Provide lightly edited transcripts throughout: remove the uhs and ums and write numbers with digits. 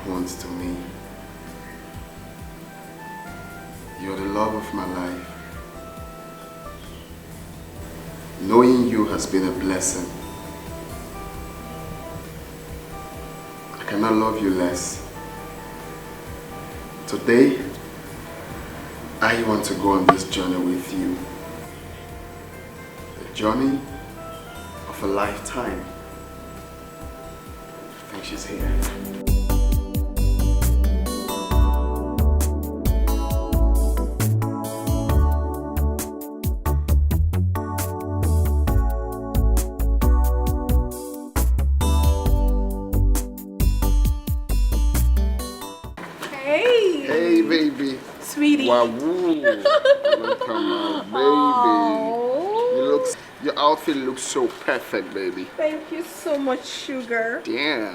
once to me. You're the love of my life. Knowing you has been a blessing. I cannot love you less. Today, I want to go on this journey with you. The journey of a lifetime. I think she's here. Sweetie. Wow, welcome now, baby. Your outfit looks so perfect, baby. Thank you so much, sugar. Damn.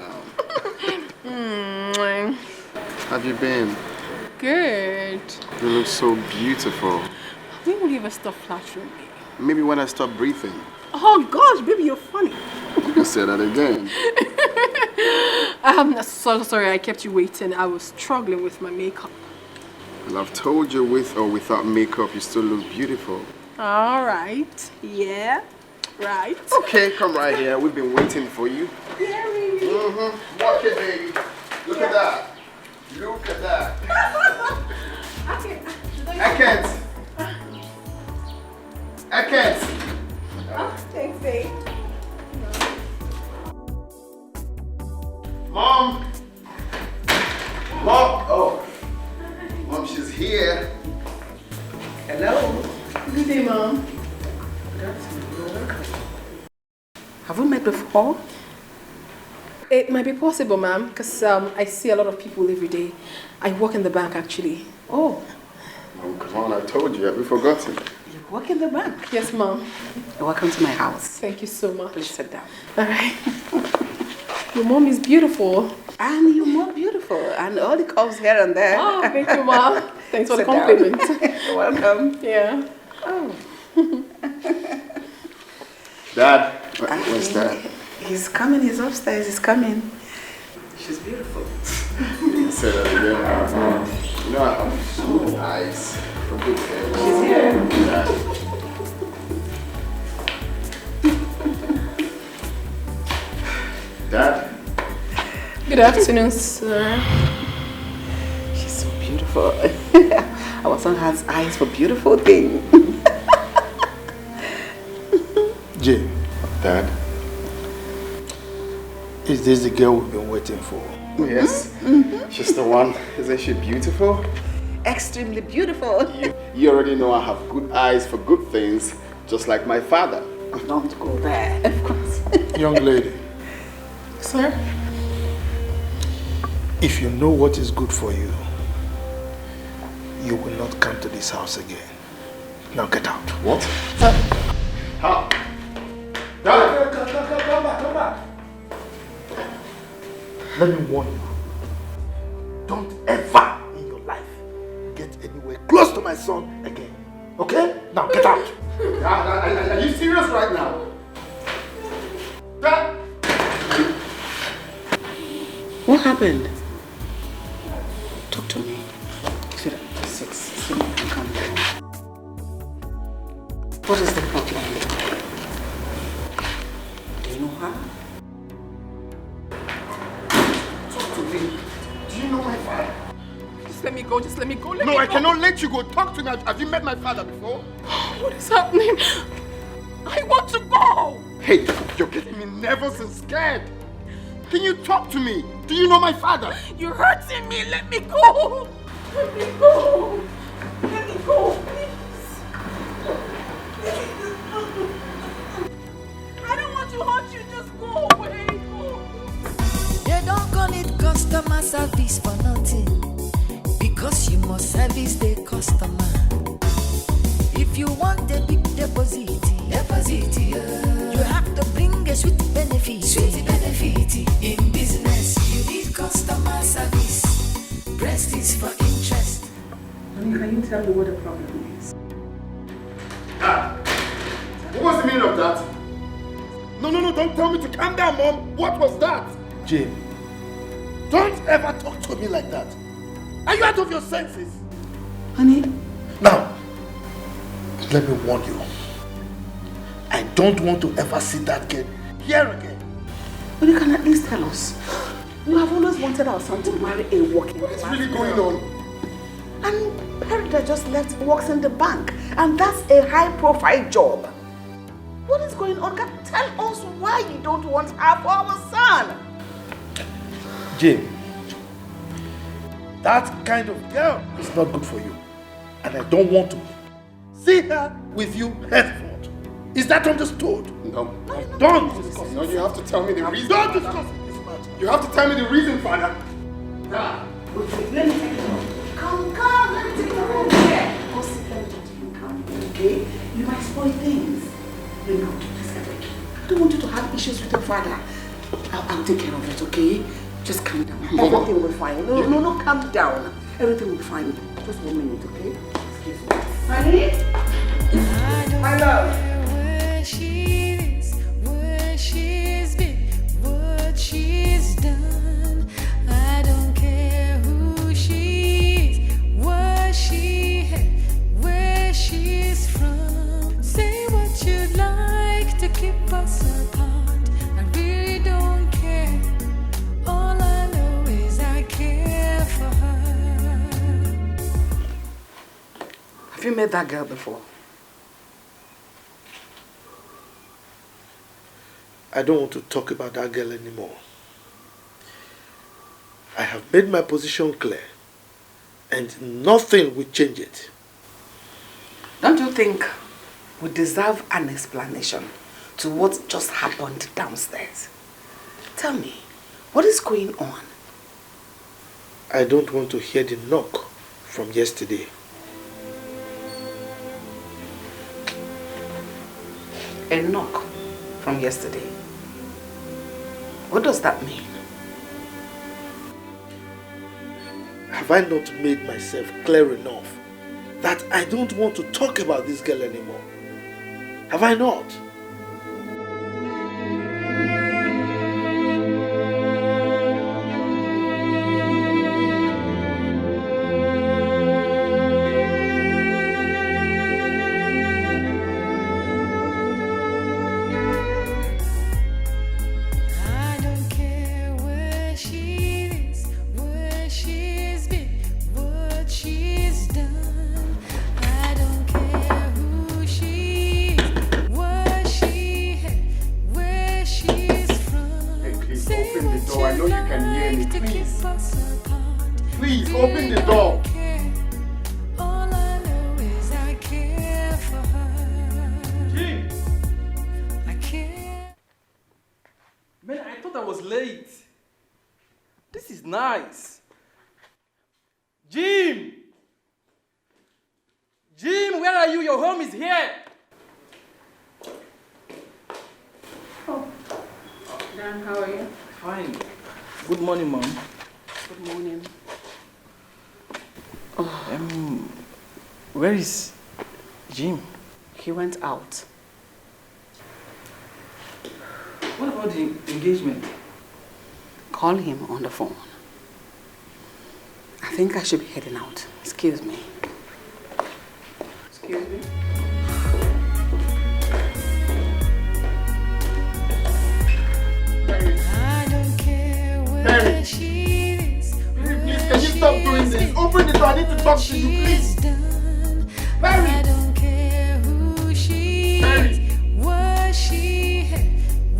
Have you been? Good. You look so beautiful. When will you ever stop flattering me? Maybe when I stop breathing. Oh gosh, baby, you're funny. You can say that again. I'm so sorry I kept you waiting. I was struggling with my makeup. Well, I've told you with or without makeup, you still look beautiful. All right. Yeah. Right. Okay, come right here. We've been waiting for you. Yeah, baby. Walk it, baby. Look at that. Look at that. I can't. Oh, thanks, babe. Mom. Oh. Mom, she's here. Hello. Good day, Mom. Have we met before? It might be possible, ma'am, because I see a lot of people every day. I work in the bank, actually. Oh. Mom, come on, I told you. Have you forgotten? You work in the bank? Yes, Mom. Welcome to my house. Thank you so much. Please sit down. All right. Your mom is beautiful. And you're more beautiful. And all the curves here and there. Oh, thank you, Mom. Thanks for the Sit down. compliment. You're welcome. Yeah. Oh. Dad, where's Dad? He's coming. He's upstairs. He's coming. She's beautiful. You can say that again. You know I have good eyes for good hair. She's here. Dad? Good afternoon, sir. She's so beautiful. Our son has eyes for beautiful things. Jay, Dad? is this the girl we've been waiting for? Yes. She's the one. Isn't she beautiful? Extremely beautiful. You already know I have good eyes for good things, just like my father. Don't go there, of course. Young lady, Sir? if you know what is good for you, you will not come to this house again. Now get out. What? How? Dad! Come back. Let me warn you. Don't ever in your life get anywhere close to my son again. Okay? Now get out. Dad, are you serious right now? Dad! What happened? Talk to me. Sit down. Sit down. Come down. What is the problem? Do you know her? Talk to me. Do you know my father? Just let me go. Just let me go. Let No, me I go. cannot let you go. Talk to me. Have you met my father before? What is happening? I want to go. Hey, you're getting me nervous and scared. Can you talk to me? Do you know my father? You're hurting me. Let me go. Let me go. Let me go, please. I don't want to hurt you. Just go away. Go. They don't call it customer service for nothing, because you must service the customer. If you want a big deposit, you have to bring a sweet benefit. In business, you need customer service. Breast is for interest. Honey, can you tell me what the problem is? Dad, what was the meaning of that? No, don't tell me to calm down, Mom. What was that? Jim, Don't ever talk to me like that. Are you out of your senses? Honey. Now, let me warn you. I don't want to ever see that girl here again. But you can at least tell us. You have always wanted our son to marry a working What's really going on? And Parental just left works in the bank. And that's a high-profile job. What is going on? Tell us why you don't want her for our son. Jim, that kind of girl is not good for you. And I don't want to see her with you henceforth. Is that understood? No. Don't discuss No, you have to tell me the reason. Don't discuss this matter. You have to tell me the reason, Father. Let me take it home. Come, let me take it home. Here. Go sit, let me talk to you. Come, okay? You might spoil things. Please get away. I don't want you to have issues with your father. I'll take care of it, okay? Just calm down. Everything will be fine. No, calm down. Everything will be fine. Just 1 minute, okay? Excuse me. Honey? My love. Where she is, where she's been, what she's done. I don't care who she is, what she had, where she's from. Say what you'd like to keep us apart. I really don't care. All I know is I care for her. Have you met that girl before? I don't want to talk about that girl anymore. I have made my position clear, and nothing will change it. Don't you think we deserve an explanation to what just happened downstairs? Tell me, what is going on? I don't want to hear the knock from yesterday. A knock from yesterday. What does that mean? Have I not made myself clear enough that I don't want to talk about this girl anymore? Have I not? Please, open the door. All I know is I care for her. Jim! I care. Man, I thought I was late. This is nice. Jim! Jim, where are you? Your home is here. Dan, how are you? Fine. Good morning, Mom. Good morning. Where is Jim? He went out. What about the engagement? Call him on the phone. I think I should be heading out. Excuse me. Excuse me. I don't care where Mary. she is. Please, can you stop doing this? Open the door. I need to talk to you, please. Mary. I don't care who she is, what she had,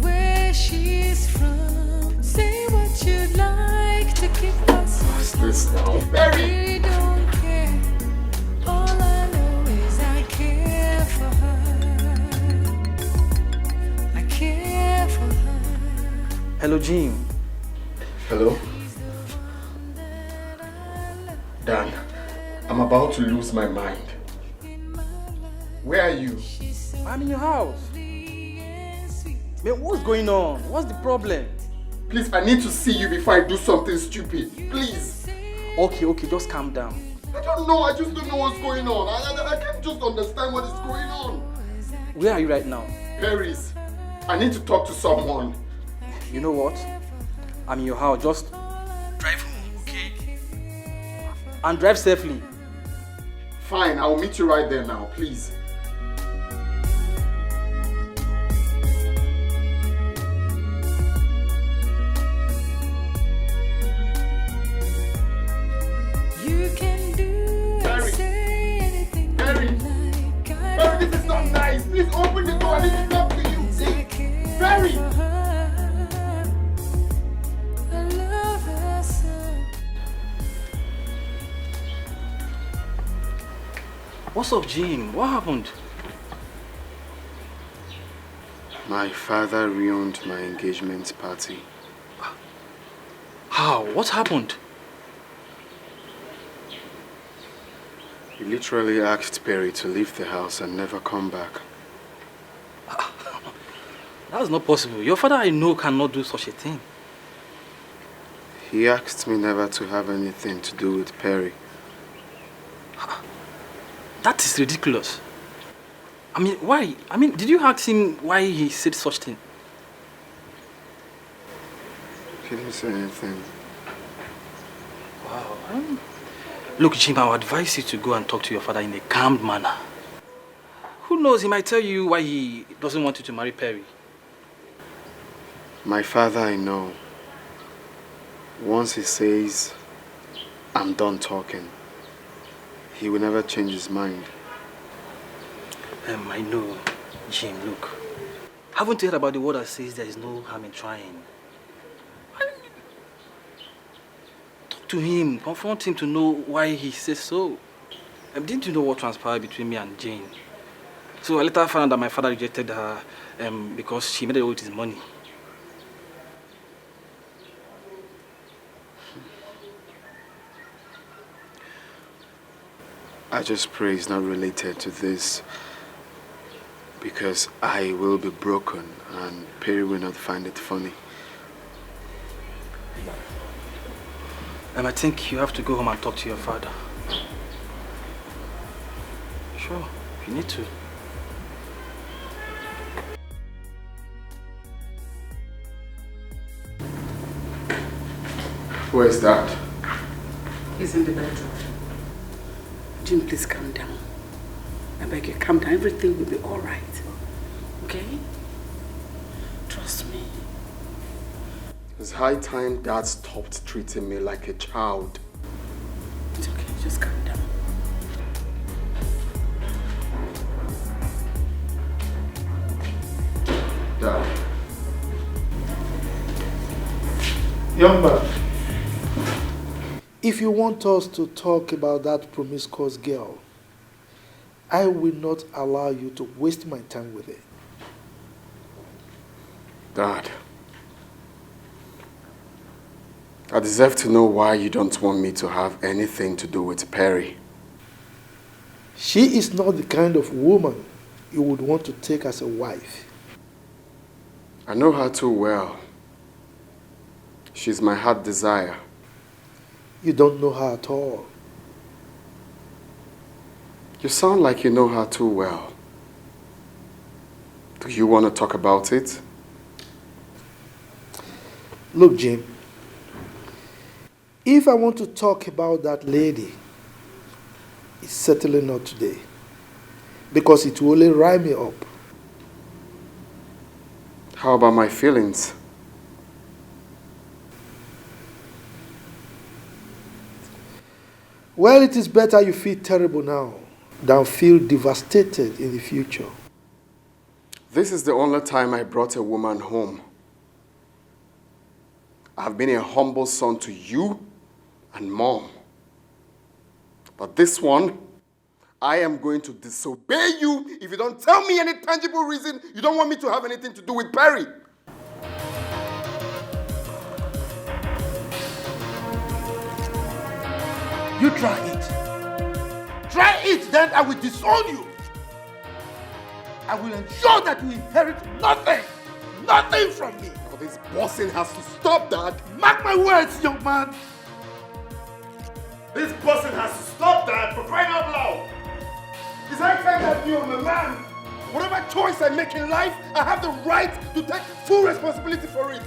where she's from. Say what you'd like to keep us. What's this now? I Mary. really don't care. All I know is I care for her. I care for her. Hello, Jim. Hello? Dan, I'm about to lose my mind. Where are you? I'm in your house. Man, what's going on? What's the problem? Please, I need to see you before I do something stupid. Please. Okay, just calm down. I don't know. I just don't know what's going on. I can't just understand what is going on. Where are you right now? Paris, I need to talk to someone. You know what? I'm in your house. Just drive home, okay? And drive safely. Fine, I'll meet you right there now, please. You can do and say anything you like. Barry, this is not nice. Please open the door. I need to talk to you. Please. Barry! I love her so. What's up, Jim? What happened? My father ruined my engagement party. How? What happened? He literally asked Perry to leave the house and never come back. That's not possible. Your father, I know, cannot do such a thing. He asked me never to have anything to do with Perry. That is ridiculous. I mean, why? I mean, did you ask him why he said such thing? He didn't say anything. Wow. Look, Jim, I would advise you to go and talk to your father in a calm manner. Who knows, he might tell you why he doesn't want you to marry Perry. My father, I know. Once he says, I'm done talking, he will never change his mind. I know, Jim, look. Haven't you heard about the word that says there is no harm in trying? Talk to him, confront him to know why he says so. Didn't you know what transpired between me and Jane? So I later found out that my father rejected her because she made it with his money. I just pray it's not related to this, because I will be broken and Perry will not find it funny. I think you have to go home and talk to your father. Sure, you need to. Where is that? He's in the bedroom. Jim, please calm down. I beg you, calm down. Everything will be all right. Okay? Trust me. It's high time Dad stopped treating me like a child. It's okay, just calm down. Dad. Young man, if you want us to talk about that promiscuous girl, I will not allow you to waste my time with it. Dad. I deserve to know why you don't want me to have anything to do with Perry. She is not the kind of woman you would want to take as a wife. I know her too well. She's my heart desire. You don't know her at all. You sound like you know her too well. Do you want to talk about it? Look, Jim, if I want to talk about that lady, it's certainly not today, because it will only rile me up. How about my feelings? Well, it is better you feel terrible now than feel devastated in the future. This is the only time I brought a woman home. I've been a humble son to you and Mom. But this one, I am going to disobey you if you don't tell me any tangible reason you don't want me to have anything to do with Perry. You try it. Try it, then I will disown you. I will ensure that you inherit nothing. Nothing from me. Oh, this bossing has to stop, Dad. Mark my words, young man. This bossing has to stop, Dad, for crying out loud. It's high time that you, I'm a man. Whatever choice I make in life, I have the right to take full responsibility for it.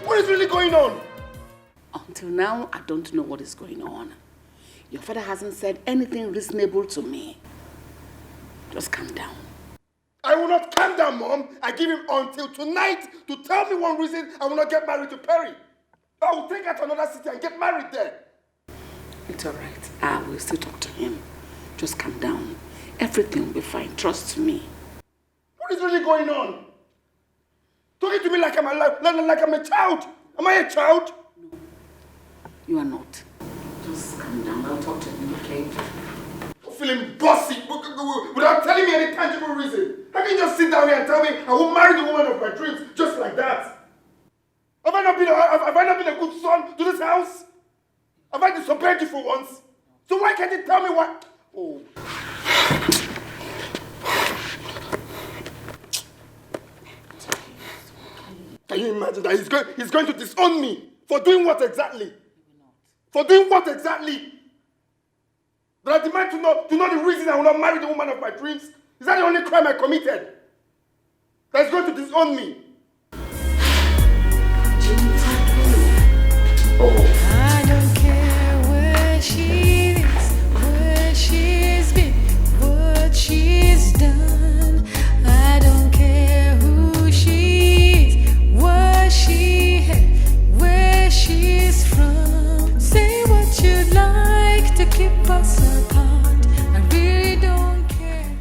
What is really going on? Until now, I don't know what is going on. Your father hasn't said anything reasonable to me. Just calm down. I will not calm down, Mom. I give him until tonight to tell me one reason I will not get married to Perry. I will take her to another city and get married there. It's alright. I will still talk to him. Just calm down. Everything will be fine. Trust me. What is really going on? Talking to me like I'm a child. Am I a child? No, you are not. Just calm down. I'll talk to him, okay? I'm feeling bossy without telling me any tangible reason. How can you just sit down here and tell me I will marry the woman of my dreams just like that? Have I not been a good son to this house? Have I disobeyed you for once? So why can't you tell me what? Oh. Can you imagine that he's going to disown me? For doing what exactly? For doing what exactly? That I demand to know the reason I will not marry the woman of my dreams? Is that the only crime I committed? That is going to disown me? Oh. I don't care where she is, where she's been, what she's done. I don't care who she is, what she had, where she's from. Say what you'd like to keep us apart. I really don't care.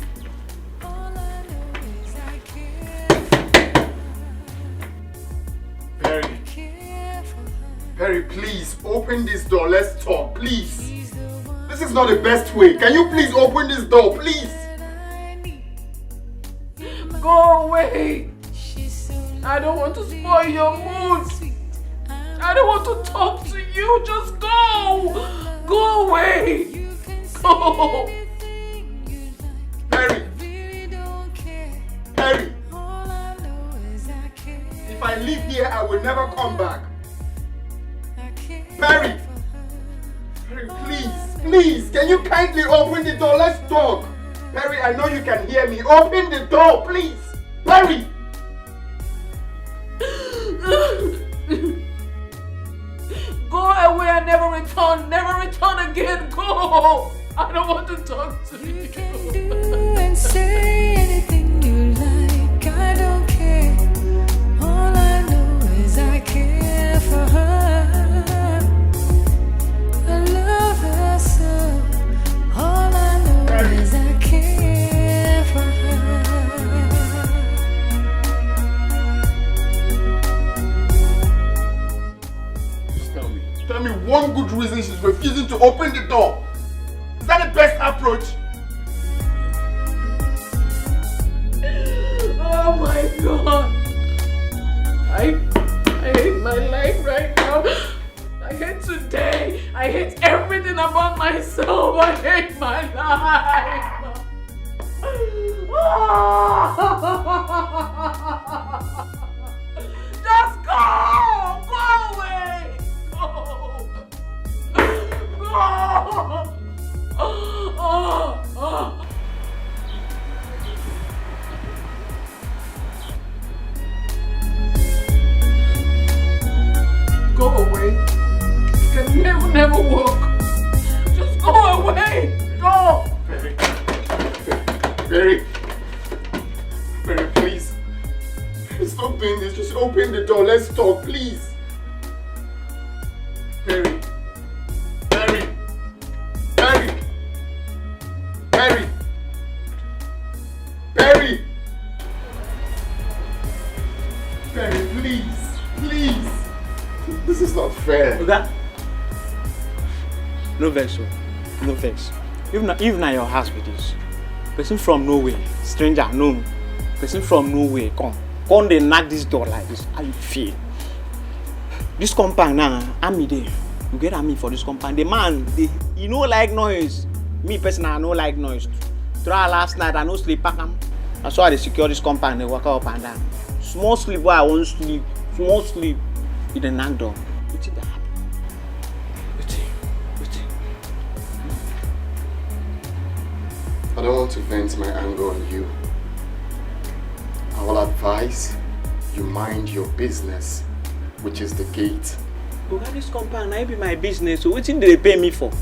All I know is I care. Perry. Perry, please, open this door. Let's talk, please. This is not the best way. Can you please open this door, please? Go away. I don't want to spoil your mood. I don't want to talk to you. Just go. Go away. Go. Perry. Perry. If I leave here, I will never come back. Perry! Perry, please, can you kindly open the door? Let's talk. Perry, I know you can hear me. Open the door, please. Perry! Go away and never return. Never return again. Go. I don't want to talk to you. You can do and say anything you like. I don't care. All I know is I care for her. I love her so. All I know is I care for her. Just tell me one good reason she's refusing to open the door. Is that the best approach? Oh my God. I hate my life right now. I hate today. I hate everything about myself. I hate my life. Just go! Go away! Go! Go away. You can never walk. Just go away. Go. Perry, please. Stop doing this. Just open the door. Let's talk, please. Perry. Perry, please. This is not fair. Okay? No vex, no vex. Even na your house with this. Person from nowhere, stranger known. Person from nowhere, come they knock this door like this. How you feel? This compound now, I'm there. You get at me for this compound. The man, you know like noise. Me personally, I no like noise. Try last night, I no sleep back. That's why they secure this compound. They walk up and down. Small sleep, where I won't sleep. Small sleep. You the knock door. What's that? I don't want to vent my anger on you. I will advise you mind your business, which is the gate. Oga, this compound, I be my business. So what thing they pay me for?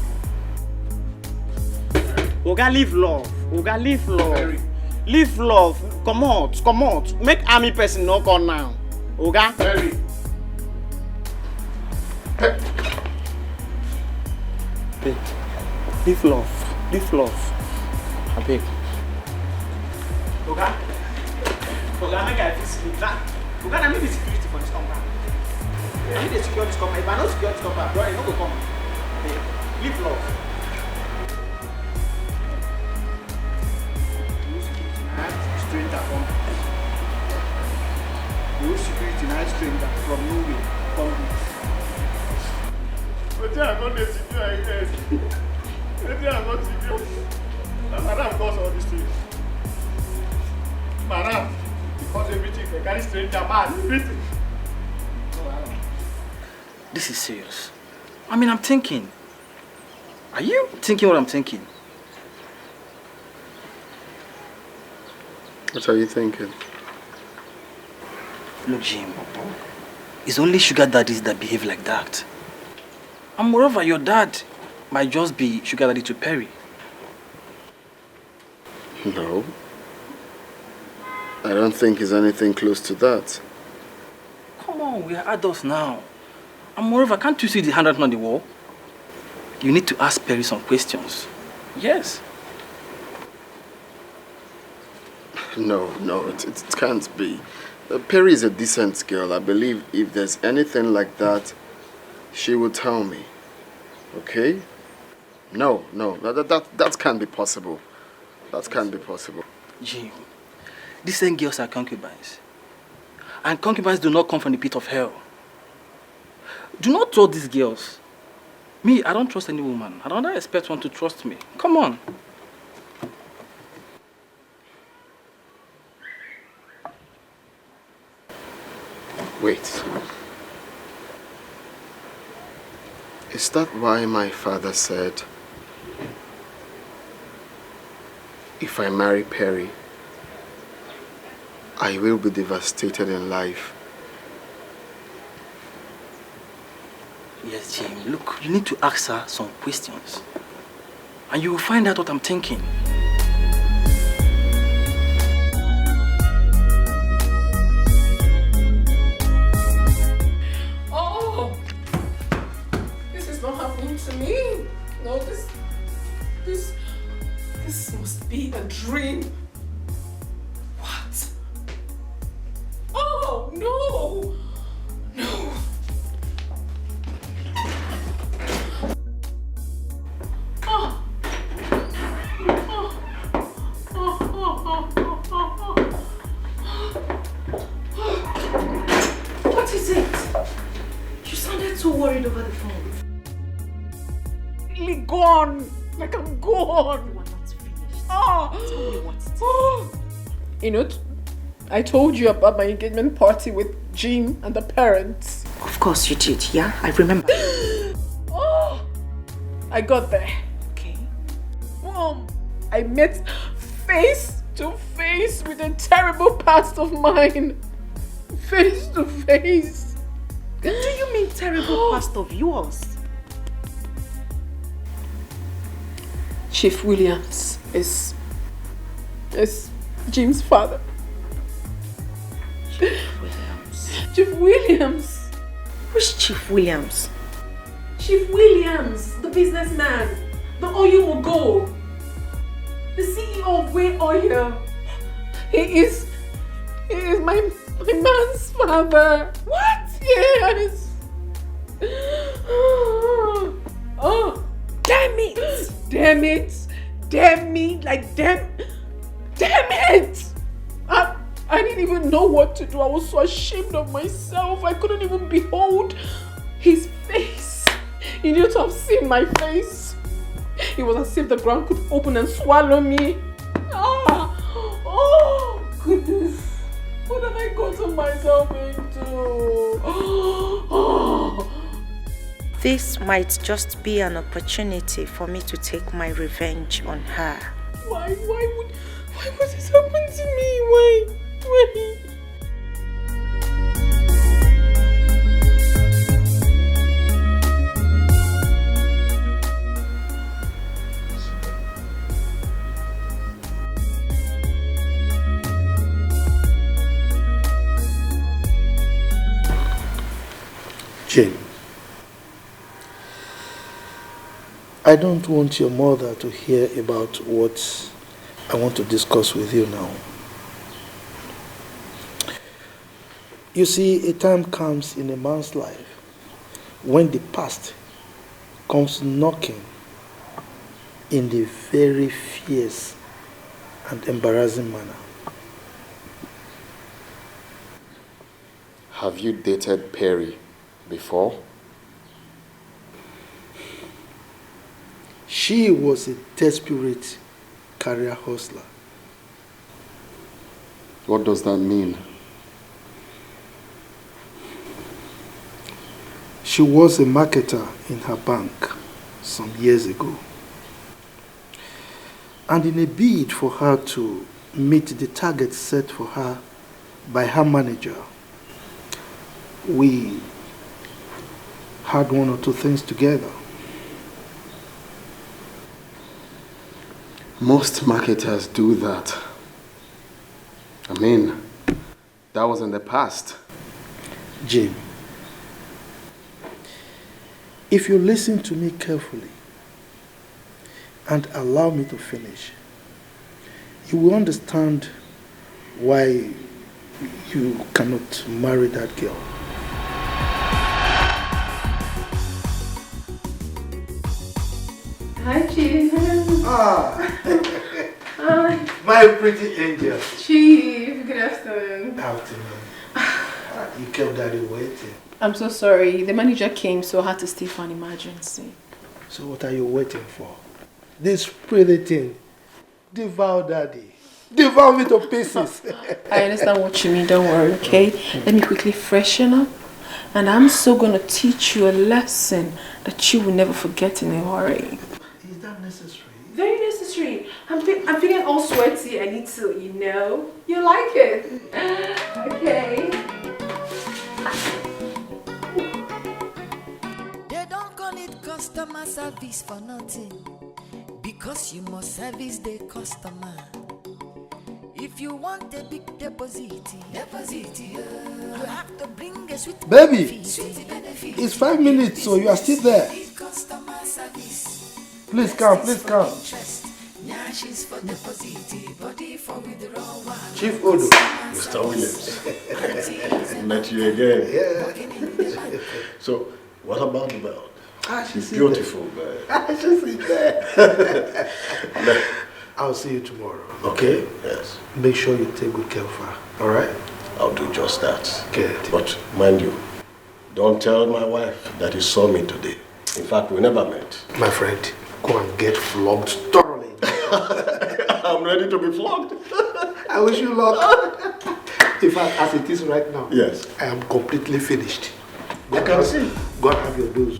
Oga, live love. Oga, live love. Perry. Live love. Come out. Make army person knock on now. Oga. Perry. Hey, live love. I beg. Oga, make I fix sleep. Oga, I need the security for this compound. I need to secure this compound. If I don't secure this compound, bro, you don't go come. Hey, live love. You security night stranger from nowhere. But I got the security. Maybe I got security. Madam cause all these things. Madam, because everything they carry stranger man, everything. This is serious. I mean, I'm thinking. Are you thinking what I'm thinking? What are you thinking? Look, Jim, it's only sugar daddies that behave like that. And moreover, your dad might just be sugar daddy to Perry. No. I don't think it's anything close to that. Come on, we are adults now. And moreover, can't you see the handwriting on the wall? You need to ask Perry some questions. Yes. No, it can't be. Perry is a decent girl. I believe if there's anything like that, she will tell me. Okay? No, that can't be possible. That can't be possible. Jim, these same girls are concubines. And concubines do not come from the pit of hell. Do not trust these girls. Me, I don't trust any woman. I don't expect one to trust me. Come on. Wait. Is that why my father said, if I marry Perry, I will be devastated in life? Yes, Jim. Look, you need to ask her some questions. And you will find out what I'm thinking. Oh! This is not happening to me. No, this must be a dream. What? Oh, no! No! What is it? You sounded so worried over the phone. Really gone. Like I'm gone. You are not finished. Oh. Tell me what's it. You know, I told you about my engagement party with Jim and the parents. Of course you did, yeah? I remember. Oh, I got there. Okay. Mom, I met face to face with a terrible past of mine. Face to face. Do you mean terrible past of yours? Chief Williams is Jim's father. Chief Williams. Which Chief Williams? Chief Williams, the businessman, the oil mogul, the CEO of Way Oil. He is my man's father. What? Yes. Oh, damn it! Damn it! Damn me! Like damn it! I didn't even know what to do. I was so ashamed of myself. I couldn't even behold his face. You need to have seen my face. It was as if the ground could open and swallow me. Oh, goodness. What have I gotten myself into? This might just be an opportunity for me to take my revenge on her. Why would this happen to me? Why? I don't want your mother to hear about what I want to discuss with you now. You see, a time comes in a man's life when the past comes knocking in a very fierce and embarrassing manner. Have you dated Perry before? She was a desperate career hustler. What does that mean? She was a marketer in her bank some years ago. And in a bid for her to meet the target set for her by her manager, we had one or two things together. Most marketers do that. I mean, that was in the past. Jim, if you listen to me carefully and allow me to finish, you will understand why you cannot marry that girl. Hi, Chief. Hi. My pretty angel. Chief, good afternoon. Afternoon. You kept daddy waiting. I'm so sorry. The manager came, so I had to stay for an emergency. So what are you waiting for? This pretty thing. Devour daddy. Devour me to pieces. I understand what you mean. Don't worry, okay? Let me quickly freshen up. And I'm so going to teach you a lesson that you will never forget in a hurry. Is that necessary? Very necessary. I'm feeling all sweaty. I need to, you know. You like it? Okay. They don't call it customer service for nothing, because you must service the customer. If you want a big deposit, you have to bring a sweet Baby, benefit. it's 5 minutes, so you are still there. Customer service. Please come, please come. Nyashes for deposit, body for withdrawal. Chief Odo. Mr. Williams. Met you again. Yeah. So, what about the belt? She's Beautiful girl. She's in there. I'll see you tomorrow. Okay? Yes. Make sure you take good care of her. Alright? I'll do just that. Good. But mind you, don't tell my wife that you saw me today. In fact, we never met. My friend, go and get flogged thoroughly. I'm ready to be flogged. I wish you luck. In fact, as it is right now, Yes. I am completely finished. I can see. Go and have your dose.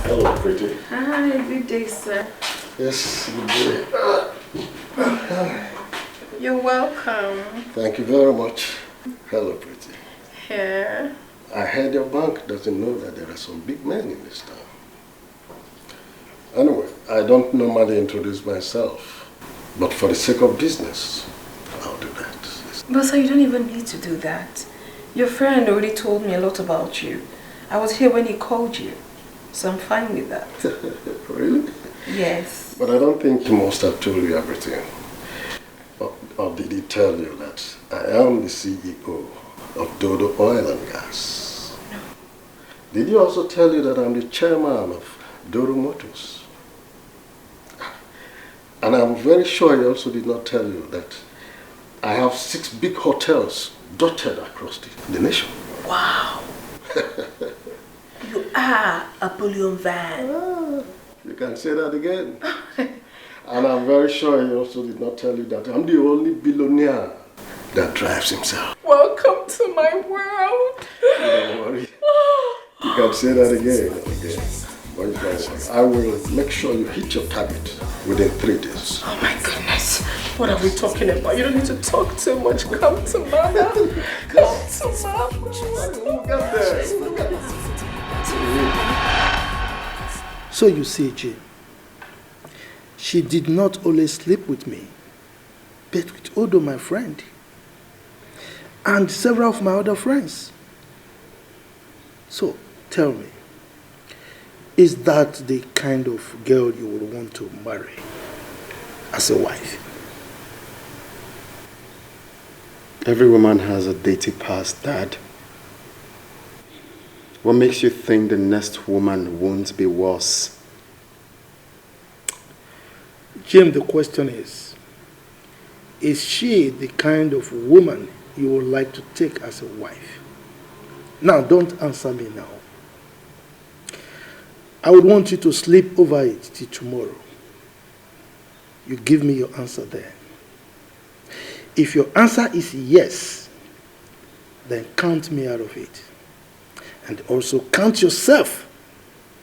Hello, pretty. Hi, good day, sir. Yes, good day. You're welcome. Thank you very much. Hello, pretty. Here. I heard your bank doesn't know that there are some big men in this town. Anyway, I don't normally introduce myself, but for the sake of business, I'll do that. But sir, you don't even need to do that. Your friend already told me a lot about you. I was here when he called you, so I'm fine with that. Really? Yes. But I don't think he must have told you everything. Or did he tell you that I am the CEO of Dodo Oil and Gas? No. Did he also tell you that I'm the chairman of Dodo Motors? And I'm very sure he also did not tell you that I have 6 big hotels dotted across the nation. Wow. You are a bullion van. You can say that again. And I'm very sure he also did not tell you that I'm the only billionaire that drives himself. Welcome to my world. Don't worry. You can say that again and again. But don't worry. I will make sure you hit your target within 3 days. Oh my goodness. What are we talking about? You don't need to talk too much. Come to mama. Come to mama. We'll get there. We'll get there. So you see, Jim, She did not only sleep with me, but with Odo, my friend, and several of my other friends. So, tell me, is that the kind of girl you would want to marry as a wife? Every woman has a dirty past, Dad. What makes you think the next woman won't be worse? Jim, the question is she the kind of woman you would like to take as a wife? Now, don't answer me now. I would want you to sleep over it till tomorrow. You give me your answer then. If your answer is yes, then count me out of it. And also count yourself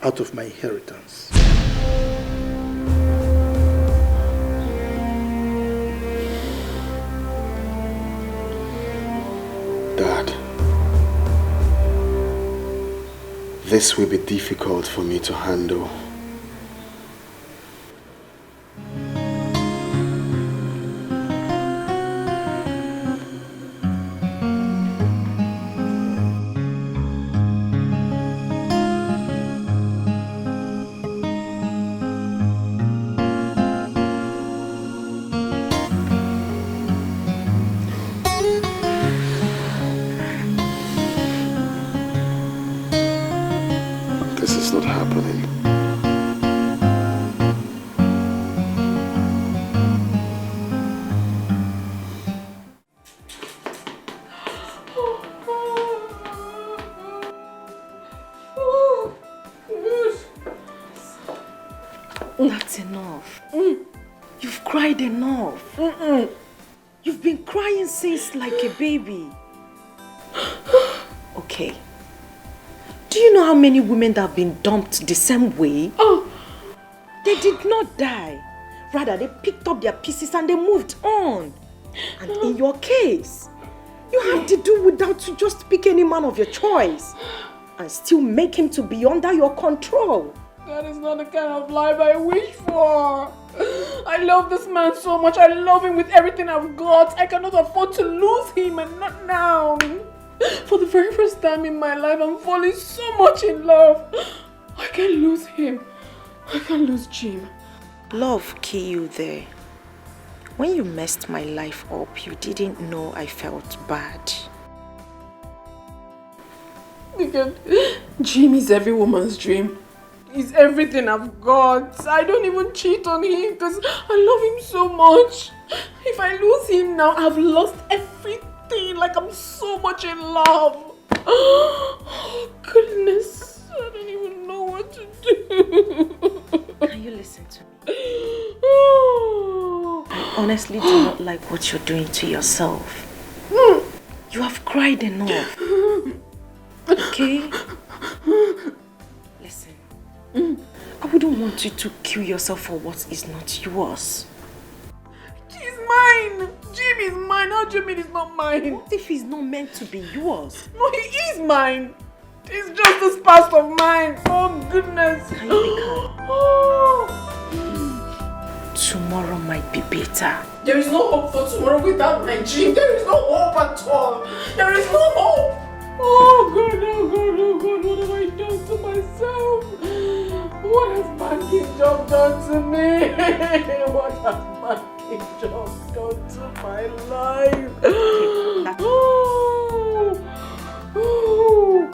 out of my inheritance. Dad, this will be difficult for me to handle. That's enough. You've cried enough. You've been crying since like a baby. Okay. Do you know how many women that have been dumped the same way? Oh, they did not die. Rather, they picked up their pieces and they moved on. And in your case, you have to do without to just pick any man of your choice and still make him to be under your control. That is not the kind of life I wish for. I love this man so much. I love him with everything I've got. I cannot afford to lose him, and not now. For the very first time in my life, I'm falling so much in love. I can't lose him. I can't lose Jim. Love killed you there. When you messed my life up, you didn't know I felt bad. Because Jim is every woman's dream. He's everything I've got. I don't even cheat on him because I love him so much. If I lose him now, I've lost everything. Like I'm so much in love. Oh, goodness. I don't even know what to do. Can you listen to me? I honestly do not like what you're doing to yourself. You have cried enough. Okay? Listen. I wouldn't want you to kill yourself for what is not yours. He's mine. Jim is mine. How do you mean he's not mine? What if he's not meant to be yours? No, he is mine. He's just this past of mine. Oh, goodness. Can you be calm? Tomorrow might be better. There is no hope for tomorrow without my Jim. There is no hope at all. There is no hope. Oh God, oh God, oh God, what have I done to myself? What has banking job done to me? What has banking job done to my life?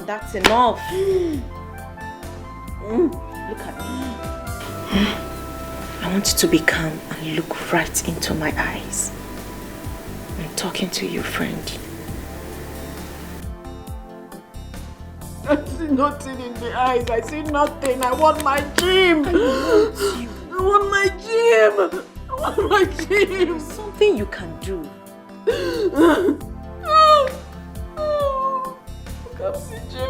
That's enough. Look at me. I want you to be calm and look right into my eyes. I'm talking to you, friend. I see nothing in the eyes. I see nothing. I want my Jim. I want my Jim. I want my Jim. Something you can do. Come see Jim.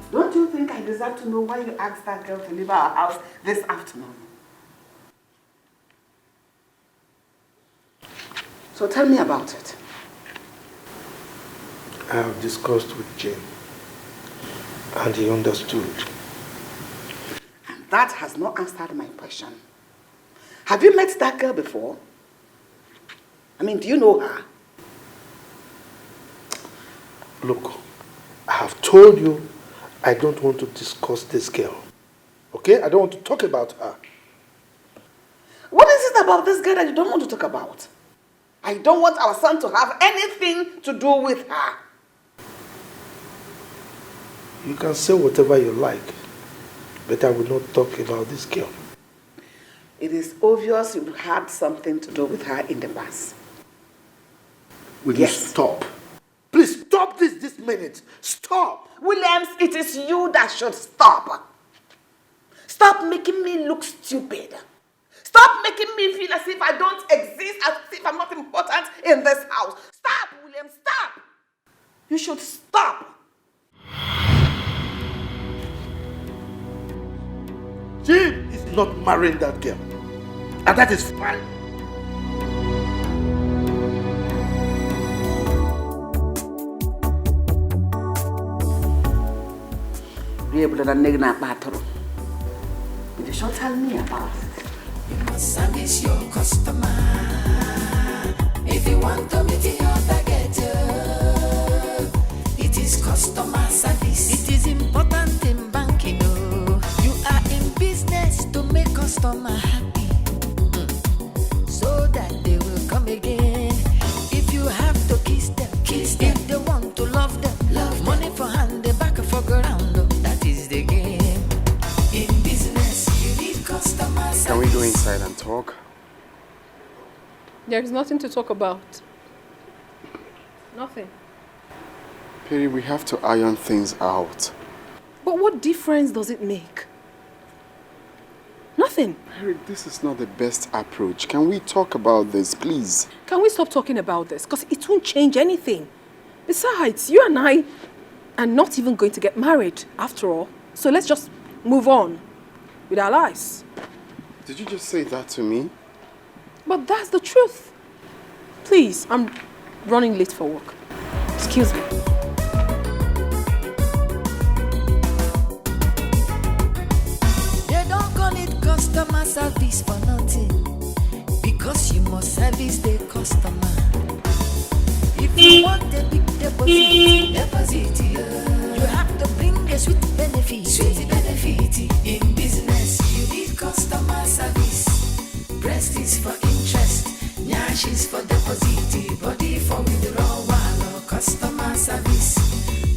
Don't you think I deserve to know why you asked that girl to leave our house this afternoon? So tell me about it. I have discussed with Jane, and he understood. And that has not answered my question. Have you met that girl before? I mean, do you know her? Look, I have told you I don't want to discuss this girl. Okay? I don't want to talk about her. What is it about this girl that you don't want to talk about? I don't want our son to have anything to do with her. You can say whatever you like, but I will not talk about this girl. It is obvious you had something to do with her in the past. Will you stop? Please stop this minute. Stop. Williams, it is you that should stop. Stop making me look stupid. Stop making me feel as if I don't exist, as if I'm not important in this house. Stop, William, stop. You should stop. Jim is not marrying that girl. And that is fine. You should tell me about it. You must service your customer. If you want to meet your target, it is customer service. It is important in banking. You are in business to make customer happy, so that they will come again. If you have to kiss them. If they want to love them. Money for hand, the back for ground. That is the game. In business, you need customer service. Can we go inside and talk? There is nothing to talk about. Nothing. Perry, we have to iron things out. But what difference does it make? Nothing. Perry, this is not the best approach. Can we talk about this, please? Can we stop talking about this? Because it won't change anything. Besides, you and I are not even going to get married after all. So let's just move on with our lives. Did you just say that to me? But that's the truth. Please, I'm running late for work. Excuse me. They don't call it customer service for nothing, because you must service the customer. If you want a big deposit, you have to bring a sweet benefit. In business, you need customer service. Breast is for interest, nyash is for deposit, body for withdrawal. Customer service.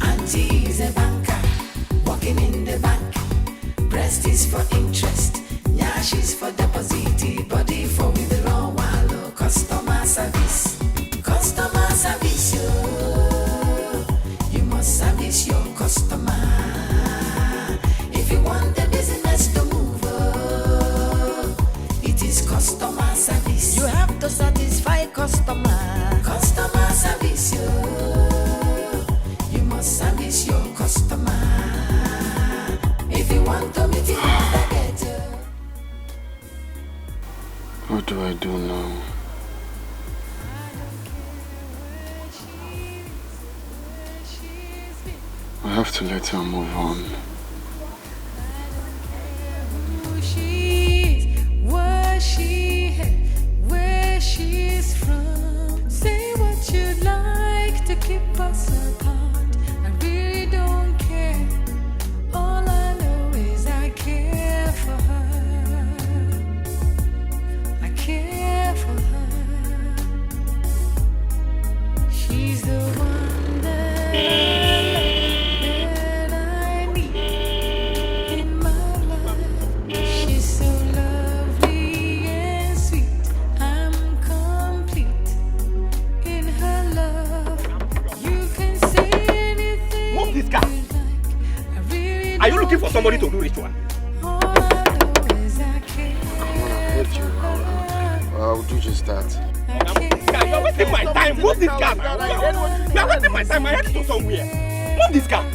Auntie is a banker, working in the bank. Breast is for interest, nyash is for deposit, body for withdrawal. Customer service. Customer service, you must service your customer. If you want the business to move, it is customer service. You have to satisfy customer. Customer service, you must service your customer. If you want to meet your target. What do I do now? I have to let her move on. Where she's from. Say what you'd like to keep us apart. I really don't care. All I know is I care for her. I care for her. She's the one that I need in my life. She's so lovely and sweet. I'm complete in her love. You can say anything. Move this car. You like. I really Are you looking for somebody to do ritual? all I know is I care. Come on, I heard you. I'll do just that. You're wasting my time. Move this car. You're wasting my time. I have to go somewhere. Move this car.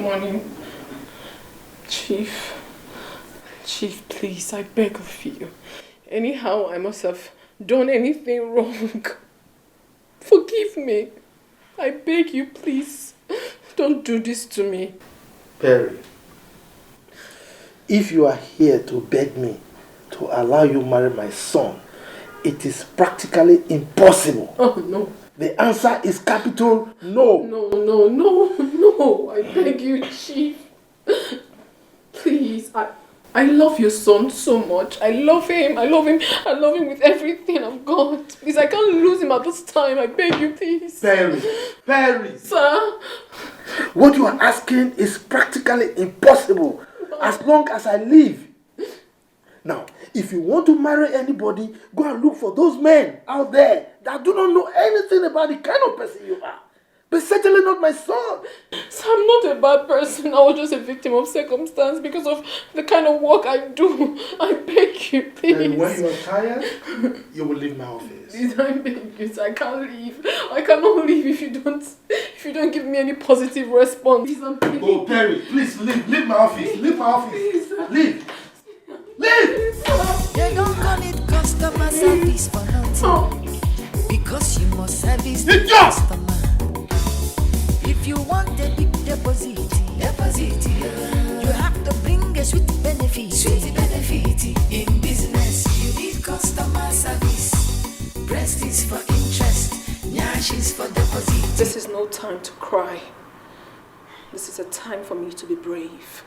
morning. Chief, please, I beg of you. Anyhow, I must have done anything wrong. Forgive me. I beg you, please. Don't do this to me. Perry, if you are here to beg me to allow you marry my son, it is practically impossible. Oh, no. The answer is capital no. No. I beg you, Chief. Please, I love your son so much. I love him with everything I've got. Please, I can't lose him at this time. I beg you, please. Perry. Sir? What you are asking is practically impossible as long as I live. Now, if you want to marry anybody, go and look for those men out there that do not know anything about the kind of person you are. But certainly not my son. So I'm not a bad person. I was just a victim of circumstance because of the kind of work I do. I beg you, please. And when you are tired, you will leave my office. Please, I beg you. I can't leave. I cannot leave if you don't give me any positive response. Please, I'm begging. Oh, Perry, please leave my office. Leave my office. Please, Leave. They don't call it customer service for nothing. Because you must service the customer. If you want a big deposit, you have to bring a sweet benefit. In business, you need customer service. Breast is for interest, nyash is for deposit. This is no time to cry. This is a time for me to be brave.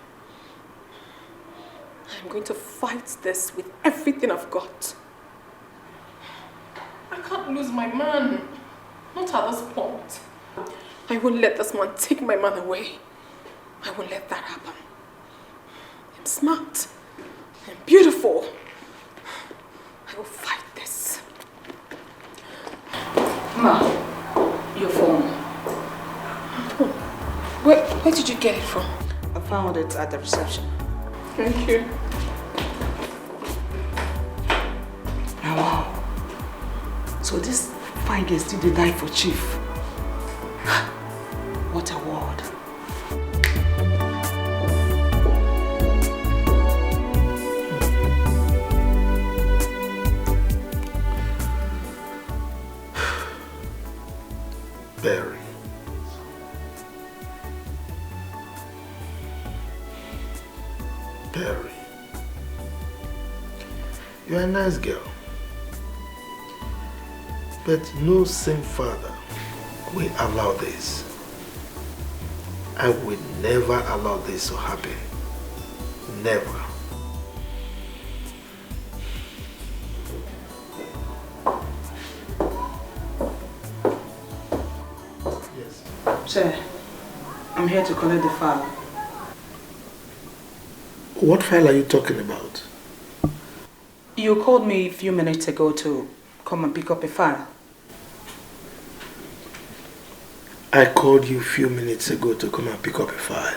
I'm going to fight this with everything I've got. I can't lose my man. Not at this point. I won't let this man take my man away. I won't let that happen. I'm smart. I'm beautiful. I will fight this. Ma, your phone. Where did you get it from? I found it at the reception. Thank you. Now, wow. So this fine girl still did die for Chief. What a word. Perry. Perry. You're a nice girl. But no same father will allow this. I will never allow this to happen. Never. Yes. Sir, I'm here to collect the file. What file are you talking about? You called me a few minutes ago to come and pick up a file. I called you a few minutes ago to come and pick up a file.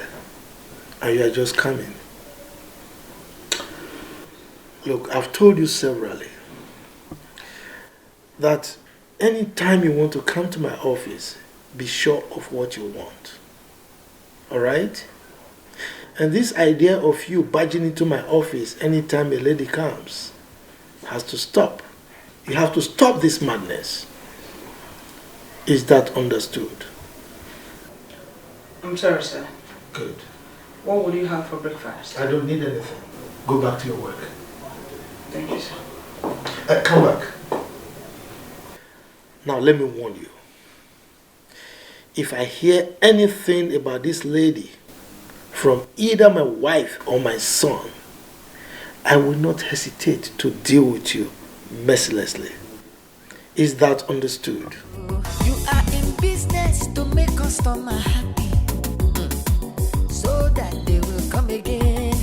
And you are just coming. Look, I've told you severally that anytime you want to come to my office, be sure of what you want. Alright? And this idea of you barging into my office anytime a lady comes has to stop. You have to stop this madness. Is that understood? I'm sorry, sir. Good. What will you have for breakfast? I don't need anything. Go back to your work. Thank you, sir. Come back. Now let me warn you. If I hear anything about this lady from either my wife or my son, I will not hesitate to deal with you mercilessly. Is that understood? You are in business to make customer happy, so that they will come again.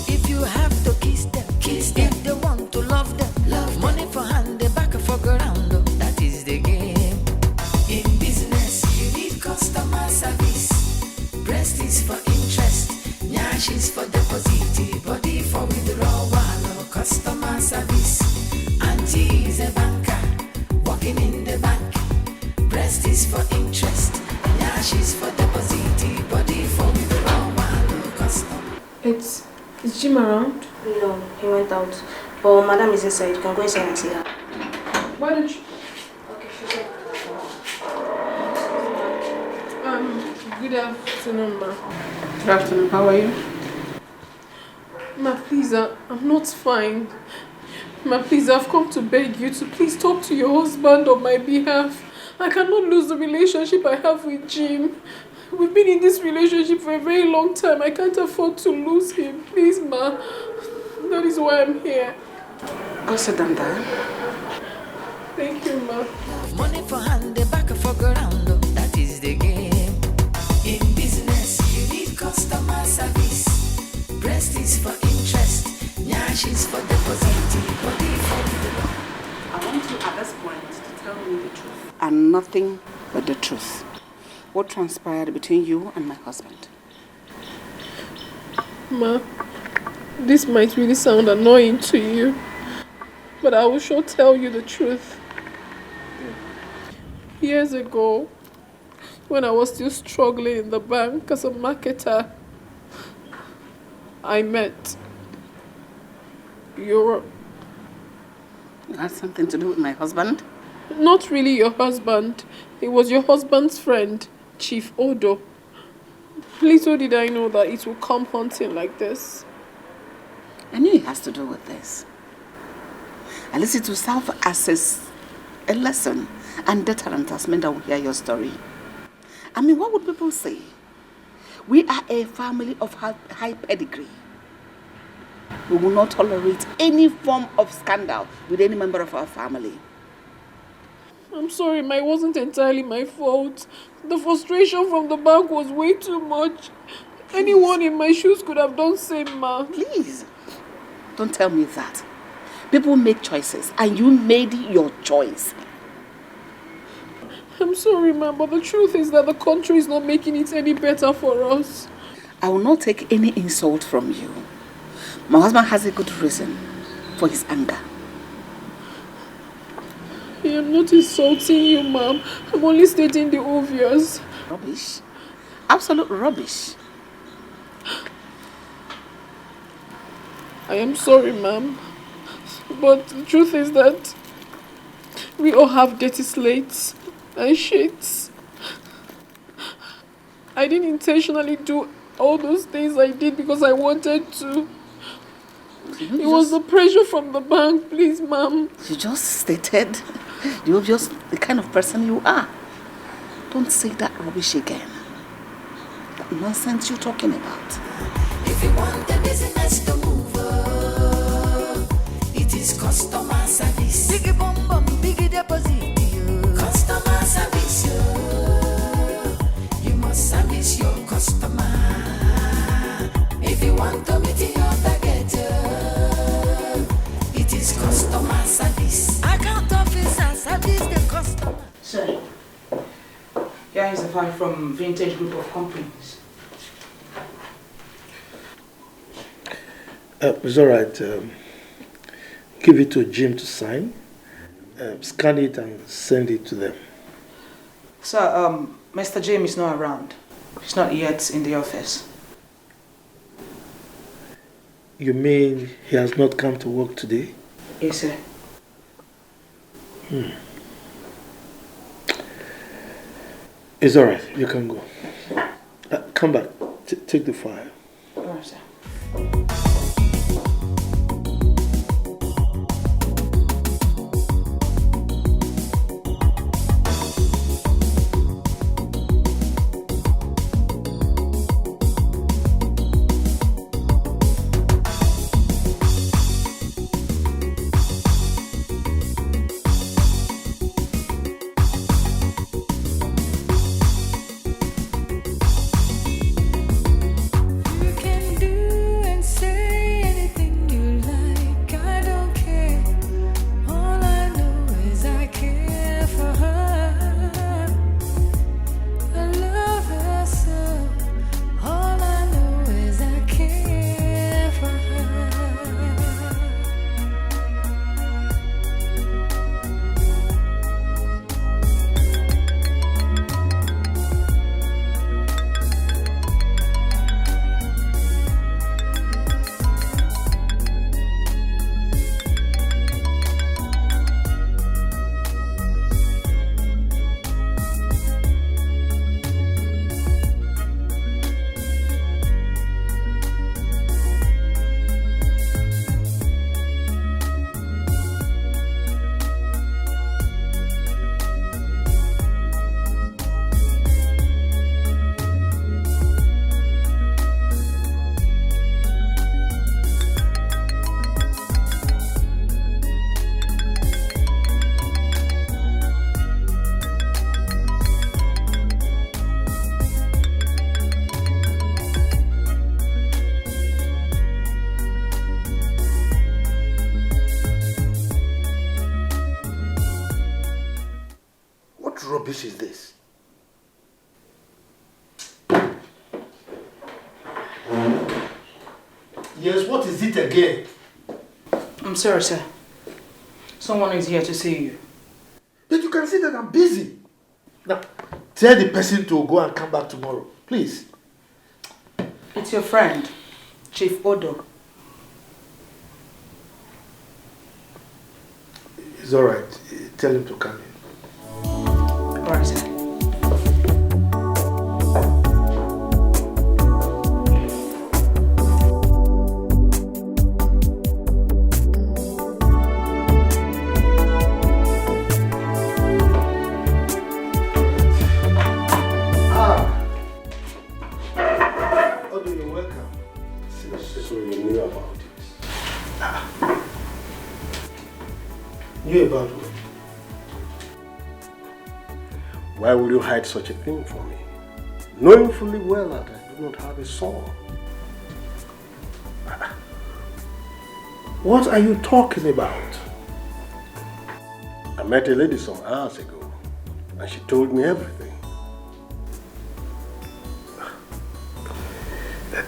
If you have to kiss them. If they want to love them, money for hand, they back for ground. That is the game. In business, you need customer service. Breast is for interest, nyash is for deposit, body for withdrawal. Customer service. Auntie is a banker, working in the bank. Breast is for interest, nyash is for deposit, body for withdrawal. Is Jim around? No, he went out. But Madam is inside. You can go inside and see her. Why don't you... Okay, she's there. Good afternoon, ma. Good afternoon. How are you? Ma, please, I'm not fine. Ma, please, I've come to beg you to please talk to your husband on my behalf. I cannot lose the relationship I have with Jim. We've been in this relationship for a very long time. I can't afford to lose him. Please, ma. That is why I'm here. Go sit down there. Thank you, ma. Money for hand, the back for ground. That is the game. In business, you need customer service. Breast is for interest. Nyash is for deposit. Body for the... I want you at this point to tell me the truth. And nothing but the truth. What transpired between you and my husband? Ma, this might really sound annoying to you, but I will sure tell you the truth. Years ago, when I was still struggling in the bank as a marketer, I met your... It had something to do with my husband? Not really your husband. It was your husband's friend, Chief Odo. Little did I know that it would come hunting like this. I knew it has to do with this. At least it will serve as a lesson and deterrent as men that will hear your story. I mean, what would people say? We are a family of high pedigree. We will not tolerate any form of scandal with any member of our family. I'm sorry, ma, it wasn't entirely my fault. The frustration from the bank was way too much. Please. Anyone in my shoes could have done same, ma. Please, don't tell me that. People make choices, and you made your choice. I'm sorry, ma, but the truth is that the country is not making it any better for us. I will not take any insult from you. My husband has a good reason for his anger. I am not insulting you, ma'am. I'm only stating the obvious. Rubbish. Absolute rubbish. I am sorry, ma'am. But the truth is that we all have dirty slates and shits. I didn't intentionally do all those things I did because I wanted to. It was the pressure from the bank, please, ma'am. You just stated the obvious, the kind of person you are. Don't say that rubbish again. That nonsense you're talking about. If you want the business to move, it is customer service. Biggie bum bum, biggie deposit. Customer service. You must service your customer. If you want to meet your target, it is customer service. Account officer service the customer. Sir, here is a file from Vintage Group of Companies. It's all right. Give it to Jim to sign. Scan it and send it to them. Sir, Mr. James is not around. He's not yet in the office. You mean he has not come to work today? Yes, sir. It's all right. You can go. Come back. Take the file. All right, sir. rubbish is this? Yes, what is it again? I'm sorry, sir. Someone is here to see you. But you can see that I'm busy. Now, tell the person to go and come back tomorrow, please. It's your friend, Chief Odo. It's all right. Tell him to come in. All right, sir. Knew about what? Why will you hide such a thing from me? Knowing fully well that I do not have a son. What are you talking about? I met a lady some hours ago and she told me everything.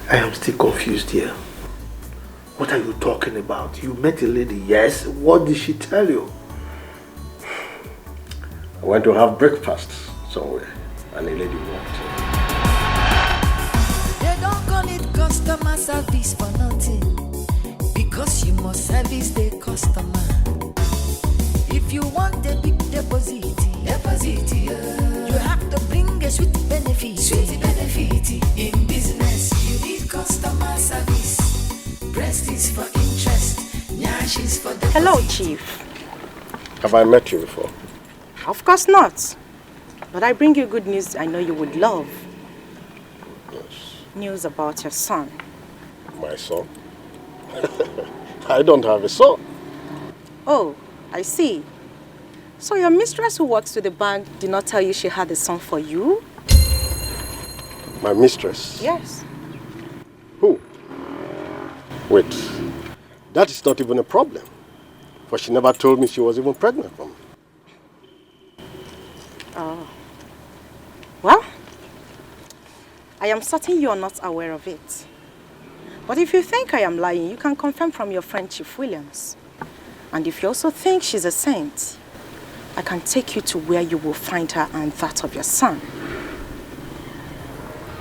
I am still confused here. What are you talking about? You met a lady, yes. What did she tell you? I went to have breakfast somewhere and a lady walked in. They don't call it customer service for nothing, because you must service the customer. If you want a big deposit, you have to bring a sweet benefit. In business, you need customer service. Breast is for interest, nyash is for deposit. Hello, Chief. Have I met you before? Of course not. But I bring you good news I know you would love. Yes. News about your son. My son? I don't have a son. Oh, I see. So your mistress who works with the bank did not tell you she had a son for you? My mistress? Yes. Who? Wait, that is not even a problem. For she never told me she was even pregnant for me. Oh. Well, I am certain you are not aware of it. But if you think I am lying, you can confirm from your friend Chief Williams. And if you also think she's a saint, I can take you to where you will find her and that of your son.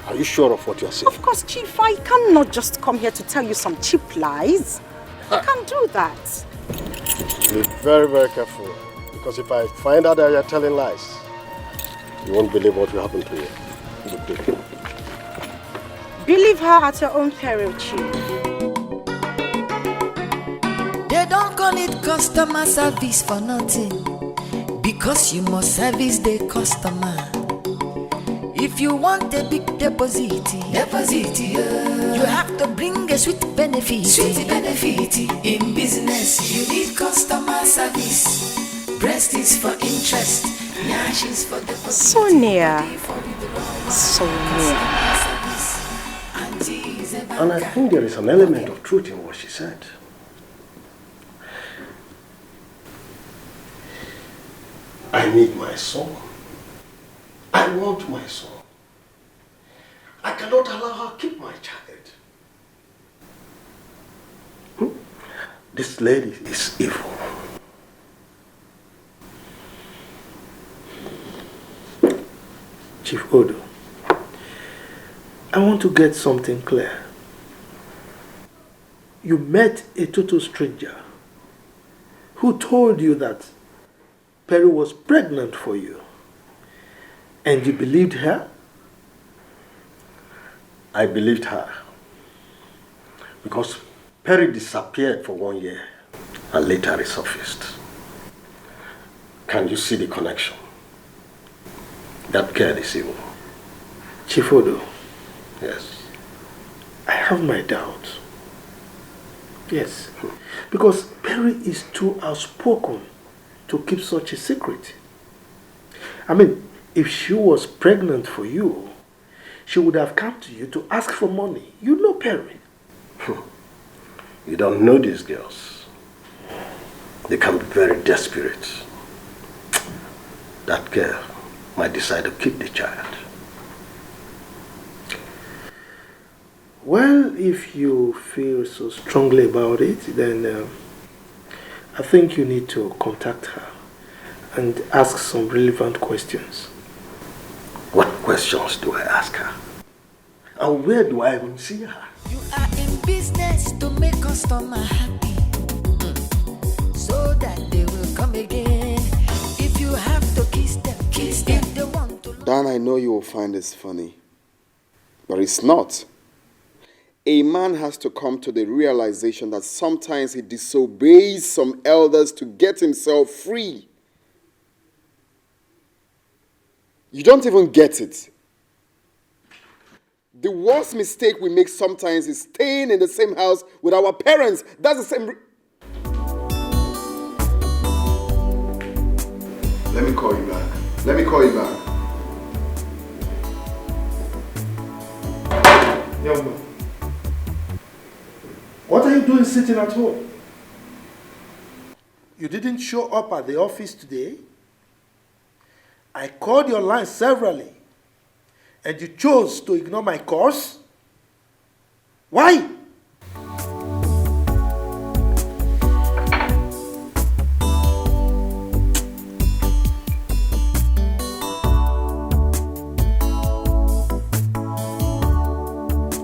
Are you sure of what you're saying? Of course, Chief. I cannot just come here to tell you some cheap lies. I can't do that. Be very, very careful. Because if I find out that you're telling lies, you won't believe what will happen to you. Good day. Believe her at your own peril, Chief. They don't call it customer service for nothing, because you must service the customer. If you want a big deposit, you have to bring a sweet benefit. In business, you need customer service. Breast is for interest, nyash is for deposit. Sonia. And I think there is an element of truth in what she said. I need my son. I want my son. I cannot allow her to keep my child. This lady is evil. Chief Odo, I want to get something clear. You met a total stranger who told you that Perry was pregnant for you, and you believed her? I believed her because Perry disappeared for 1 year and later resurfaced. Can you see the connection? That girl is evil. Chief Odo. Yes. I have my doubts. Yes. Because Perry is too outspoken to keep such a secret. I mean, if she was pregnant for you, she would have come to you to ask for money. You know Perry. You don't know these girls. They can be very desperate. That girl might decide to keep the child. Well, if you feel so strongly about it, then I think you need to contact her and ask some relevant questions. What questions do I ask her? And where do I even see her? You are in business to make customer happy, so that they will come again. If you have to kiss them, kiss them. If they want to. Dan, I know you will find this funny, but it's not. A man has to come to the realization that sometimes he disobeys some elders to get himself free. You don't even get it. The worst mistake we make sometimes is staying in the same house with our parents. That's the same. Let me call you back. Let me call you back. Young man, what are you doing sitting at home? You didn't show up at the office today. I called your line severally, and you chose to ignore my calls? Why?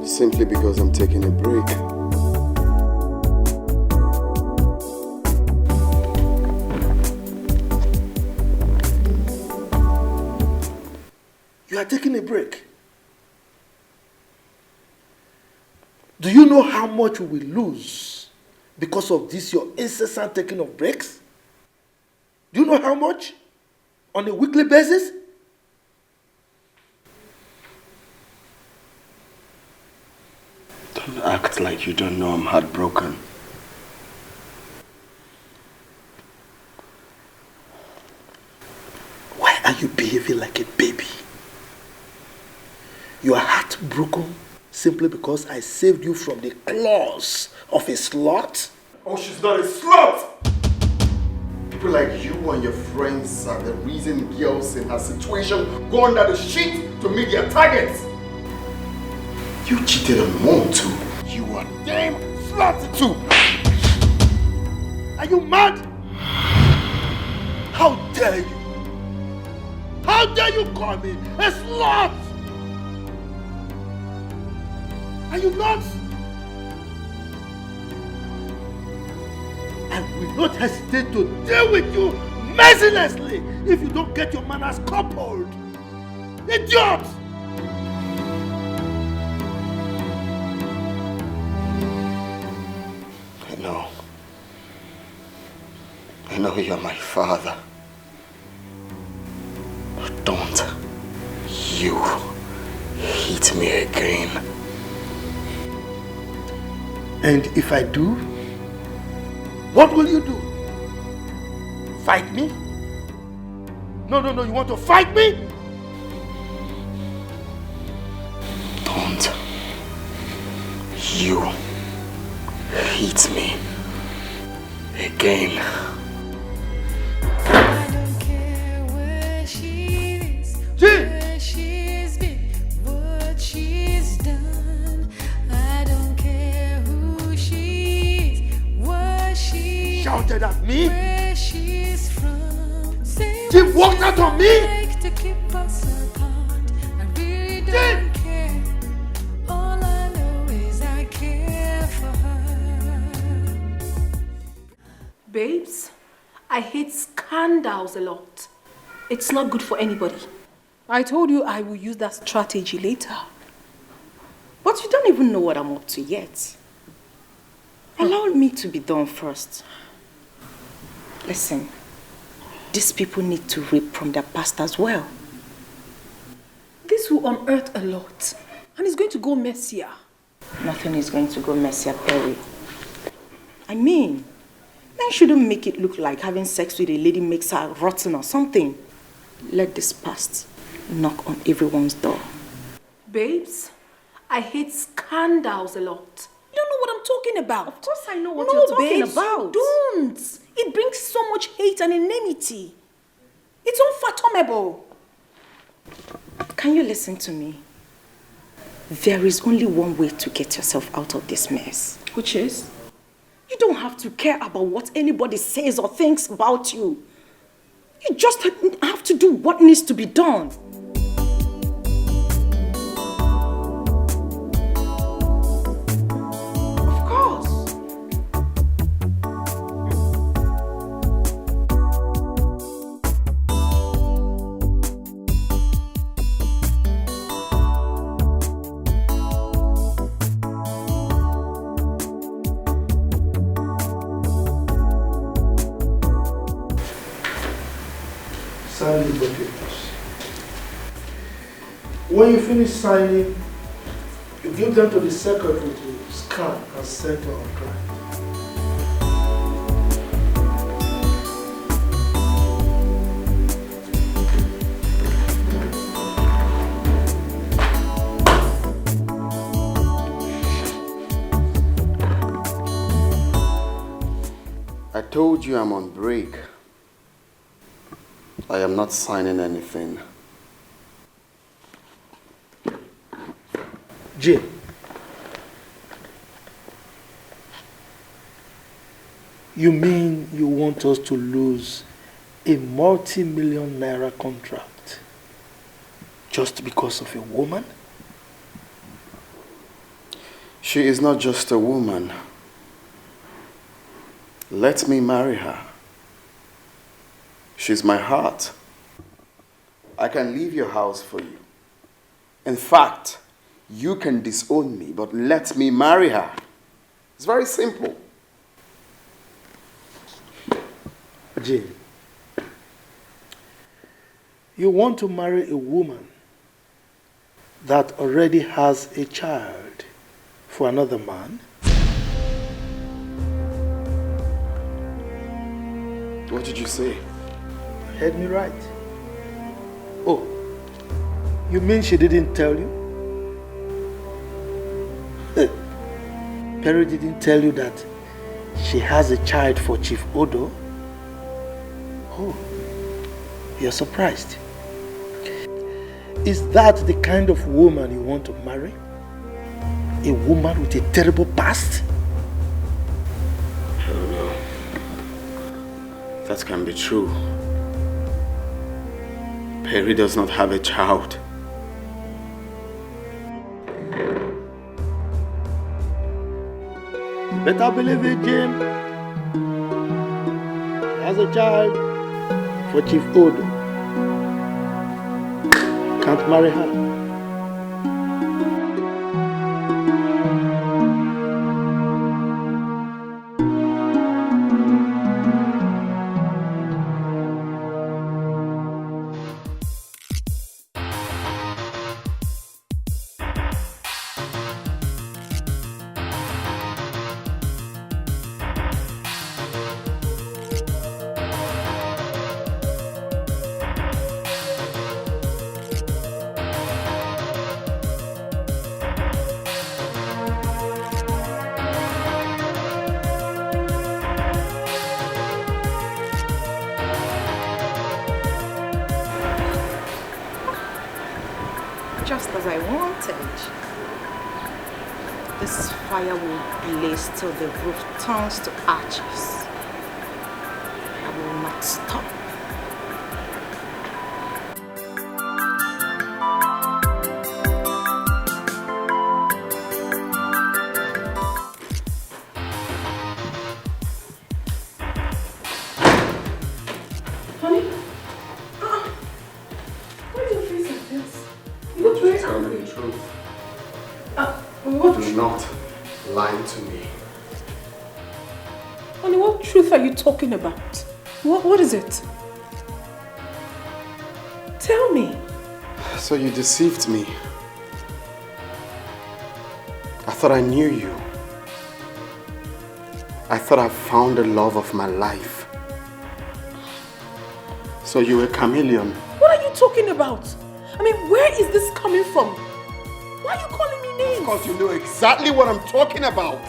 Simply because I'm taking a break. You are taking a break. Do you know how much we will lose because of this, your incessant taking of breaks? Do you know how much? On a weekly basis? Don't act like you don't know I'm heartbroken. Why are you behaving like a baby? You are heartbroken simply because I saved you from the claws of a slut? Oh, she's not a slut! People like you and your friends are the reason girls in her situation go under the sheet to meet their targets. You cheated on Mom too. You are damn slut too. Are you mad? How dare you? How dare you call me a slut? Are you nuts? I will not hesitate to deal with you mercilessly if you don't get your manners coupled. Idiot! I know you're my father. But don't you hit me again. And if I do, what will you do? Fight me? No, you want to fight me? Don't you hit me again. I don't care where she is, where she's been, what she's done. I don't care who she is, what she shouted at me. Where she's from. She walked out on me. Like to keep us apart. I really don't care. All I know is I care for her. Babes, I hate scandals a lot. It's not good for anybody. I told you I will use that strategy later. But you don't even know what I'm up to yet. Allow me to be done first. Listen, these people need to reap from their past as well. This will unearth a lot. And it's going to go messier. Nothing is going to go messier, Perry. I mean, men shouldn't make it look like having sex with a lady makes her rotten or something. Let this past knock on everyone's door. Babes, I hate scandals a lot. You don't know what I'm talking about. Of course I know what No, you're talking babes, about. Don't. It brings so much hate and enmity. It's unfathomable. Can you listen to me? There is only one way to get yourself out of this mess. Which is? You don't have to care about what anybody says or thinks about you. You just have to do what needs to be done. Of course. Sign the documents. When you finish signing, you give them to the secretary to scan and send to our client. I told you I'm on break. I am not signing anything. Jay, you mean you want us to lose a multi-million naira contract just because of a woman? She is not just a woman. Let me marry her. She's my heart. I can leave your house for you. In fact, you can disown me, but let me marry her. It's very simple. Jane, you want to marry a woman that already has a child for another man? What did you say? You heard me right. Oh, you mean she didn't tell you? Perry didn't tell you that she has a child for Chief Odo? Oh, you're surprised. Is that the kind of woman you want to marry? A woman with a terrible past? I don't know. That can be true. Perry does not have a child. You better believe it, Jim. She has a child for Chief Odo. Can't marry her. Just as I wanted. This fire will blaze till the roof turns to ashes. I will not stop. Honey? Why do you face like this? You Why look don't you very tell me angry. the truth? What? Do not lie to me. Honey, what truth are you talking about? What is it? Tell me. So you deceived me. I thought I knew you. I thought I found the love of my life. So you were a chameleon. What are you talking about? I mean, where is this coming from? Why are you calling me names? Of course you know exactly what I'm talking about.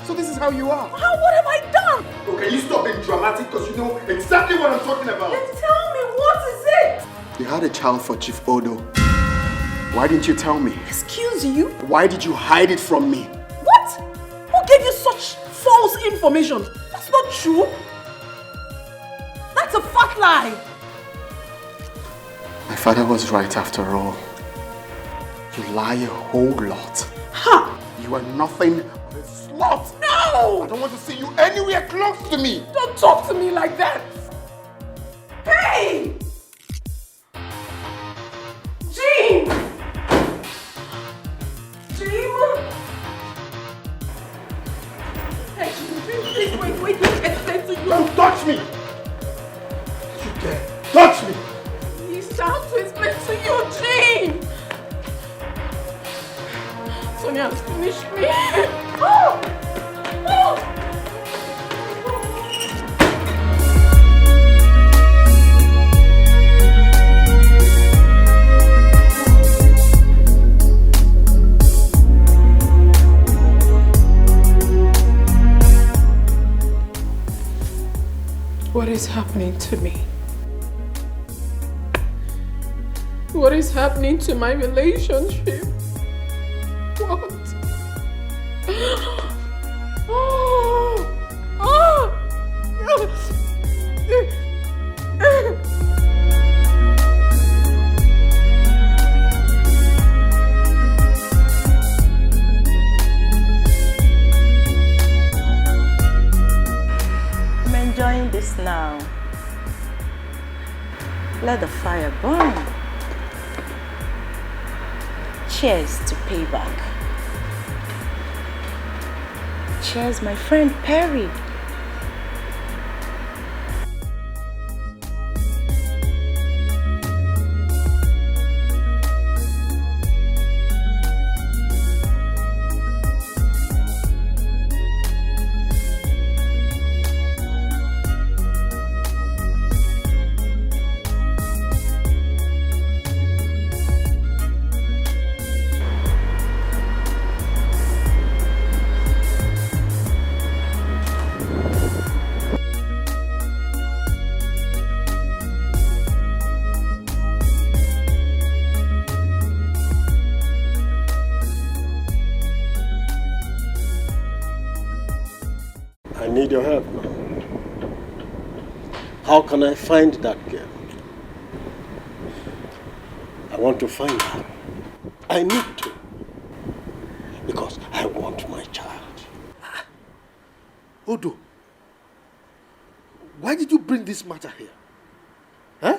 So this is how you are. What have I done? Okay, you stop being dramatic because you know exactly what I'm talking about. Then tell me, what is it? You had a child for Chief Odo. Why didn't you tell me? Excuse you? Why did you hide it from me? What? Who gave you such false information? That's not true. That's a fat lie. My father was right after all. You lie a whole lot. Ha! You are nothing but a slut. No! I don't want to see you anywhere close to me. Don't talk to me like that. Hey! Jean! Jean! Hey, please, wait, let me explain to you. Don't touch me! You dare touch me! He's trying to explain to you, Jean! Sonia has finished me. Oh! Oh! What is happening to me? What is happening to my relationship? What? I'm enjoying this now. Let the fire burn. Cheers to payback. Cheers, my friend Perry. I need your help now. How can I find that girl? I want to find her. I need to. Because I want my child. Odo, why did you bring this matter here? Huh?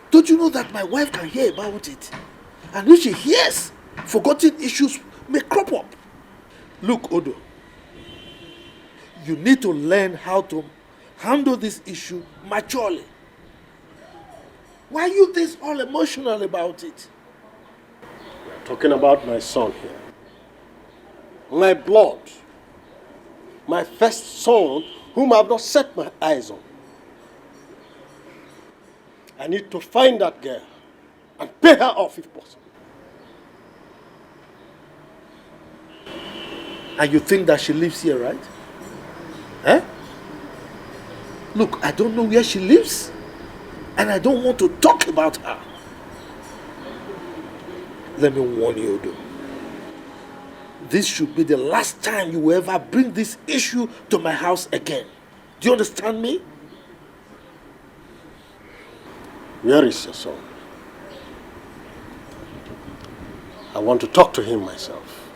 Don't you know that my wife can hear about it? And if she hears, forgotten issues may crop up. Look, Odo, you need to learn how to handle this issue maturely. Why are you this all emotional about it? We're talking about my son here. My blood. My first son, whom I've not set my eyes on. I need to find that girl and pay her off if possible. And you think that she lives here, right? Eh? Look, I don't know where she lives, and I don't want to talk about her. Let me warn you, Odo. This should be the last time you will ever bring this issue to my house again. Do you understand me? Where is your son? I want to talk to him myself.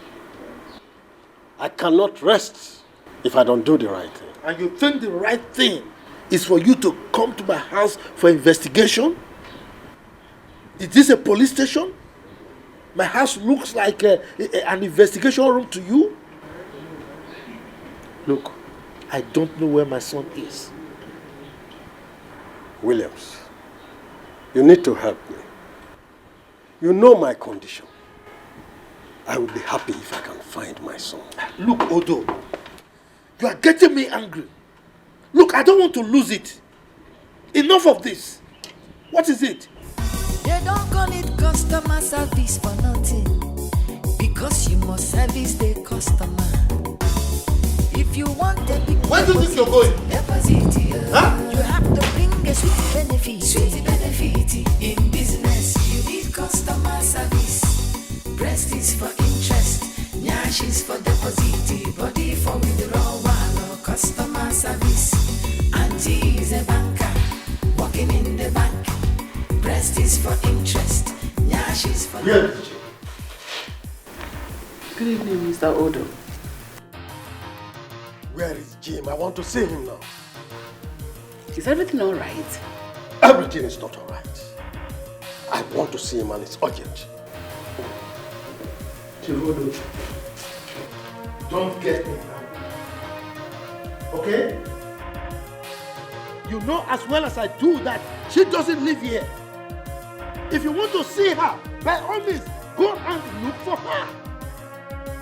I cannot rest if I don't do the right thing. And you think the right thing is for you to come to my house for investigation? Is this a police station? My house looks like an investigation room to you? Look, I don't know where my son is. Williams, you need to help me. You know my condition. I will be happy if I can find my son. Look, Odo, you are getting me angry. Look, I don't want to lose it. Enough of this. What is it? They don't call it customer service for nothing, because you must service the customer. If you want a big Where do you think you're going? deposit, Huh? you have to bring a sweet benefit. benefit. Sweet benefit. In business, you need customer service. Breast is for interest, nyash is for deposit, body for withdrawal, customer service. Auntie is a banker, working in the bank. Breast is for interest, nyash is for deposit. Good evening, Mr. Odo. Where is Jim? I want to see him now. Is everything all right? Everything is not all right. I want to see him and it's urgent. Chivodo, don't get me angry. Okay? You know as well as I do that she doesn't live here. If you want to see her, by all means, go and look for her.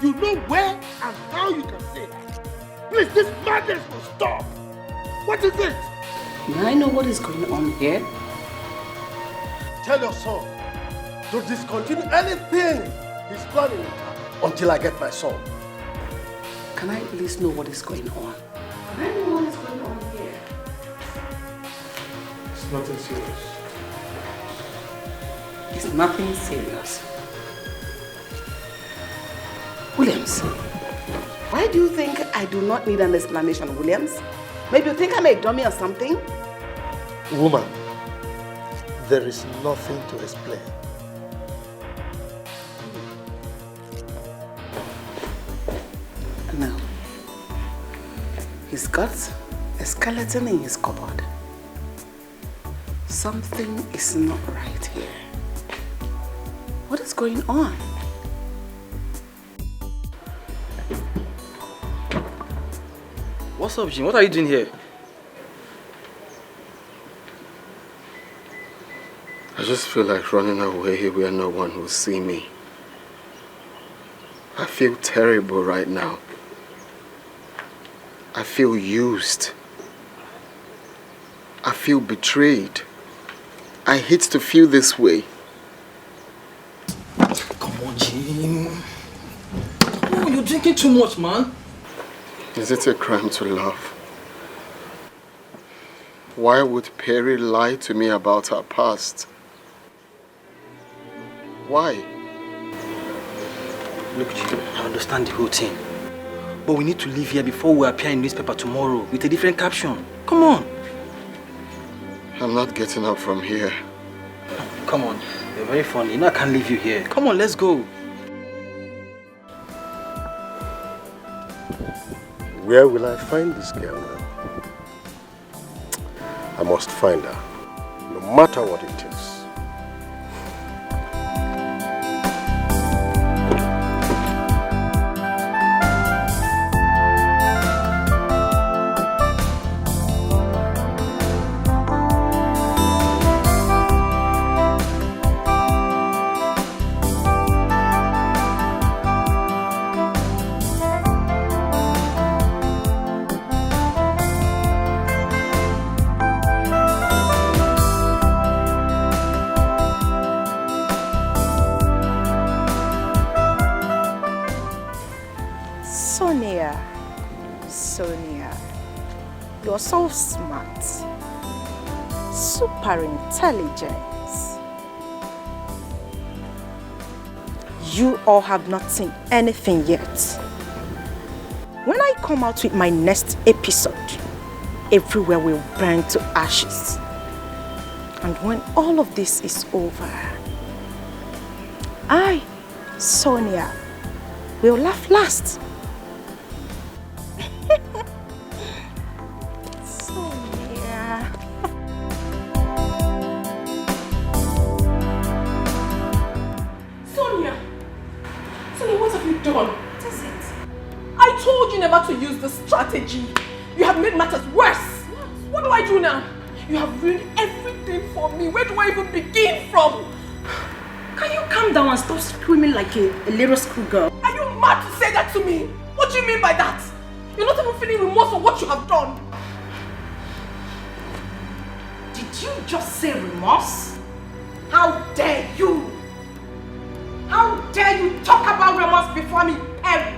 You know where and how you can see her. Please, this madness will stop. What is it? May I know what is going on here? Tell your son to discontinue anything he's planning until I get my son. Can I at least know what is going on? Can I know what is going on here? It's nothing serious. It's nothing serious. Williams, why do you think I do not need an explanation, Williams? Maybe you think I'm a dummy or something? Woman, there is nothing to explain. No. He's got a skeleton in his cupboard. Something is not right here. What is going on? What's up, Jim? What are you doing here? I just feel like running away where no one will see me. I feel terrible right now. I feel used. I feel betrayed. I hate to feel this way. Come on, Jim. Come on, you're drinking too much, man. Is it a crime to love? Why would Perry lie to me about her past? Why? Look, Jim, I understand the whole thing. But we need to leave here before we appear in newspaper tomorrow with a different caption. Come on. I'm not getting up from here. Come on. You're very funny. You know I can't leave you here. Come on, let's go. Where will I find this girl now? I must find her, no matter what it takes. Sonia, you're so smart, super intelligent. You all have not seen anything yet. When I come out with my next episode, everywhere will burn to ashes. And when all of this is over, I, Sonia, will laugh last. Sonia. Sonia, what have you done? What is it? I told you never to use this strategy. You have made matters worse. What do I do now? You have ruined everything for me. Where do I even begin from? Can you calm down and stop screaming like a little schoolgirl? Are you mad to say that to me? What do you mean by that? You're not even feeling remorse for what you have done. Did you just say remorse? How dare you? How dare you talk about remorse before me, Perry?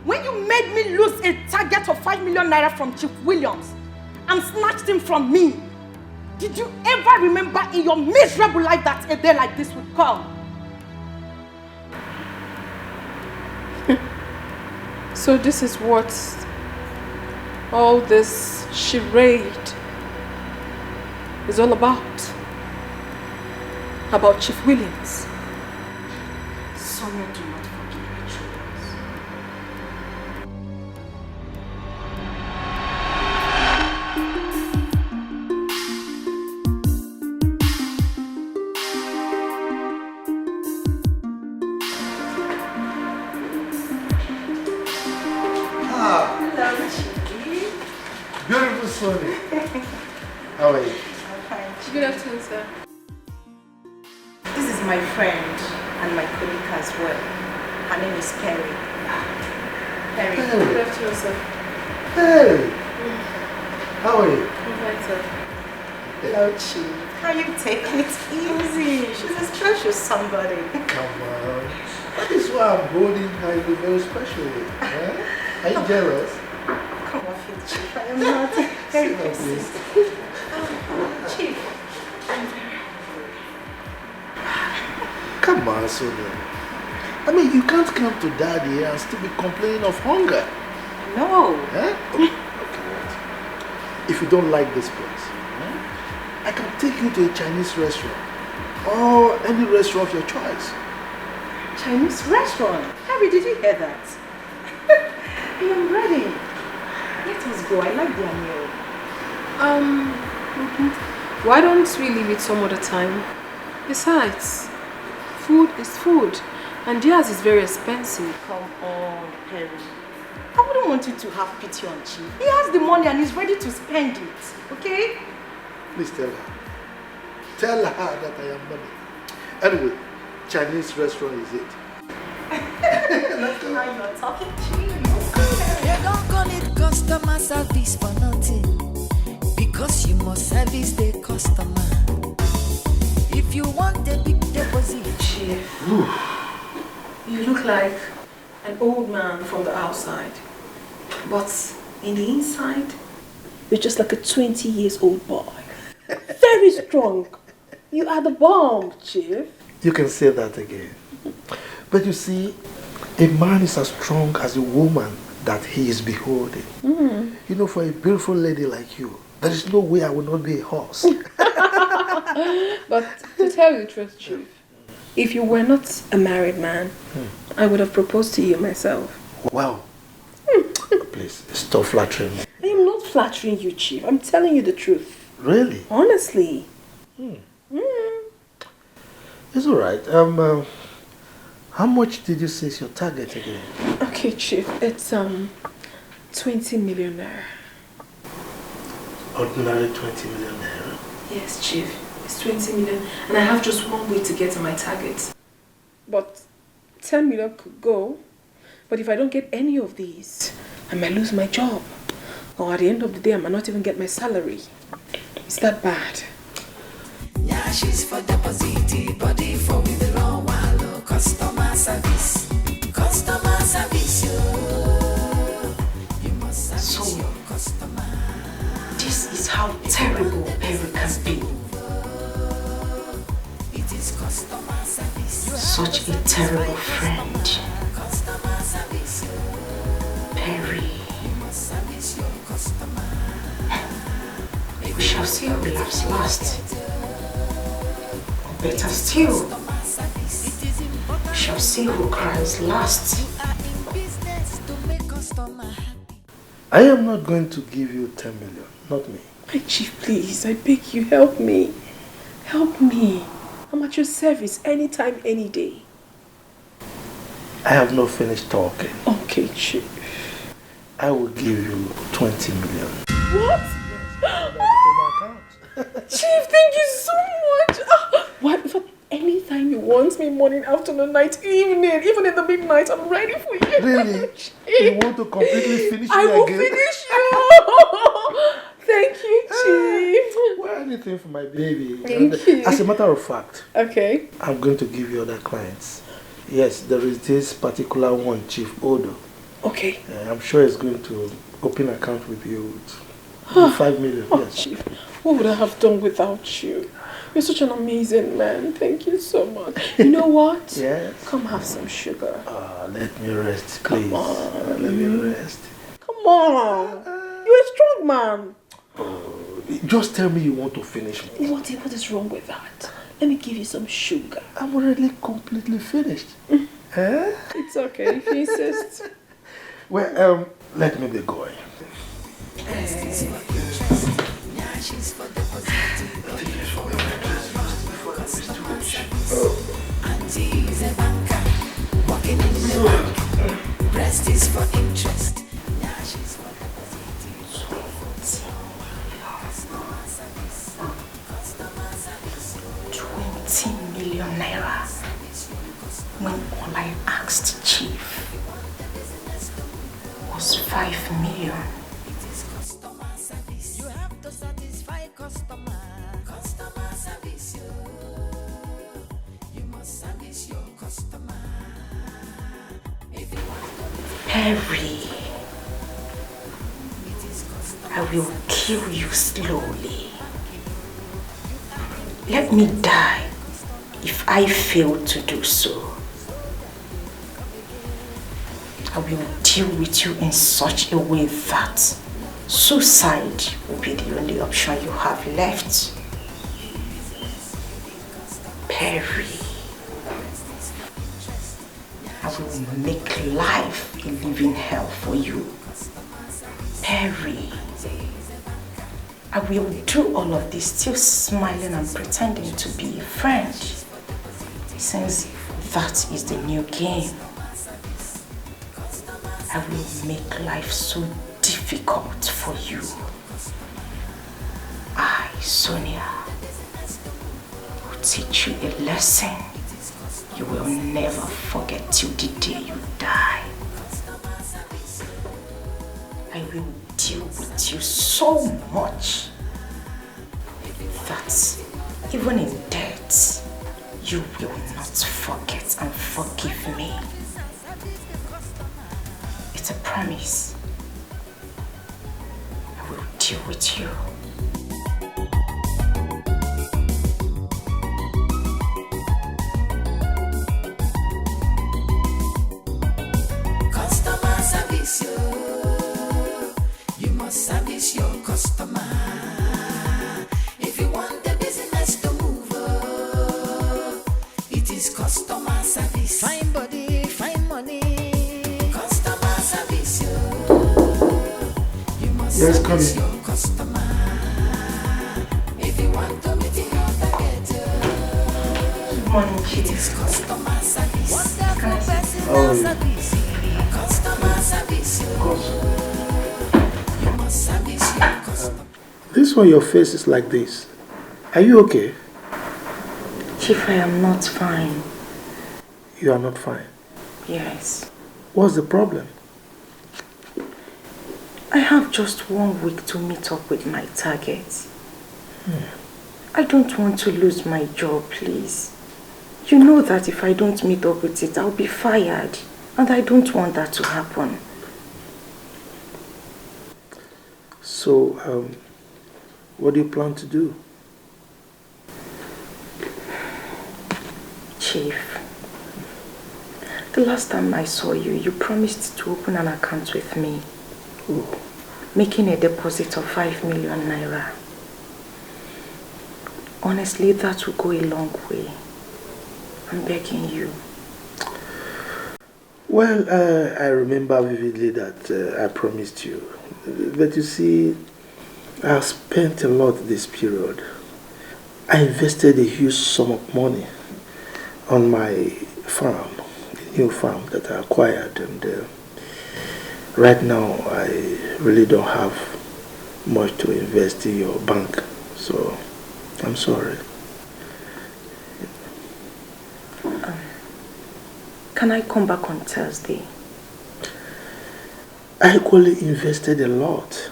When you made me lose a target of 5 million naira from Chief Williams and snatched him from me, Did you ever remember in your miserable life that a day like this would come? So this is what all this charade is all about. About Chief Williams. Sonia, do not forgive your children. Hello, Chief. Beautiful Sonia. How are you? I'm fine. Good afternoon, sir. This is my friend and my colleague as well. Her name is Perry. Perry. Good afternoon, sir. Hey! How are you? I'm fine, sir. Hello, Chief. How you taking it easy? She's a special somebody. Come on. That is why I'm holding her in a very special way. Eh? Are you jealous? Come off it, Chief. I am not. Very pleased. Chief. Come on, Sonia. I mean, you can't come to Daddy and still be complaining of hunger. No. Eh? Okay, wait. If you don't like this place, I can take you to a Chinese restaurant or any restaurant of your choice. Chinese restaurant? Harry, did you hear that? I am ready. Let us go. I like their meal. Why don't we leave it some other time? Besides, food is food, and theirs is very expensive. Come on, Perry. I wouldn't want you to have pity on Chief. He has the money and he's ready to spend it. Okay? Please tell her. Tell her that I am money. Anyway, Chinese restaurant is it. Let's go. Now you're talking Chief. They don't call it customer service for nothing, because you must service the customer. If you want a big deposit, Chief, you look like an old man from the outside, but in the inside, you're just like a 20 years old boy. Very strong. You are the bomb, Chief. You can say that again. But you see, a man is as strong as a woman that he is beholding. You know, for a beautiful lady like you, there is no way I will not be a horse. But to tell you the truth, Chief, if you were not a married man, I would have proposed to you myself. Wow. Please, stop flattering me. I am not flattering you, Chief. I'm telling you the truth. Really? Honestly. It's all right. How much did you say is your target again? Okay, Chief. It's 20 million naira. Ordinary 20 million naira? Yes, Chief. It's 20 million. And I have just one way to get to my target. But 10 million could go. But if I don't get any of these, I might lose my job. Or at the end of the day, I might not even get my salary. Is that bad? yeah, she's for deposit, body for withdrawal, customer service, you must service your customer. This is how terrible Perry can be. It is customer service. Such a terrible friend. Customer service. Perry. You must service your customer. We shall see who laughs last. Or better still, we shall see who cries last. I am not going to give you 10 million, not me. My Chief, please, I beg you, help me. Help me. I'm at your service anytime, any day. I have not finished talking. Okay, Chief. I will give you 20 million. What? Chief, thank you so much. What? In fact, anytime you want me, morning, afternoon, night, evening, even in the midnight, I'm ready for you. Really? You want to completely finish me again? I will finish you. Thank you, Chief. Well, anything for my baby. Thank you. As a matter of fact, Okay. I'm going to give you other clients. Yes, there is this particular one, Chief Odo. Okay. I'm sure he's going to open an account with you 5 million, Oh, yes. Chief, what would I have done without you? You're such an amazing man. Thank you so much. You know what? Yes. Come have some sugar. Let me rest, please. Come on. Let me rest. Come on. You're a strong man. Just tell me you want to finish me. What is wrong with that? Let me give you some sugar. I'm already completely finished. It's okay if you insist. Well, let me be going. Auntie's a banker, working in the bank. Rest is for interest. Now she's for deposit. 20 million naira. When all I asked Chief was 5 million. You have to satisfy customer. Customer service you. You must service your customer. If you want Perry, I will kill you slowly. Let me die if I fail to do so. I will deal with you in such a way that suicide will be the only option you have left. Perry, I will make life a living hell for you. Perry, I will do all of this still smiling and pretending to be a friend, since that is the new game. I will make life so difficult for you. I, Sonia, will teach you a lesson you will never forget till the day you die. I will deal with you so much that even in death, you will not forget and forgive me. It's a promise. I will deal with you. customer service you must service your customer. If you want the business to move, it is customer service. Fine body, fine money. Customer service you must service your customer. If you want to meet your target, it is customer service. Wonderful personal service. Customer service you must service your customer. This one, your face is like this. Are you okay? Chief, I am not fine. You are not fine. Yes. What's the problem? I have just 1 week to meet up with my target. I don't want to lose my job, please. You know that if I don't meet up with it, I'll be fired. And I don't want that to happen. So, what do you plan to do? Chief, the last time I saw you, you promised to open an account with me. Oh. Making a deposit of 5 million naira. Honestly, that will go a long way. I'm begging you. Well, I remember vividly that I promised you. But you see, I spent a lot this period. I invested a huge sum of money on my farm, the new farm that I acquired. And right now, I really don't have much to invest in your bank. So, I'm sorry. Can I come back on Thursday? I equally invested a lot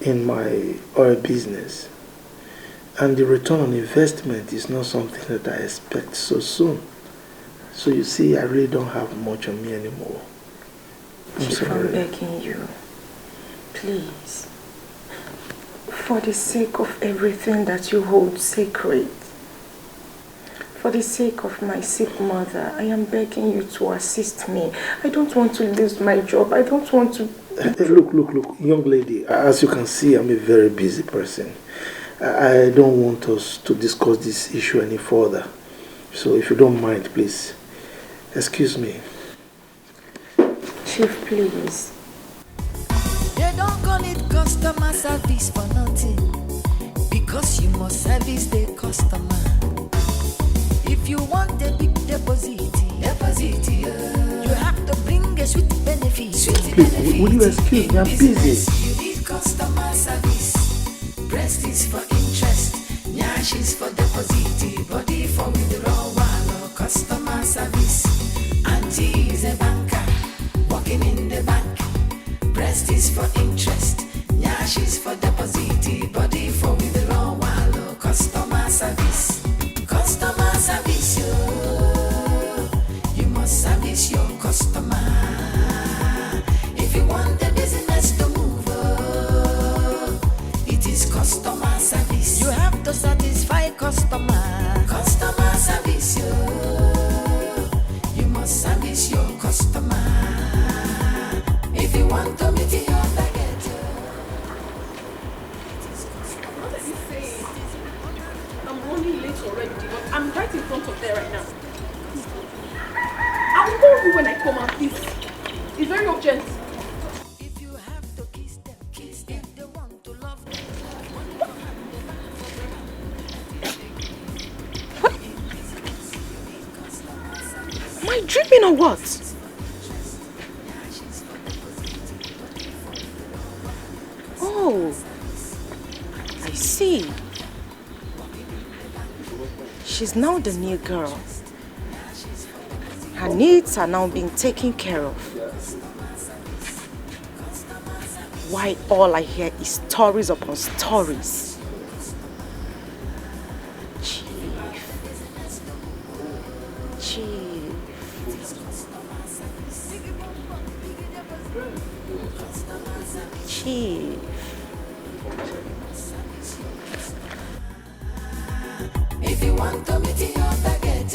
in my oil business, and the return on investment is not something that I expect so soon. So you see, I really don't have much on me anymore. I'm Chief, sorry. I'm begging you. Please. For the sake of everything that you hold sacred, for the sake of my sick mother, I am begging you to assist me. I don't want to lose my job. I don't want to... Look, young lady, as you can see, I'm a very busy person. I don't want us to discuss this issue any further. So if you don't mind, please, excuse me. Chief, please. They don't call it customer service for nothing, because you must service the customer. If you want a big deposit, you have to bring a sweet benefit. Please, will you excuse me? I'm busy. You need customer service. Breast is for interest, nyash is for deposit, body for withdrawal. Customer service. Auntie is a banker, working in the bank. Breast is for interest, nyash is for deposit, body for withdrawal. Customer service. Customer service, you must service your customer. If you want the business to move, it is customer service. You have to satisfy customer. Customer service, you must service your customer. If you want to meet your target, What are you saying? I'm running late already, but I'm right in front of there right now. I'll call you when I come out, please. It's very urgent. if you have to kiss them, they want to love them. Am I dreaming or what? Oh, I see. She's now the new girl. Her needs are now being taken care of. Why all I hear is stories upon stories. Chief. Chief. If you want to meet your target,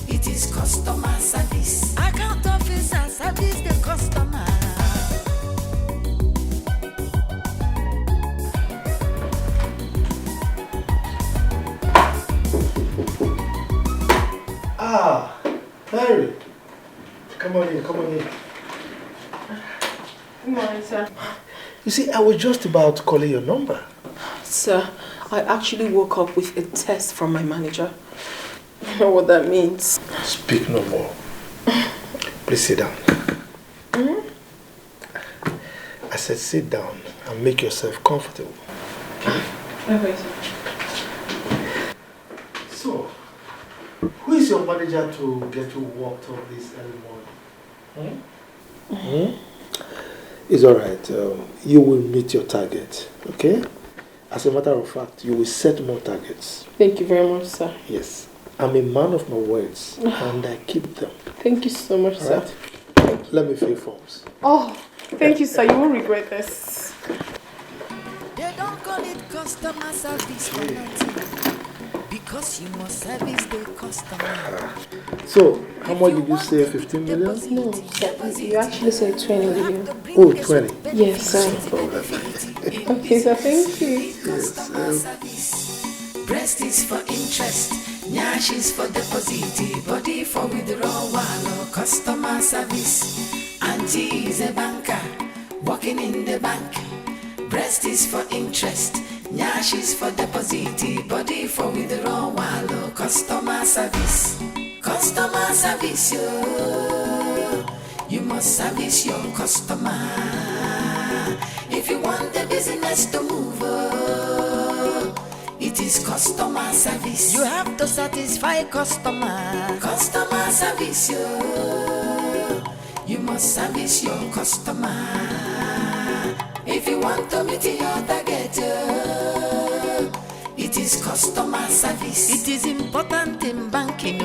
it is customer service. Account officer service the customer. Ah, Harry. Come on in. Good morning, sir. You see, I was just about calling your number. Sir, I actually woke up with a test from my manager. You know what that means? Speak no more. Please sit down. I said sit down and make yourself comfortable. Okay, sir. So, who is your manager to get you worked up this early morning? It's alright. You will meet your target, okay? As a matter of fact, you will set more targets. Thank you very much, sir. Yes. I'm a man of my words and I keep them. Thank you so much, sir. Right? Let me fill forms. Oh, thank you, sir. You won't regret this. They don't call it customer service for nothing, because you must service the customer. So, how much did you say? 15 million? No, sir. You actually said 20 million. Oh, 20. Yes, sir. No problem. Okay, sir. Thank you. Yes. Breast is for interest, nyash is for deposit, body for withdrawal. Customer service. Auntie is a banker, working in the bank. Breast is for interest, nyash is for deposit, body for withdrawal. Customer service. Customer service, you must service your customer. If you want the business to move, it is customer service. You have to satisfy customer. Customer service, you must service your customer. If you want to meet your target, it is customer service. It is important in banking,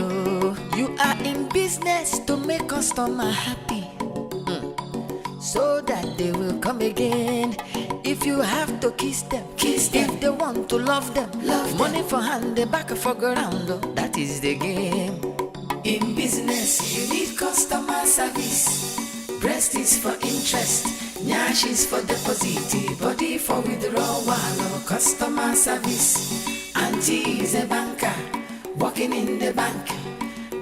you are in business to make customer happy, so that they will come again. If you have to kiss them. If they want to love them. Money for hand, they back for ground. That is the game. In business, you need customer service. Breast is for interest. Nyash is for deposit. Body for withdrawal. Customer service. Auntie is a banker. Working in the bank.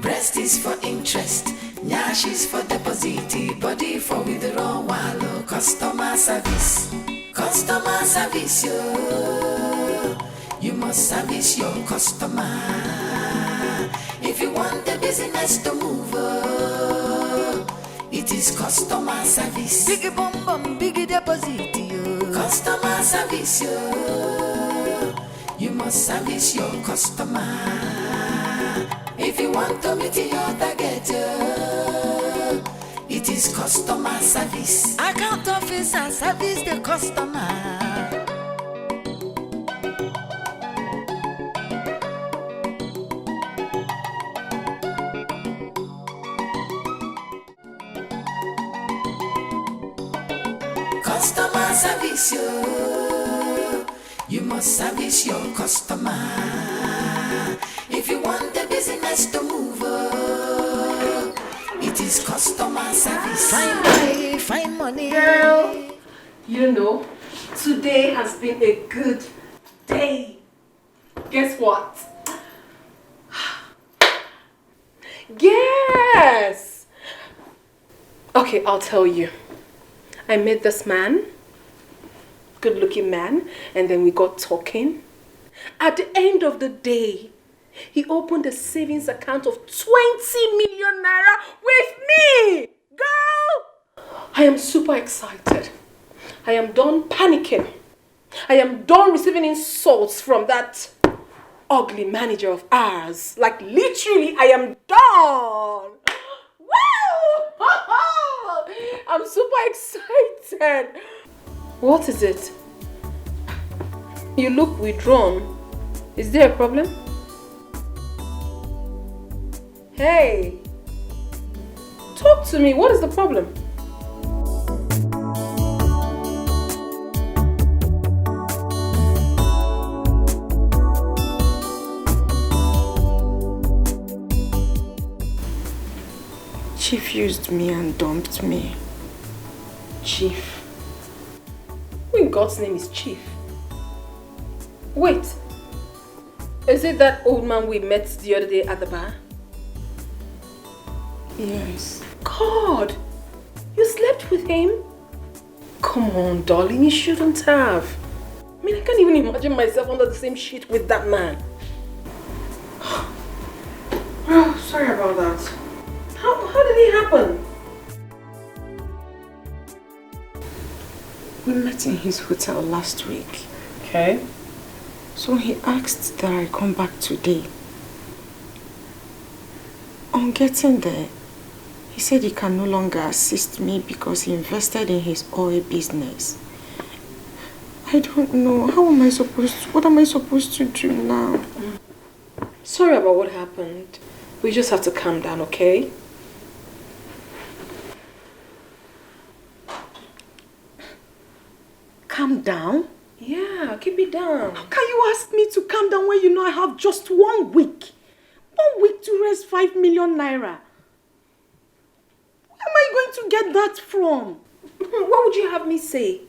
Breast is for interest. Nyash is for deposit. Body for withdrawal. Customer service. Customer service, yo. You must service your customer. If you want the business to move, it is customer service. Biggie bum bum, biggie deposit, yo. Customer service, yo. You must service your customer. If you want to meet your target, yo, it is customer service. Account officer service the customer. Customer service, you must service your customer. If you want the business to move, it is customer service. Fine money, fine money. Girl, you know, today has been a good day. Guess what? Yes! Okay, I'll tell you. I met this man, good looking man, and then we got talking. At the end of the day, he opened a savings account of 20 million naira with me! Girl! I am super excited. I am done panicking. I am done receiving insults from that ugly manager of ours. Like literally, I am done! Woo! I'm super excited. What is it? You look withdrawn. Is there a problem? Hey, talk to me. What is the problem? Chief used me and dumped me. Chief? Who in God's name is Chief? Wait, is it that old man we met the other day at the bar? Yes. God, you slept with him? Come on, darling, you shouldn't have. I mean, I can't even imagine myself under the same sheet with that man. Oh, sorry about that. How did it happen? We met in his hotel last week. Okay. So he asked that I come back today. On getting there, he said he can no longer assist me because he invested in his oil business. I don't know. What am I supposed to do now? Sorry about what happened. We just have to calm down, okay? Calm down? Yeah, keep it down. How can you ask me to calm down when you know I have just 1 week? 1 week to raise 5 million naira. Where am I going to get that from? What would you have me say?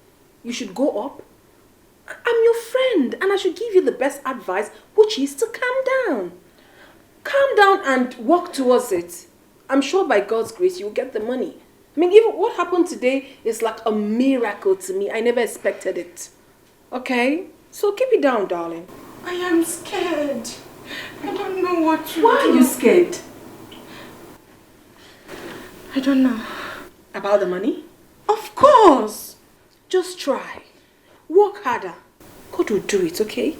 You should go up? I'm your friend and I should give you the best advice, which is to calm down. Calm down and work towards it. I'm sure by God's grace you'll get the money. I mean, even what happened today is like a miracle to me. I never expected it. Okay? So keep it down, darling. I am scared. I don't know what to do. Why are you scared? I don't know. About the money? Of course. Just try. Work harder. God will do it, okay?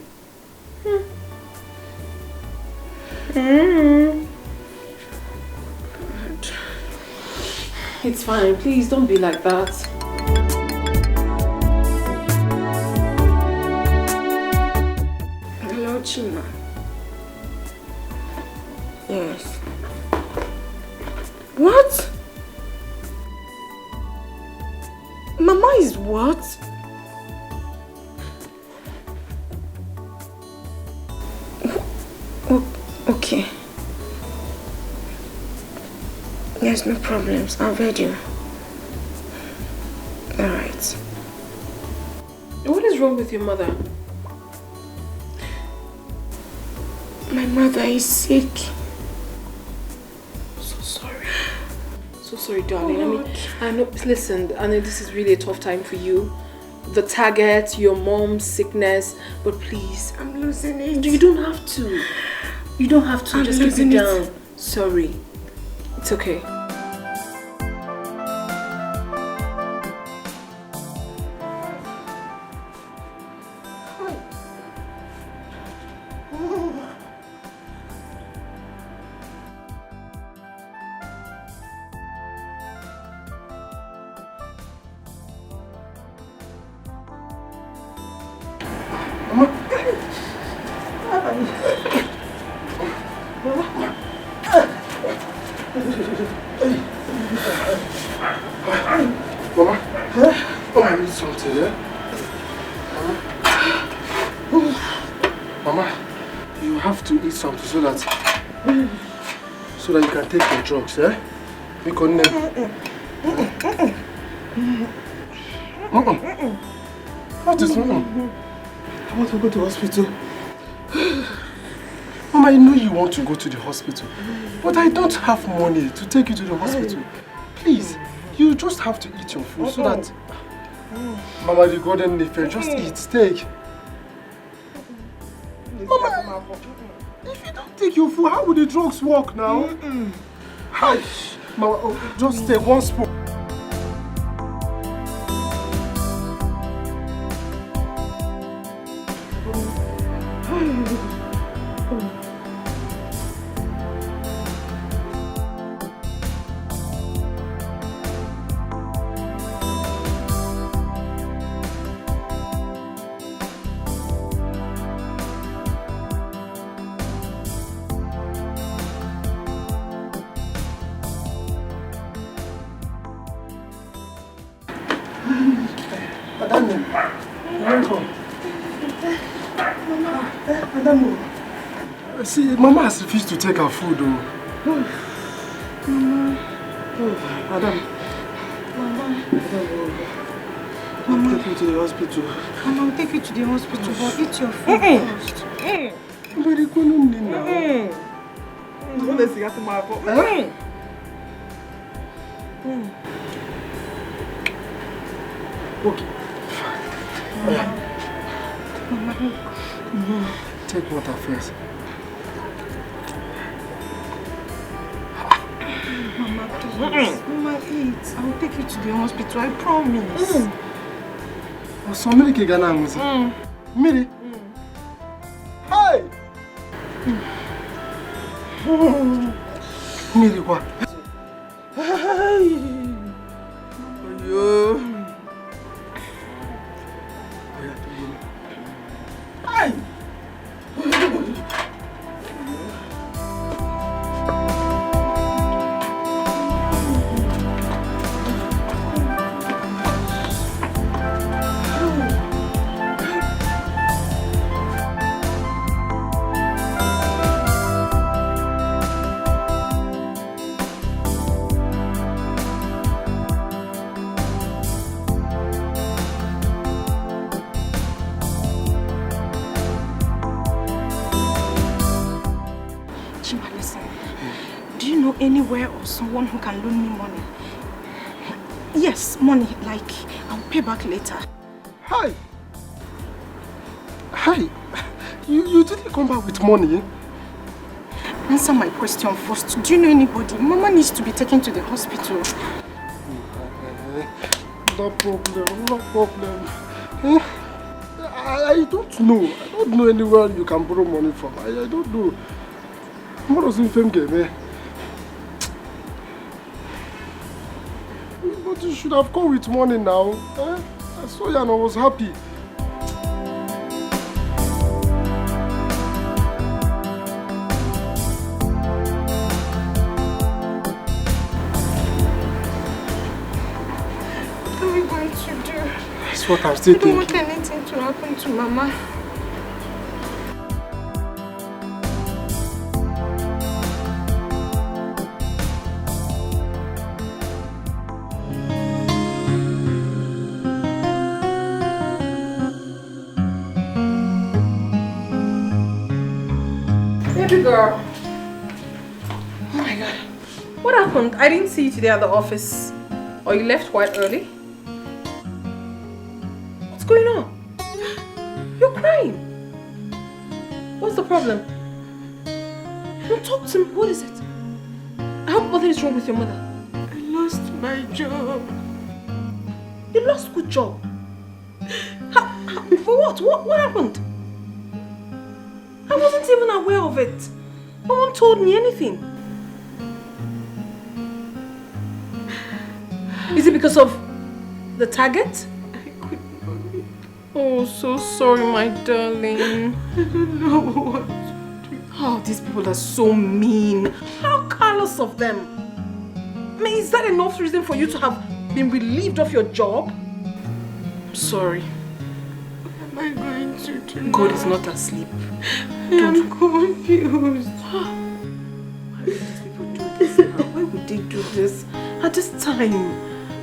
It's fine. Please don't be like that. Hello, Chima. Yes. What? Mama is what? There's no problems. I've heard you. Alright. What is wrong with your mother? My mother is sick. So sorry. So sorry, darling. I know, listen, I know this is really a tough time for you. The target, your mom's sickness, but please. I'm losing it. You don't have to. You don't have to. Just keep it down. Sorry. It's okay. So that you can take your drugs, eh? What is wrong? I want to go to the hospital. Mama, I know you want to go to the hospital, but I don't have money to take you to the hospital. Please, you just have to eat your food so that... Mama, the golden nipple, just eat, take. Mama, if you don't take your food, how will the drugs work now? Hi, Mama, just take one spoon. See, Mama has refused to take her food, though. Mama. Madam. Mama. Take me to the hospital. Mama, I'll take you to the hospital, but eat your food first. But you couldn't need now. Okay. Mama. Take water first. Mama, please. Mama, eat. I'll take you to the hospital, I promise. So many Ghana music. Miri. Hi. Miri, what? Anywhere or someone who can loan me money. Yes, money, like I'll pay back later. Hi. Hi. You didn't come back with money. Answer my question first. Do you know anybody? Mama needs to be taken to the hospital. No problem, no problem. I don't know. I don't know anywhere you can borrow money from. I don't know. What does it fame game, eh? But you should have come with money now. Eh? I saw you and I was happy. What are we going to do? That's what I'm still thinking. I don't want anything to happen to Mama. girl. Oh my God. What happened? I didn't see you today at the office. Or you left quite early? What's going on? You're crying. What's the problem? No, talk to me. What is it? What is wrong with your mother? I lost my job. You lost good job? For what? What happened? I wasn't even aware of it. No one told me anything. Is it because of the target? I couldn't. Oh, so sorry, my darling. I don't know what to do. Oh, these people are so mean. How callous of them. I mean, is that enough reason for you to have been relieved of your job? I'm sorry. What am I going to do? God is not asleep. I'm confused. Why would these people do this now? Why would they do this at this time?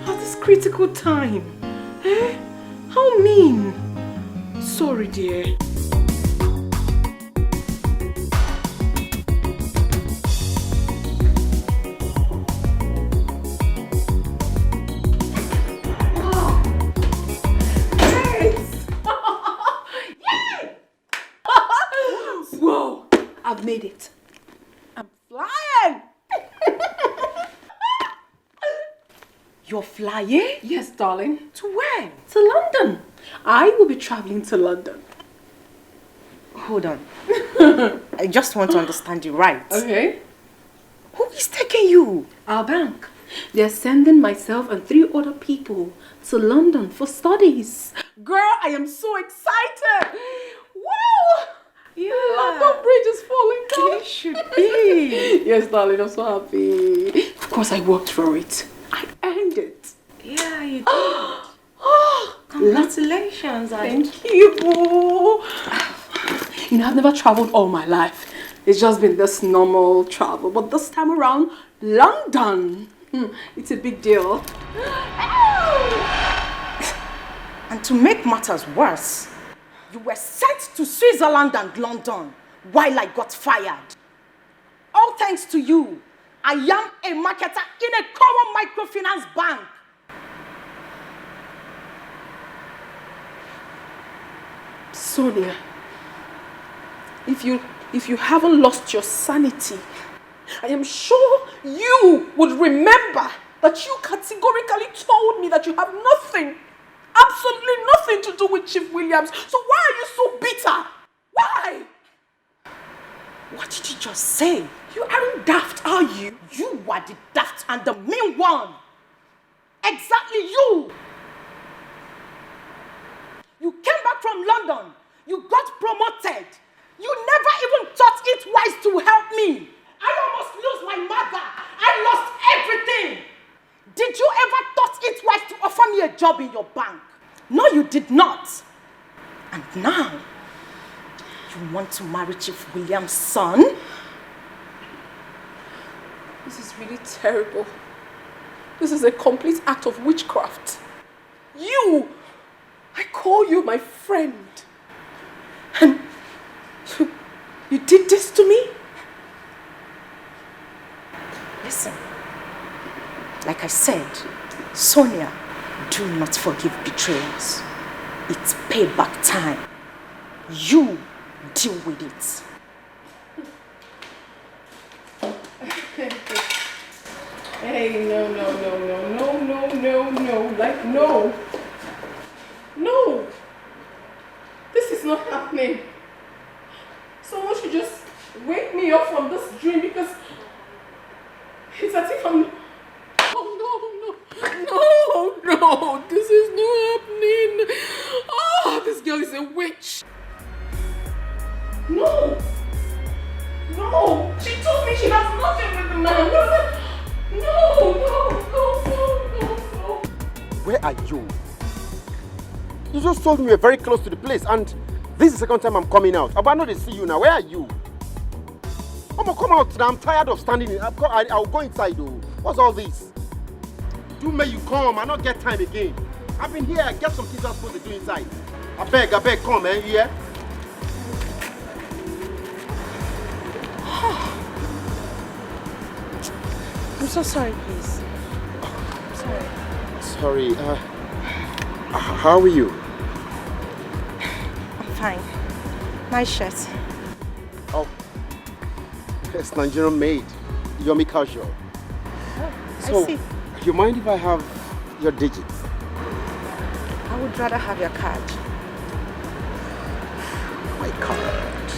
At this critical time? Eh? How mean? Sorry, dear. Whoa! I've made it. I'm flying! You're flying? Yes, darling. To where? To London. I will be traveling to London. Hold on. I just want to understand you right. Okay. Who is taking you? Our bank. They're sending myself and 3 other people to London for studies. Girl, I am so excited. Woo! Yeah. London Bridge is falling down. It should be. Yes, darling, I'm so happy. Of course, I worked for it. I earned it. Yeah, you did. Congratulations. Thank you. You know, I've never traveled all my life. It's just been this normal travel. But this time around, London. It's a big deal. And to make matters worse, you were sent to Switzerland and London while I got fired. All thanks to you, I am a marketer in a common microfinance bank. Sonia, if you haven't lost your sanity, I am sure you would remember that you categorically told me that you have nothing, absolutely nothing to do with Chief Williams. So why are you so bitter? Why? What did you just say? You aren't daft, are you? You are the daft and the mean one. Exactly you. You came back from London. You got promoted. You never even thought it wise to help me. I almost lose my mother. I lost everything. Did you ever thought it wise to offer me a job in your bank? No, you did not. And now, you want to marry Chief William's son? This is really terrible. This is a complete act of witchcraft. I call you my friend. And you did this to me? Listen, like I said, Sonia, do not forgive betrayals. It's payback time. You deal with it. Hey, no. Like, no. No. This is not happening. Someone should just wake me up from this dream because it's as if I'm... Oh, no. This is not happening. Oh, this girl is a witch. No. She told me she has nothing with the man. No. Where are you? You just told me you were very close to the place and this is the second time I'm coming out. But I know they see you now. Where are you? Come out now. I'm tired of standing in. I'll go inside though. What's all this? Do may you come. I not get time again. I've been here. I get some things I'm supposed to do inside. I beg, come, man. You hear? so sorry, please. I'm sorry. Sorry, how are you? I'm fine. Nice shirt. Oh, it's Nigerian made. Yomi casual. Oh, So, I see. you mind if I have your digits? I would rather have your card. My card.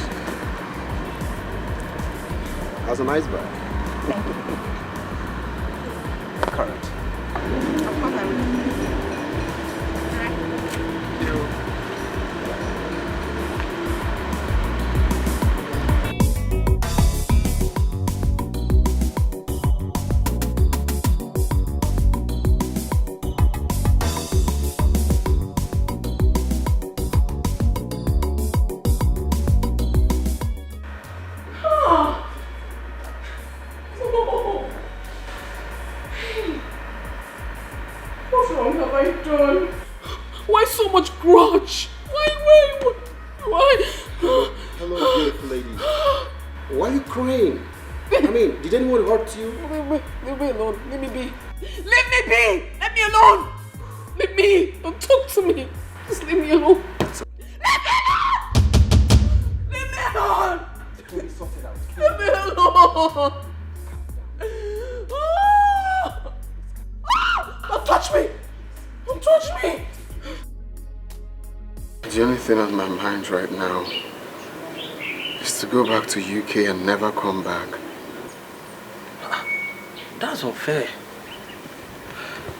That's a nice bag. Thank you. My card. Of course I will. Why so much grudge? Why? Hello, beautiful lady. Why are you crying? I mean, did anyone hurt you? Leave me alone. Leave me be. Leave me be! Let me alone! Leave me! Don't talk to me. Just leave me alone. Leave me alone! Let me sort it out. Leave me alone! Don't touch me! Don't touch me! The only thing on my mind right now is to go back to UK and never come back. That's unfair.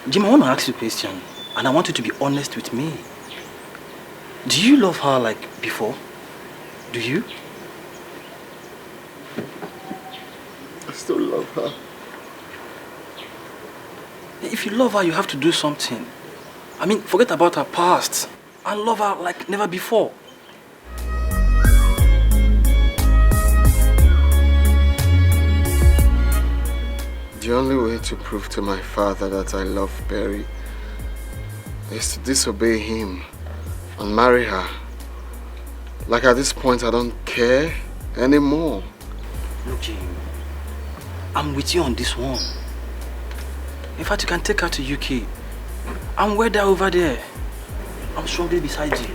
Jim, I want to ask you a question, and I want you to be honest with me. Do you love her like before? Do you? I still love her. If you love her, you have to do something. I mean, forget about her past and love her like never before. The only way to prove to my father that I love Perry is to disobey him and marry her. Like at this point, I don't care anymore. Look, Jim, I'm with you on this one. In fact, you can take her to UK. I'm way there over there. I'm strongly beside you.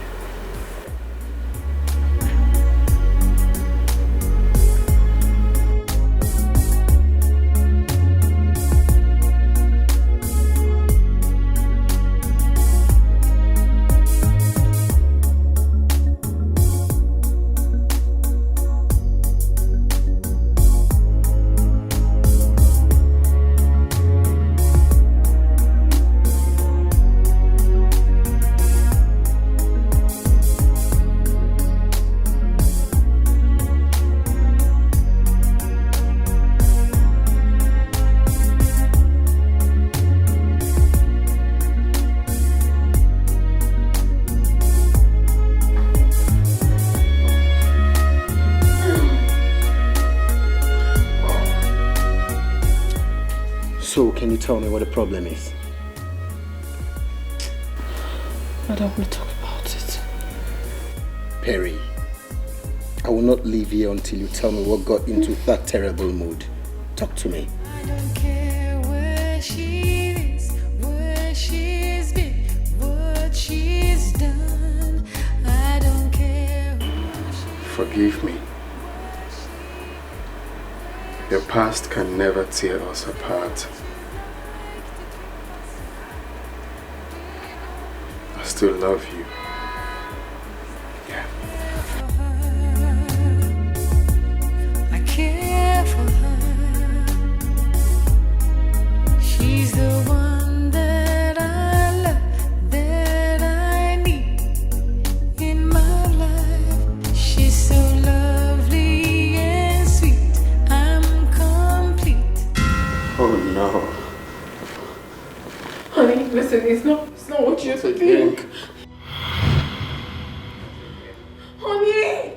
So, can you tell me what the problem is? I don't want to talk about it. Perry, I will not leave here until you tell me what got into that terrible mood. Talk to me. I don't care where she is, where she's been, what she's done. I don't care who she Forgive me. Your past can never tear us apart. I still love you. Yeah. I care for her. She's the one that I love, that I need in my life. She's so lovely and sweet. I'm complete. Oh no. Honey, listen, it's not what you think. Honey!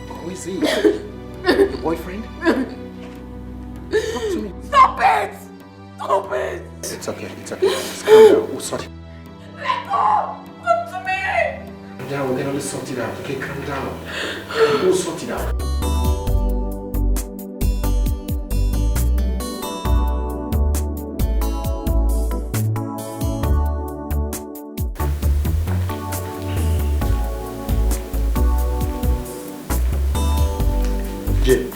Who is he? Your boyfriend? Stop it! Stop it! It's okay. Just calm down. We'll sort it. Let go! Come to me! Calm down. We're gonna sort it out. Okay, calm down. We'll sort it out. Jay.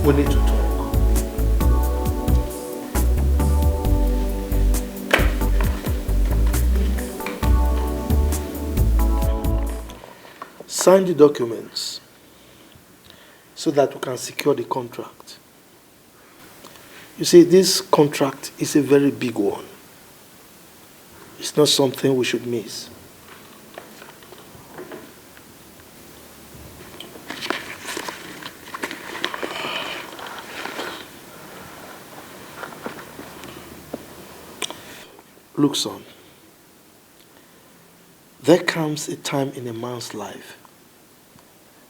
We need to talk. Sign the documents so that we can secure the contract. You see, this contract is a very big one. It's not something we should miss. Look, son, there comes a time in a man's life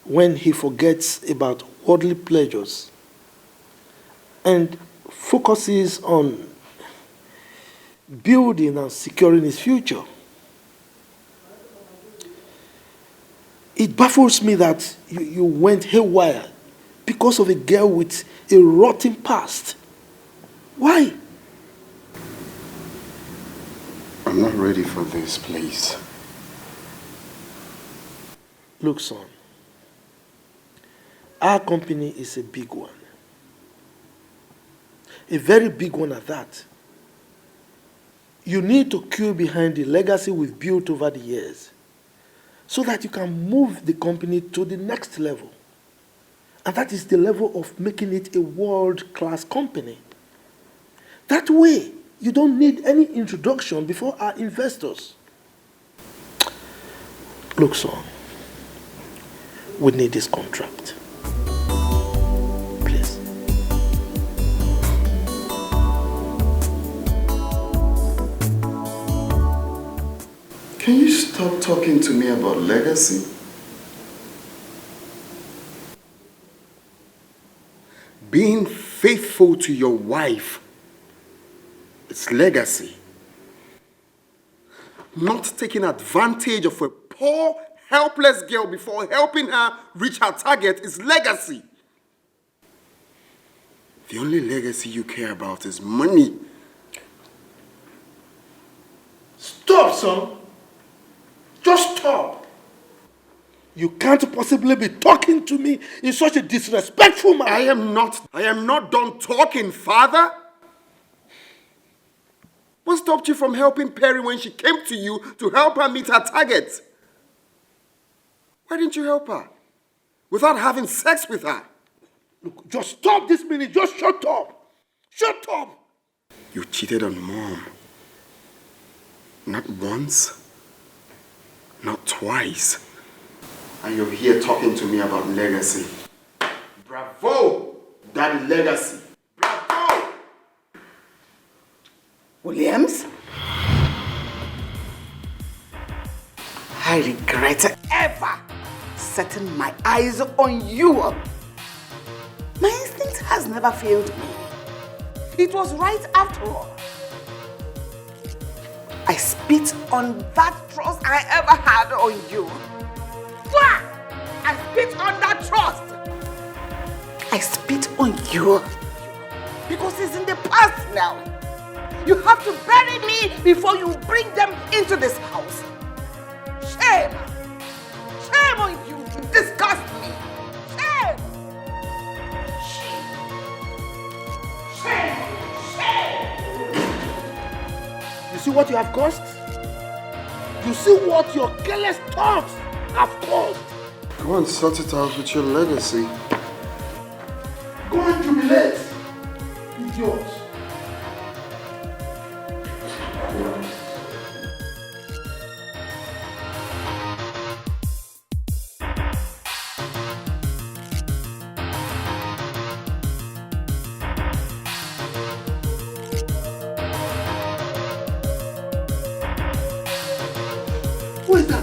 when he forgets about worldly pleasures and focuses on building and securing his future. It baffles me that you went haywire because of a girl with a rotten past. Why? I'm not ready for this, please. Look, son, our company is a big one. A very big one at that. You need to queue behind the legacy we've built over the years so that you can move the company to the next level. And that is the level of making it a world-class company. That way, you don't need any introduction before our investors. Look, son, we need this contract. Please. Can you stop talking to me about legacy? Being faithful to your wife, it's legacy. Not taking advantage of a poor, helpless girl before helping her reach her target is legacy. The only legacy you care about is money. Stop, son. Just stop. You can't possibly be talking to me in such a disrespectful manner. I am not done talking, Father. What stopped you from helping Perry when she came to you to help her meet her target? Why didn't you help her? Without having sex with her? Look, just stop this minute. Just shut up. Shut up. You cheated on Mom. Not once, not twice. And you're here talking to me about legacy. Bravo, Daddy Legacy. Bravo! Williams? I regret ever setting my eyes on you. My instinct has never failed me. It was right after all. I spit on that trust I ever had on you. I spit on that trust. I spit on you because it's in the past now. You have to bury me before you bring them into this house. Shame! Shame on you! You disgust me! Shame! Shame! Shame! You see what you have caused? You see what your careless thoughts have caused? Go and sort it out with your legacy. Go and jubilate, idiots. Who is that?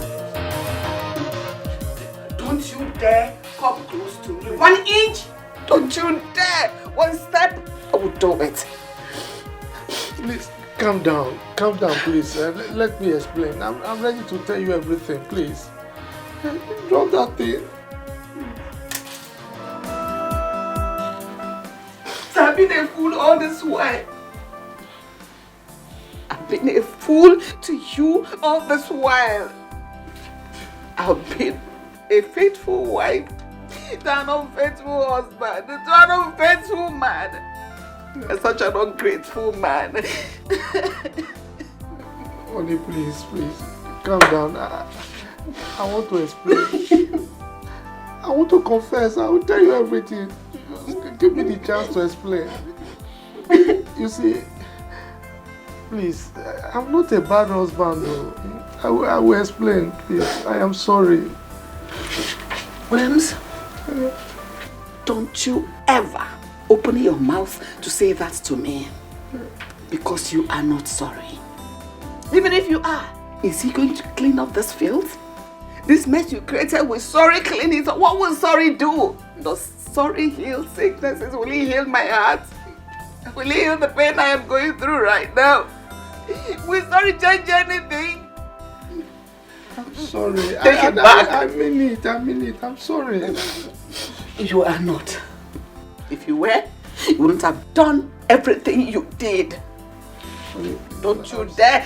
Don't you dare come close to me. 1 inch. Don't you dare. 1 step. I will do it. Please, calm down. Calm down, please. Let me explain. I'm ready to tell you everything, please. Drop that thing. I've been a fool all this while. I've been a fool to you all this while. I've been a faithful wife to an unfaithful husband, to an unfaithful man. You're such an ungrateful man. Honey, please, calm down. I want to explain. I want to confess. I will tell you everything. Just give me the chance to explain. You see, please, I'm not a bad husband though. I will explain, please. I am sorry. Williams, don't you ever open your mouth to say that to me. Because you are not sorry. Even if you are, is he going to clean up this filth? This mess you created with sorry cleaning, what will sorry do? Does sorry heal sicknesses? Will he heal my heart? Will he heal the pain I am going through right now? Will sorry change anything? I'm sorry. Take it back. I mean it. I'm sorry. You are not. If you were, you wouldn't have done everything you did. Don't you dare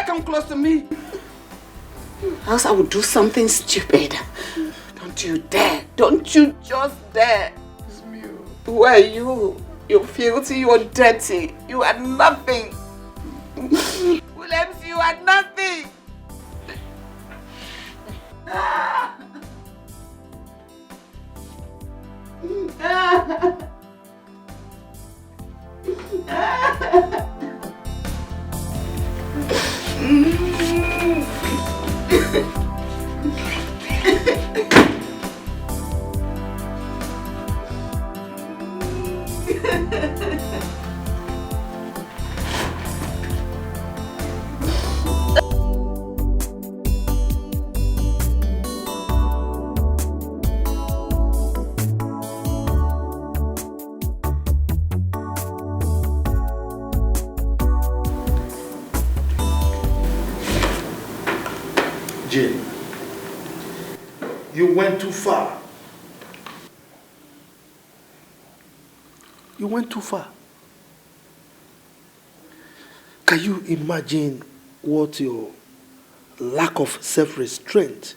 come close to me. Else I would do something stupid. Don't you dare. Don't you just dare. Who are you? You're filthy, you're dirty. You are nothing. Williams, you are nothing. Jane, you went too far. You went too far. Can you imagine what your lack of self-restraint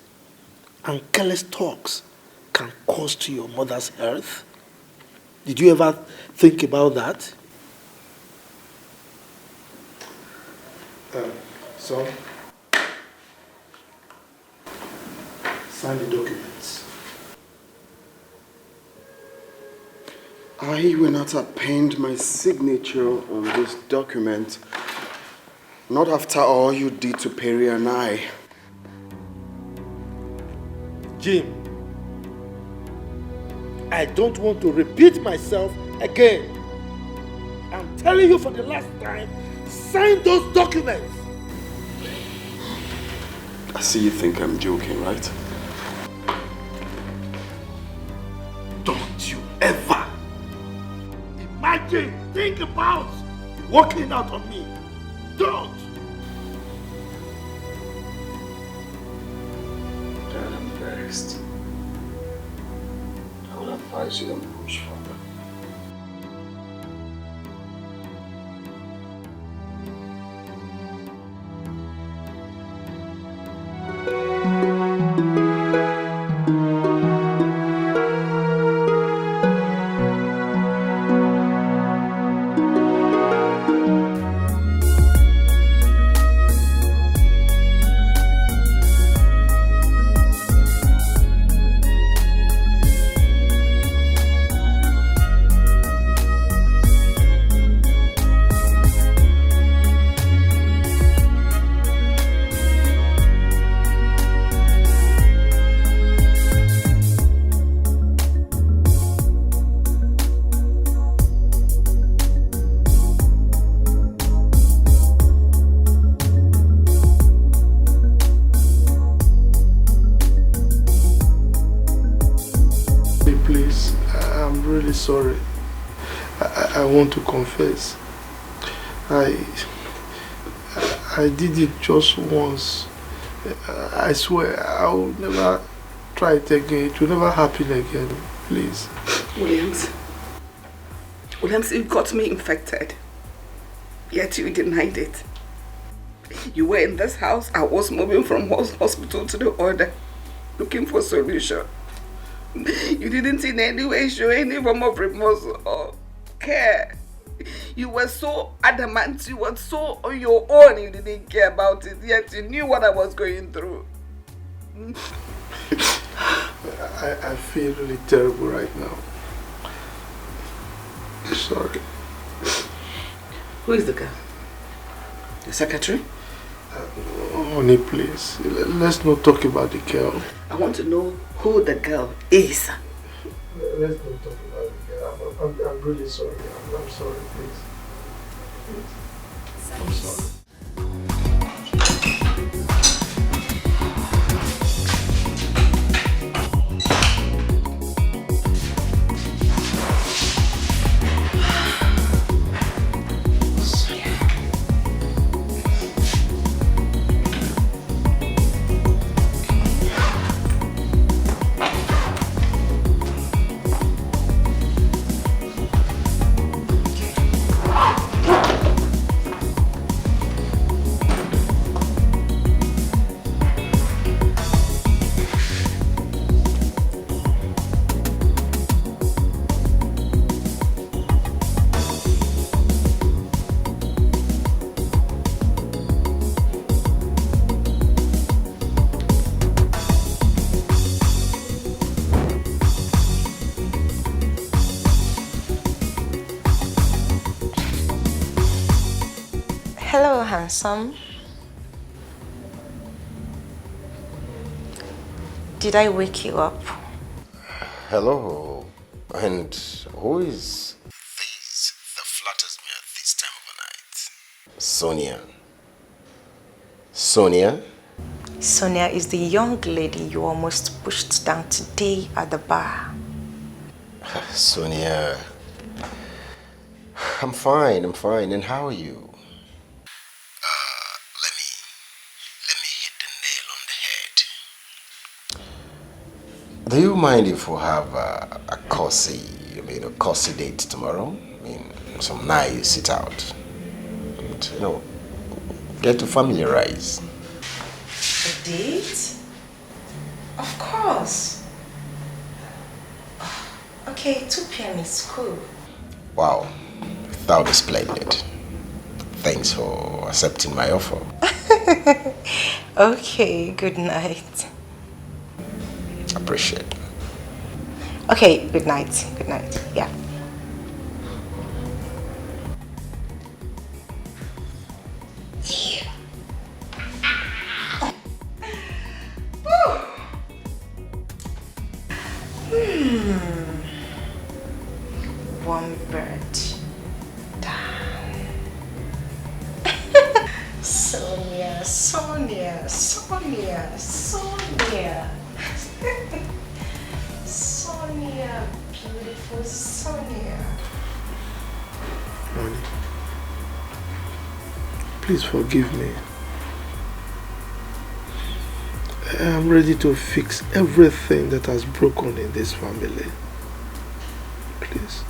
and careless talks can cause to your mother's health? Did you ever think about that? Son, sign the documents. I will not append my signature on this document, not after all you did to Perry and I. Jim, I don't want to repeat myself again. I'm telling you for the last time, sign those documents. I see you think I'm joking, right? Don't you ever imagine, think about walking out on me. Don't. Dad, I'm vexed. I will advise you don't push further. sorry. I want to confess. I did it just once. I swear I will never try it again. It will never happen again. Please. Williams, you got me infected. Yet you denied it. You were in this house. I was moving from hospital to the other, looking for a solution. You didn't in any way show any form of remorse or care. You were so adamant, you were so on your own, you didn't care about it, yet you knew what I was going through. I feel really terrible right now. Sorry. Who is the girl? The secretary? Honey, please. Let's not talk about the girl. I want to know who the girl is. Let's not talk about the girl. I'm really sorry. I'm sorry, please. I'm sorry. Hello, handsome. Did I wake you up? Hello. And who is this that flatters me at this time of the night? Sonia. Sonia? Sonia is the young lady you almost pushed down today at the bar. Sonia. I'm fine. And how are you? Let me hit the nail on the head. Do you mind if we have a cozy date tomorrow? Some nice sit out. And, get to familiarize. A date? Of course. Okay, 2 p.m. is cool. Wow, that would be splendid. Thanks for accepting my offer. Okay, good night. Appreciate it. Okay, good night. Good night. Yeah. One bird down. Sonia. Sonia, beautiful Sonia. Honey, please forgive me. I am ready to fix everything that has broken in this family. Please.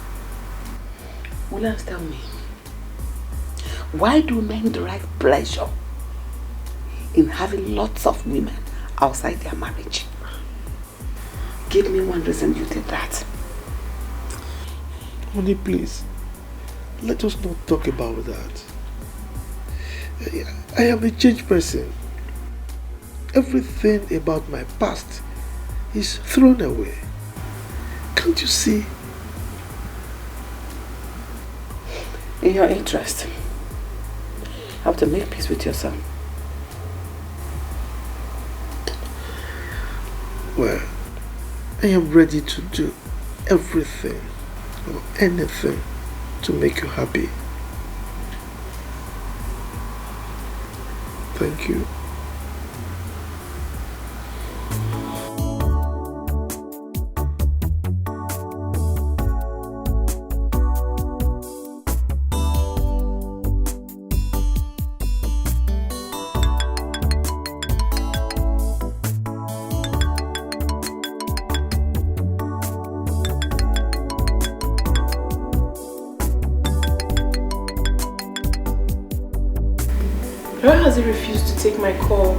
Williams, tell me, why do men derive pleasure in having lots of women outside their marriage? Give me one reason you did that. Honey, please, let us not talk about that. I am a changed person. Everything about my past is thrown away. Can't you see? In your interest, you have to make peace with your son. Well, I am ready to do everything or anything to make you happy. Thank you. Why has he refused to take my call?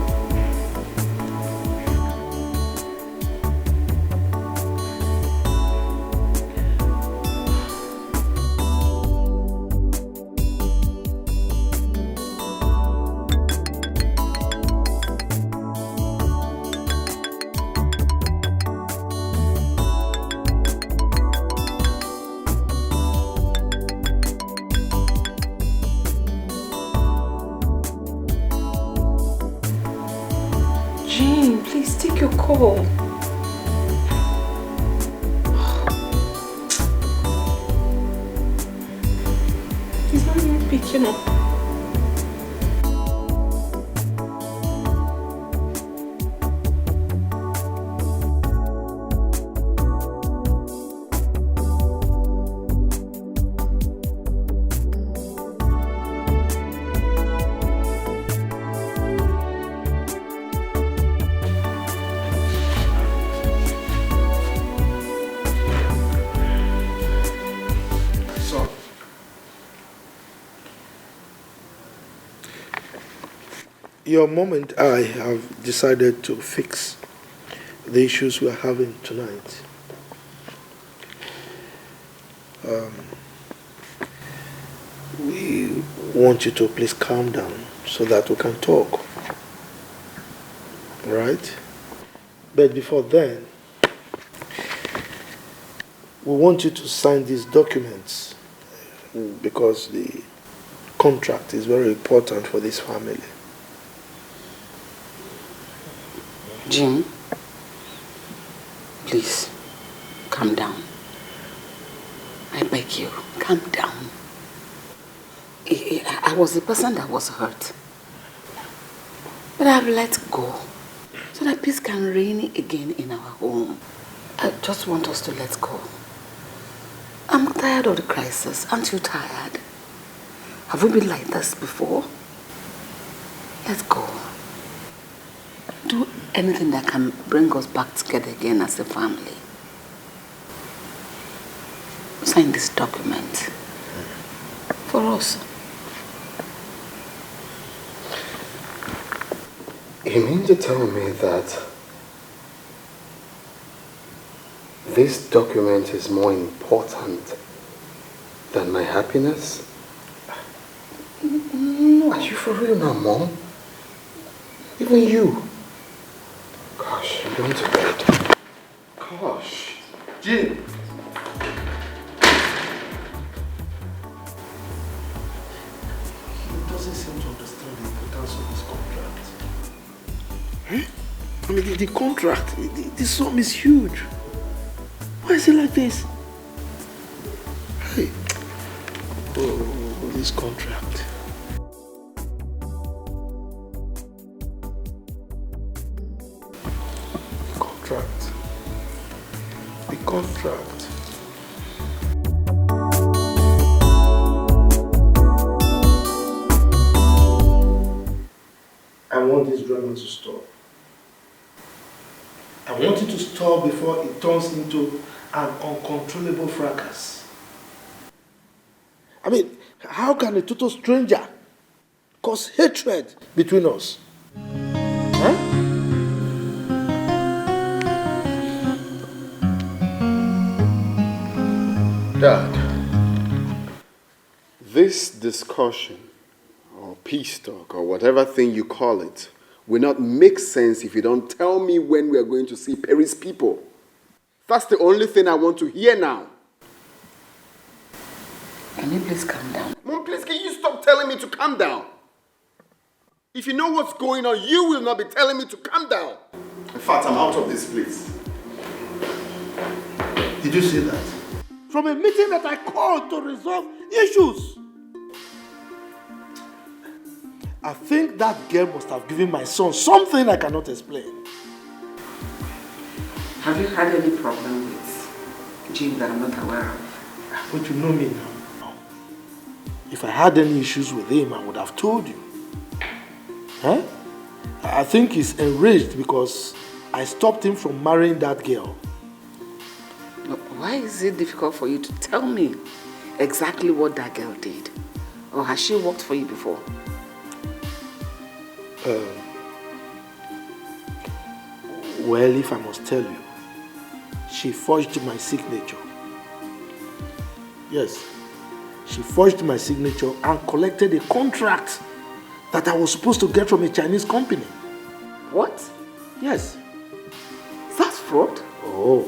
Call. He's not even picking up. Your mom and I have decided to fix the issues we are having tonight. We want you to please calm down so that we can talk. Right? But before then, we want you to sign these documents because the contract is very important for this family. Jim, please, calm down. I beg you, calm down. I was the person that was hurt. But I've let go so that peace can reign again in our home. I just want us to let go. I'm tired of the crisis. Aren't you tired? Have we been like this before? Let's go. Do anything that can bring us back together again as a family. Sign this document for us. You mean to tell me that this document is more important than my happiness? Are you for real now, Mom? Even you? Gosh, I'm going to bed. Gosh. Jim. He doesn't seem to understand the importance of this contract. I mean, the contract, the sum is huge. Why is it like this? Hey. Oh, this contract. The contract. I want this drama to stop. I want it to stop before it turns into an uncontrollable fracas. I mean, how can a total stranger cause hatred between us? Huh? Dad, this discussion or peace talk or whatever thing you call it will not make sense if you don't tell me when we are going to see Perry's people. That's the only thing I want to hear now. Can you please calm down? Mom, please, can you stop telling me to calm down? If you know what's going on, you will not be telling me to calm down. In fact, I'm out of this place. Did you see that? From a meeting that I called to resolve issues. I think that girl must have given my son something I cannot explain. Have you had any problem with Jim that I'm not aware of? But you know me now. If I had any issues with him, I would have told you. Huh? I think he's enraged because I stopped him from marrying that girl. Why is it difficult for you to tell me exactly what that girl did? Or has she worked for you before? Well, if I must tell you, she forged my signature. Yes, she forged my signature and collected a contract that I was supposed to get from a Chinese company. What? Yes. That's fraud? Oh,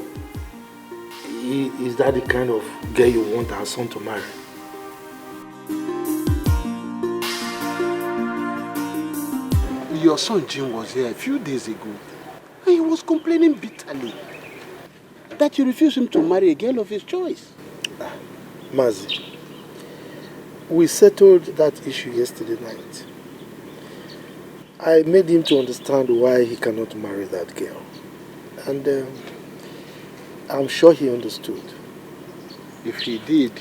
is that the kind of girl you want our son to marry? Your son Jim was here a few days ago, and he was complaining bitterly that you refused him to marry a girl of his choice. Mazi, we settled that issue yesterday night. I made him to understand why he cannot marry that girl. And I'm sure he understood. If he did,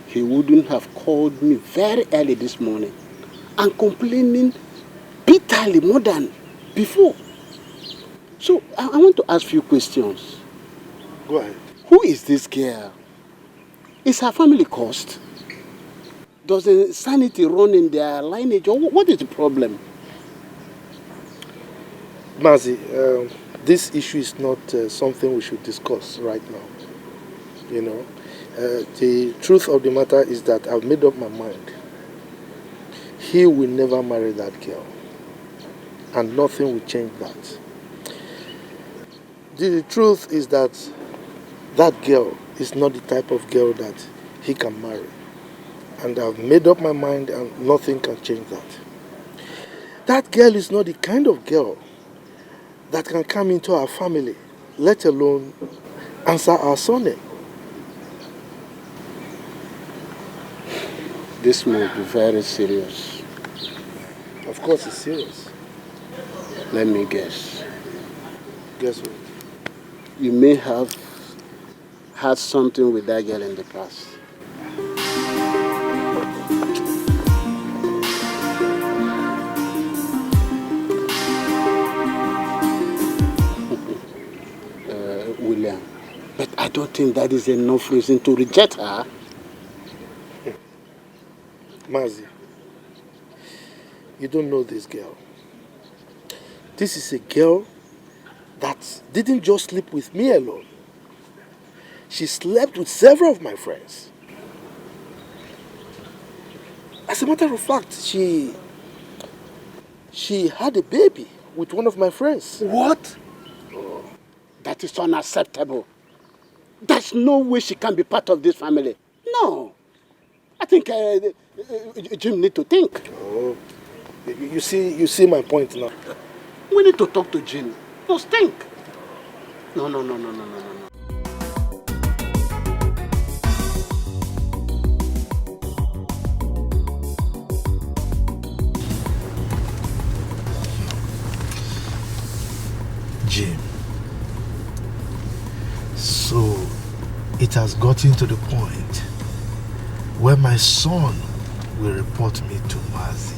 he wouldn't have called me very early this morning and complaining bitterly more than before. So I want to ask you questions. Go ahead. Who is this girl? Is her family cursed? Does the sanity run in their lineage, or what is the problem? Mazi, this issue is not something we should discuss right now. You know, the truth of the matter is that I've made up my mind. He will never marry that girl, and nothing will change that. The truth is that that girl is not the type of girl that he can marry. And I've made up my mind, and nothing can change that. That girl is not the kind of girl that can come into our family, let alone answer our surname. This must be very serious. Of course it's serious. Let me guess. Guess what? You may have had something with that girl in the past. William, but I don't think that is enough reason to reject her. Mazi, you don't know this girl. This is a girl that didn't just sleep with me alone. She slept with several of my friends. As a matter of fact, she had a baby with one of my friends. What? That is unacceptable. There's no way she can be part of this family. No. I think Jim need to think. Oh, you see my point now. We need to talk to Jim. Just think. No. Jim. So it has gotten to the point where my son will report me to Mazi.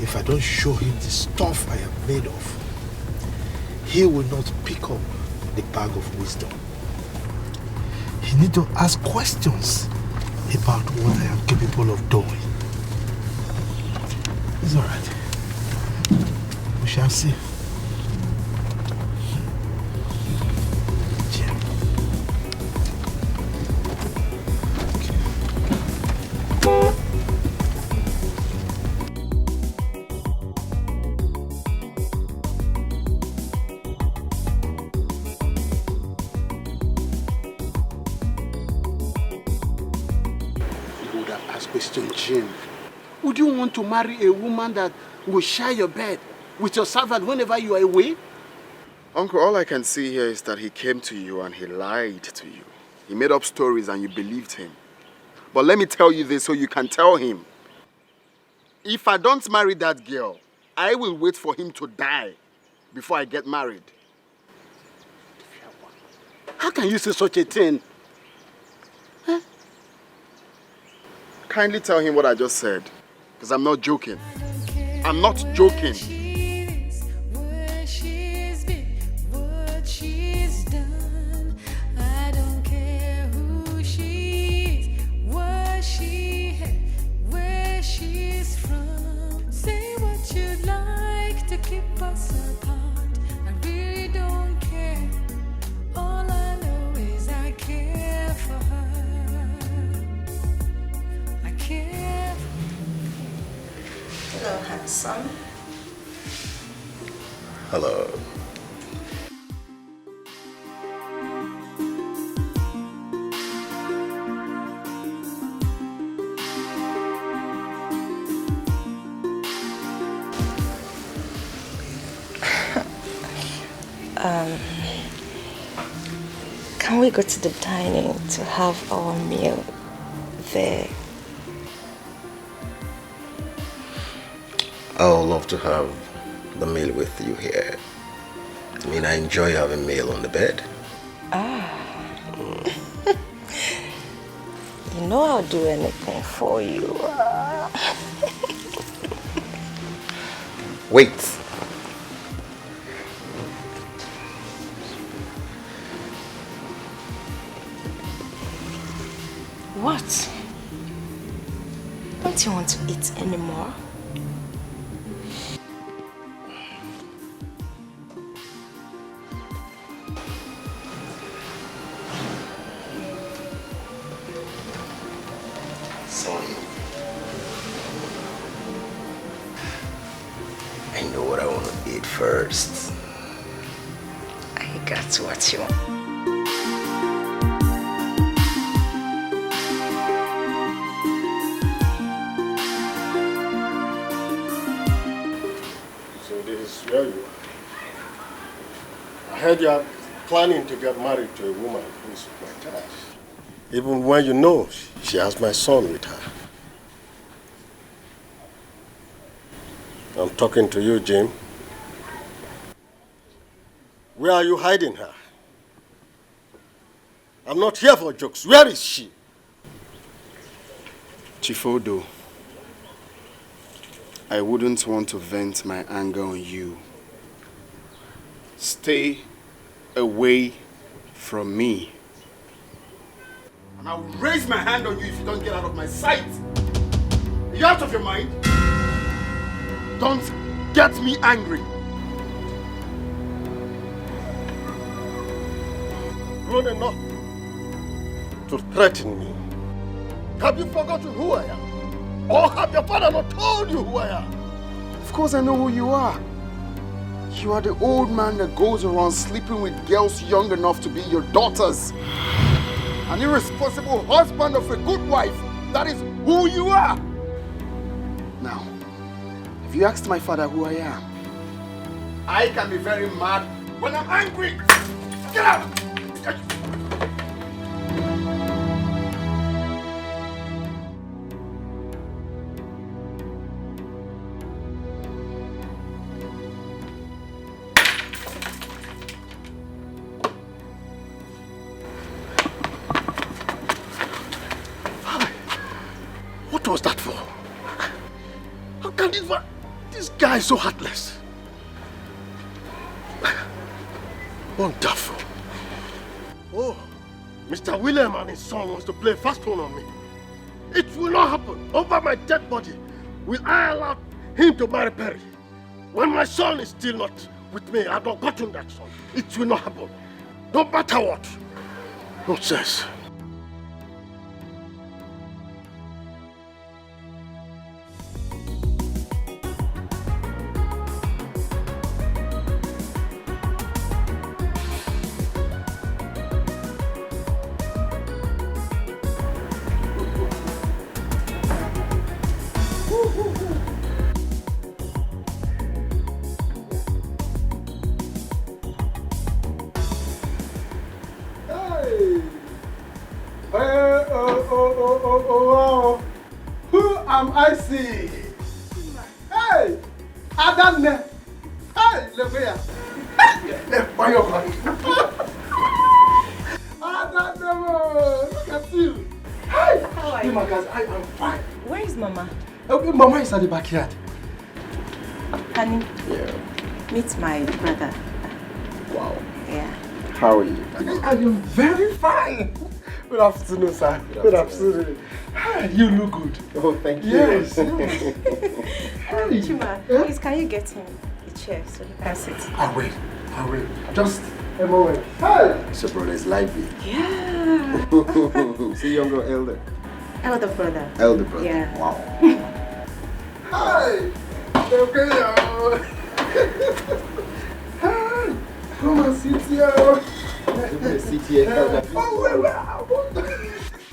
If I don't show him the stuff I am made of, he will not pick up the bag of wisdom. He needs to ask questions about what I am capable of doing. It's all right. We shall see. Jim, would you want to marry a woman that will share your bed with your servant whenever you are away? Uncle, all I can see here is that he came to you and he lied to you. He made up stories and you believed him. But let me tell you this so you can tell him. If I don't marry that girl, I will wait for him to die before I get married. How can you say such a thing? Kindly tell him what I just said, because I'm not joking. I'm not joking. keep us apart. I really don't care. All I know is I care for her. I care. Hello, handsome. Hello. Can we go to the dining to have our meal there? I would love to have the meal with you here. I mean, I enjoy having meal on the bed. You know I'll do anything for you. Wait. What? Don't you want to eat anymore? Sonia, I know what I want to eat first. I got what you want. Where you are. I heard you are planning to get married to a woman who is my charge. Even when you know she has my son with her. I'm talking to you, Jim. Where are you hiding her? I'm not here for jokes. Where is she? Chief Odo, I wouldn't want to vent my anger on you. Stay away from me. And I will raise my hand on you if you don't get out of my sight. Are you out of your mind? Don't get me angry. Grown enough to threaten me. Have you forgotten who I am? Or have your father not told you who I am? Of course I know who you are. You are the old man that goes around sleeping with girls young enough to be your daughters. An irresponsible husband of a good wife. That is who you are. Now, have you asked my father who I am? I can be very mad when I'm angry. Get out! What was that for? How can this guy is so heartless? Wonderful. Oh, Mr. William and his son wants to play fast one on me. It will not happen. Over my dead body, will I allow him to marry Perry? When my son is still not with me, I've not gotten that son. It will not happen. No matter what. Nonsense. Wow. Who am I seeing? Hey, Adamne. Hey, look here. Why you crying? Adamne, look at you. Hey, how are you? My guys, I am fine. Where is Mama? Okay, Mama is at the backyard. Honey, Yeah. meet my brother. Wow. Yeah. How are you? I am very fine. Good afternoon, sir. Good afternoon. Hi, you look good. Oh, thank you. Yes. Chima, please, can you get him a chair so you can sit. I will. Just a moment. Hey! So brother is lively. Yeah. See younger or elder? Elder brother. Elder brother. Yeah. Wow. Hi! Okay, Hi! Come and sit here. Sit here.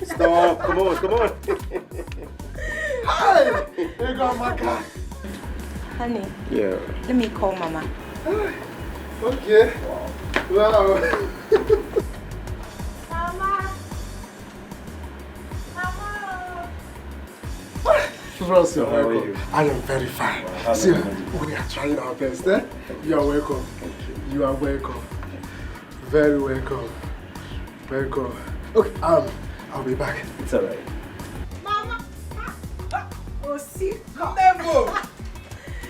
Stop. Come on. Hi! Here go Maka. Honey. Yeah. Let me call Mama. Okay. Wow. Ross, you're welcome. I am very fine. See, we are trying our best, eh? You are welcome. You are welcome. Very welcome. Welcome. Okay, I'll be back. It's alright. Mama! Oh, see? Never!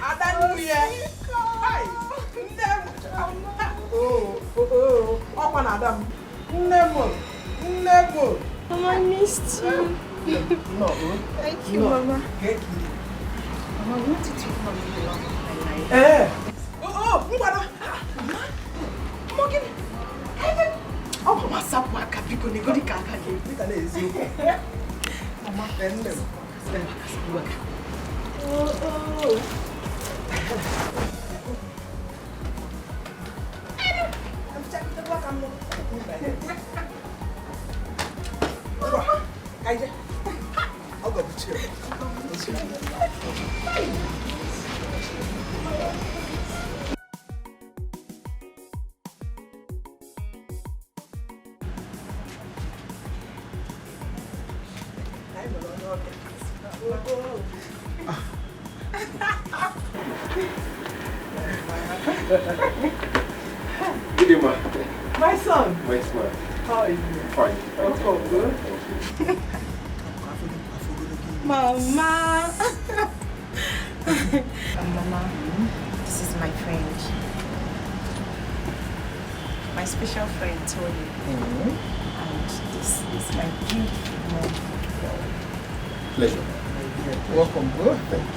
Adam, Hi! Never! Oh, Open Adam. Never! Mama, I missed you. No. Thank you, Mama. Thank you. Mama, I wanted to come with the love of my life. Mbana! Morgan! Oh, Mama, Sapwa, Capiko, Nigodi Kaka, Mama, I'll go to you. Good day, ma. My son. My smile. How are you? Fine. Oh, good. Mama. Mama, this is my friend. My special friend, Tony. And this is my beautiful mom. Pleasure. Welcome, bro. Thank you.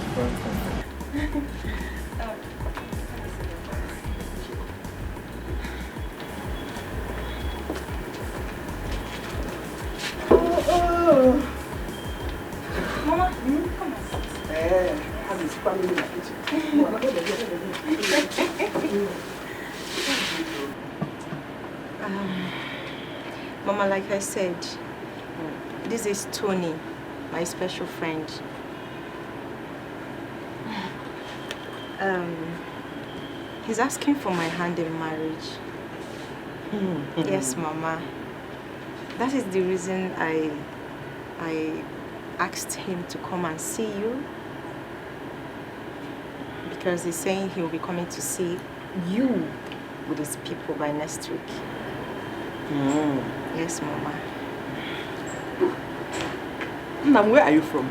Mama, come on. Have his family in the kitchen. Mama, like I said, this is Tony, my special friend. He's asking for my hand in marriage. Yes, Mama. That is the reason I asked him to come and see you. Because he's saying he'll be coming to see you with his people by next week. Yes, Mama. Now, where are you from?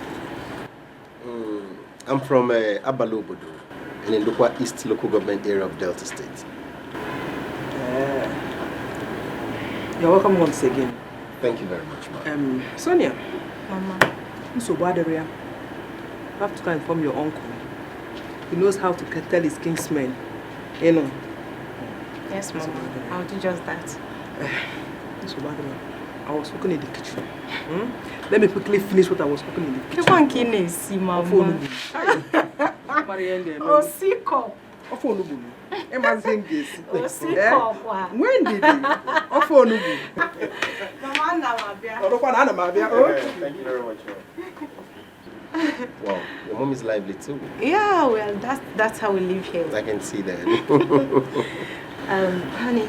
I'm from Abalobodo, in the Lukwa East local government area of Delta State. You're welcome once again. Thank you very much, ma'am. Sonia. Mama. So bad area. You have to go and inform your uncle. He knows how to tell his kingsmen. You know. Yes, Mama. I'll do just that. So bad area. I was cooking in the kitchen. Let me quickly finish what I was cooking in the kitchen. You want to Mama? Oh, sick up. When did he? Thank you very much. Wow, your mom is lively too. Yeah, well, that's how we live here. I can see that. Honey,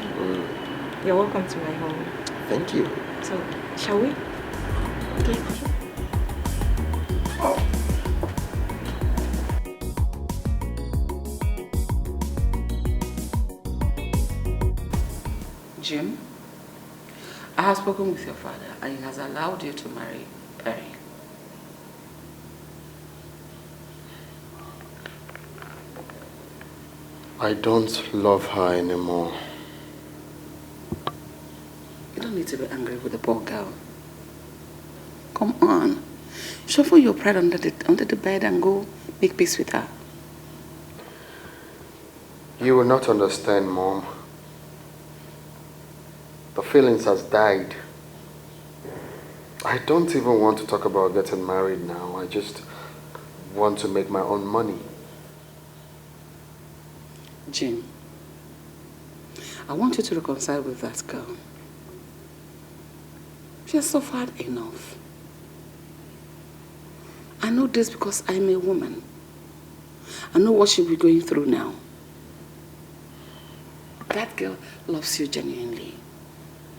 you're welcome to my home. Thank you. So, shall we? Okay. Jim, I have spoken with your father and he has allowed you to marry Perry. I don't love her anymore. You don't need to be angry with the poor girl. Come on. Shuffle your pride under the bed and go make peace with her. You will not understand, Mom. The feelings has died. I don't even want to talk about getting married now. I just want to make my own money. Jim, I want you to reconcile with that girl. She has suffered enough. I know this because I'm a woman. I know what she'll be going through now. That girl loves you genuinely.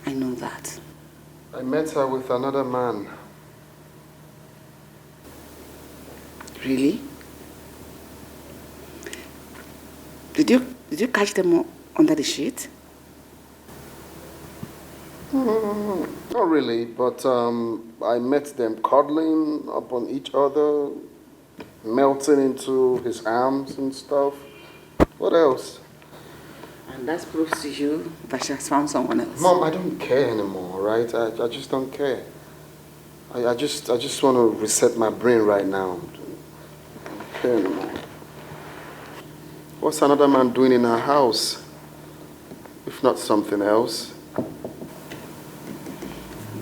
I know that. I met her with another man. Really? Did you catch them under the sheet? Not really, but I met them cuddling upon each other, melting into his arms and stuff. What else? And that proves to you that she has found someone else. Mom, I don't care anymore, right? I just don't care. I just want to reset my brain right now. I don't care anymore. What's another man doing in our house? If not something else.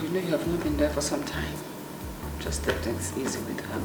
You know you have not been there for some time. Just take things easy with her.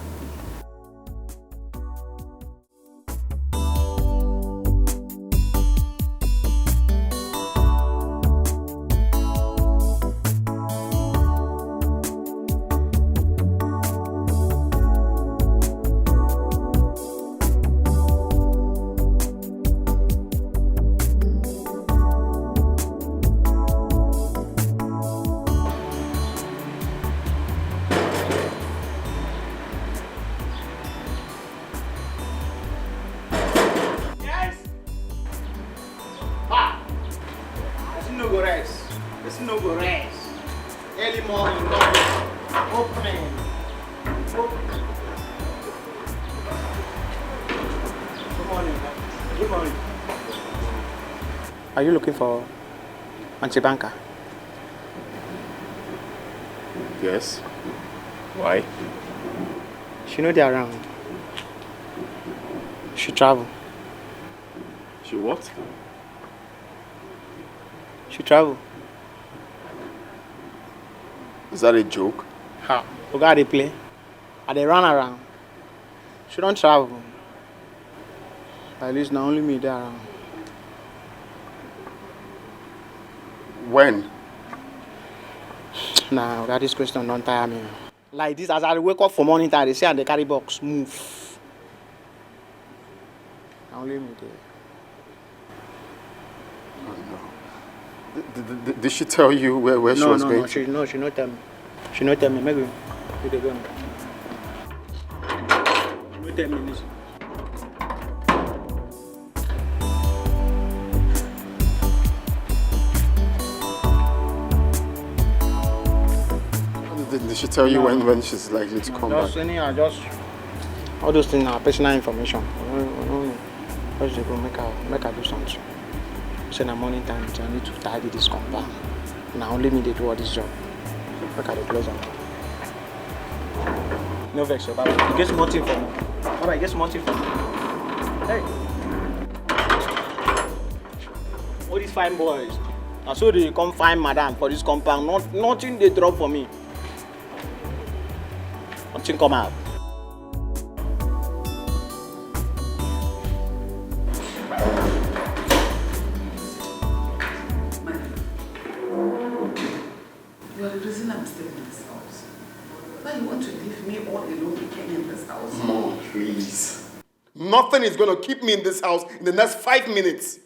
Are you looking for Auntie Banker? Yes. Why? She know they're around. She travel. She what? She travel. Is that a joke? How? You got to play. And they run around. She don't travel. At least not only me there around. When? Nah, that this question don't tire me. Like this, as I wake up for morning time, they say and they carry box, move. Now only me there. Oh, no. Did she tell you where she was going? No, she not tell me. She not tell me. Maybe they go. She not tell me this. Did she tell you when she's likely to come back? Just all those things are personal information. Just go make her do something. Say na morning time, I need to tidy this compound. Now only me they do all this job. Make her close up. No vex, Baba. You get small thing for me. Baba, you get small thing for me. Hey. All these fine boys. I saw they come find madam for this compound. Nothing they drop for me. Nothing come out. You are the reason I'm staying in this house. Why you want to leave me all alone again in this house? Mom, please. Nothing is going to keep me in this house in the next 5 minutes.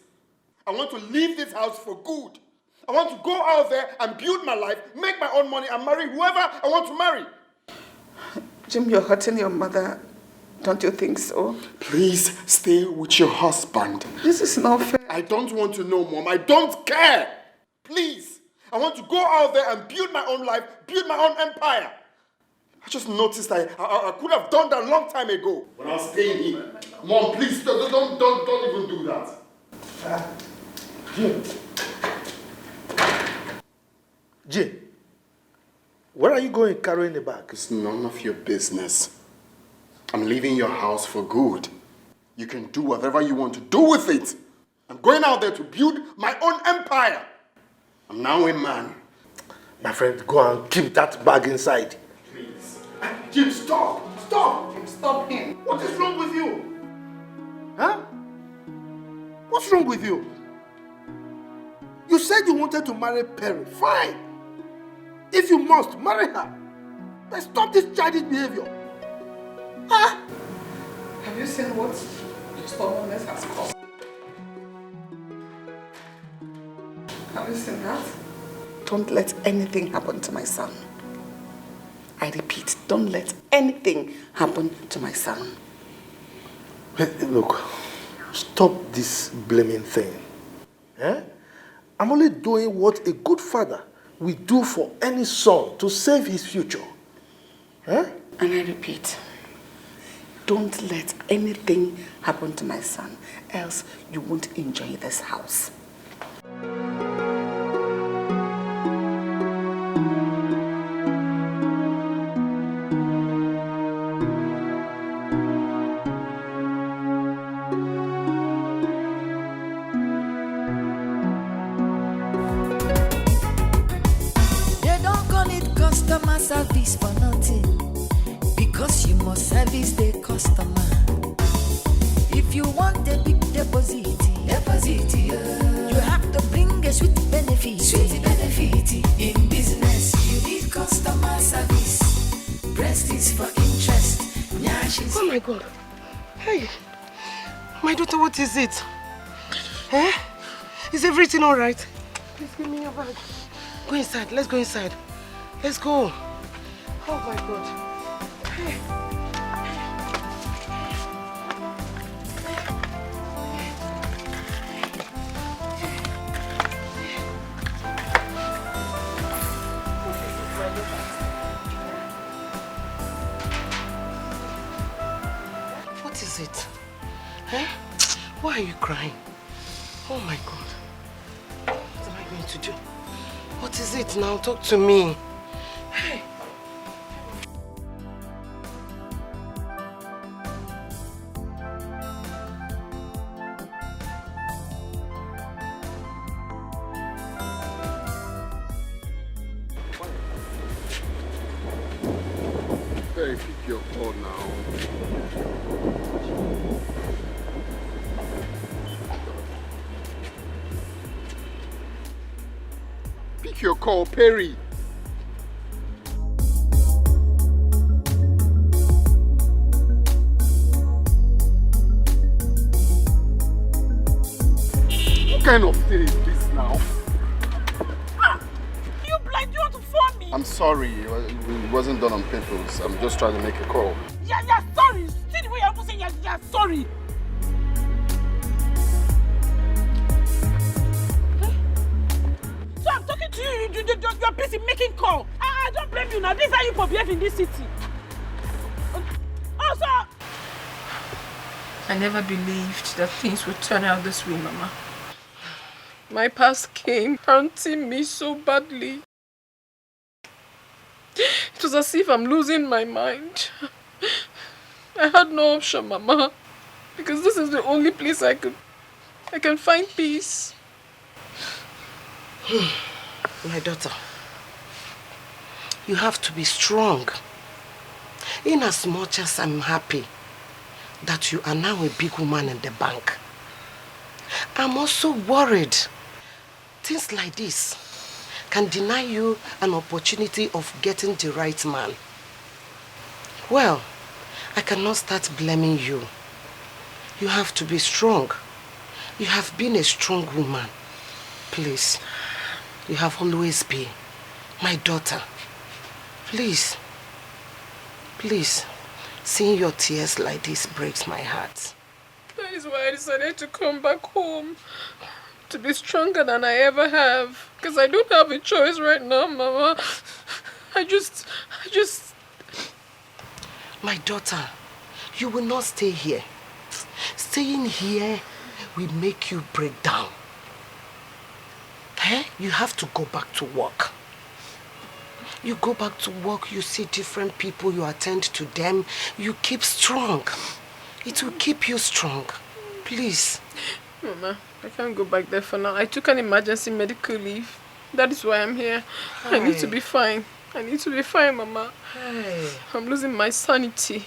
I want to leave this house for good. I want to go out there and build my life, make my own money, and marry whoever I want to marry. Jim, you're hurting your mother. Don't you think so? Please stay with your husband. This is not fair. I don't want to know, Mom. I don't care. Please. I want to go out there and build my own life, build my own empire. I just noticed I could have done that a long time ago when I was staying here. Mom, please, don't even do that. Jay, where are you going carrying the bag? It's none of your business. I'm leaving your house for good. You can do whatever you want to do with it. I'm going out there to build my own empire. I'm now a man. My friend, go and keep that bag inside. Please. Jim, stop! Stop! Stop him. What is wrong with you? Huh? What's wrong with you? You said you wanted to marry Perry. Fine. If you must, marry her. But stop this childish behavior. Huh? Have you seen what your stubbornness has caused? Have you seen that? Don't let anything happen to my son. I repeat, don't let anything happen to my son. Hey, look, stop this blaming thing. Eh? I'm only doing what a good father will do for any son to save his future. Eh? And I repeat, don't let anything happen to my son, else you won't enjoy this house. Service for nothing, because you must service the customer. If you want a big deposit, you have to bring a sweet benefit. In business, you need customer service. Breast is for interest. Oh my God. Hey, my daughter, what is it? Eh? Is everything all right? Please give me your bag. Go inside. Let's go inside. Let's go. Oh my God. Hey. What is it? Eh? Why are you crying? Oh my God. What am I going to do? What is it now? Talk to me. Hey. Hey, pick your call now. Pick your call, Perry. What kind of thing is this now? You blind, you want to phone me? I'm sorry, it wasn't done on purpose. I'm just trying to make a call. Yeah, sorry. See the way you're saying you're sorry. So I'm talking to you, you're busy making call. I don't blame you now. This is how you behave in this city. Also, I never believed that things would turn out this way, Mama. My past came haunting me so badly. It was as if I'm losing my mind. I had no option, Mama, because this is the only place I can find peace. My daughter, you have to be strong. In as much as I'm happy that you are now a big woman in the bank, I'm also worried. Things like this can deny you an opportunity of getting the right man. Well, I cannot start blaming you. You have to be strong. You have been a strong woman. Please, you have always been. My daughter, please, seeing your tears like this breaks my heart. That is why I decided to come back home. To be stronger than I ever have. Because I don't have a choice right now, Mama. I just... My daughter, you will not stay here. Staying here will make you break down. Eh? You have to go back to work. You go back to work, you see different people, you attend to them, you keep strong. It will keep you strong. Please. Mama, I can't go back there for now. I took an emergency medical leave. That is why I'm here. I need to be fine. I need to be fine, Mama. I'm losing my sanity.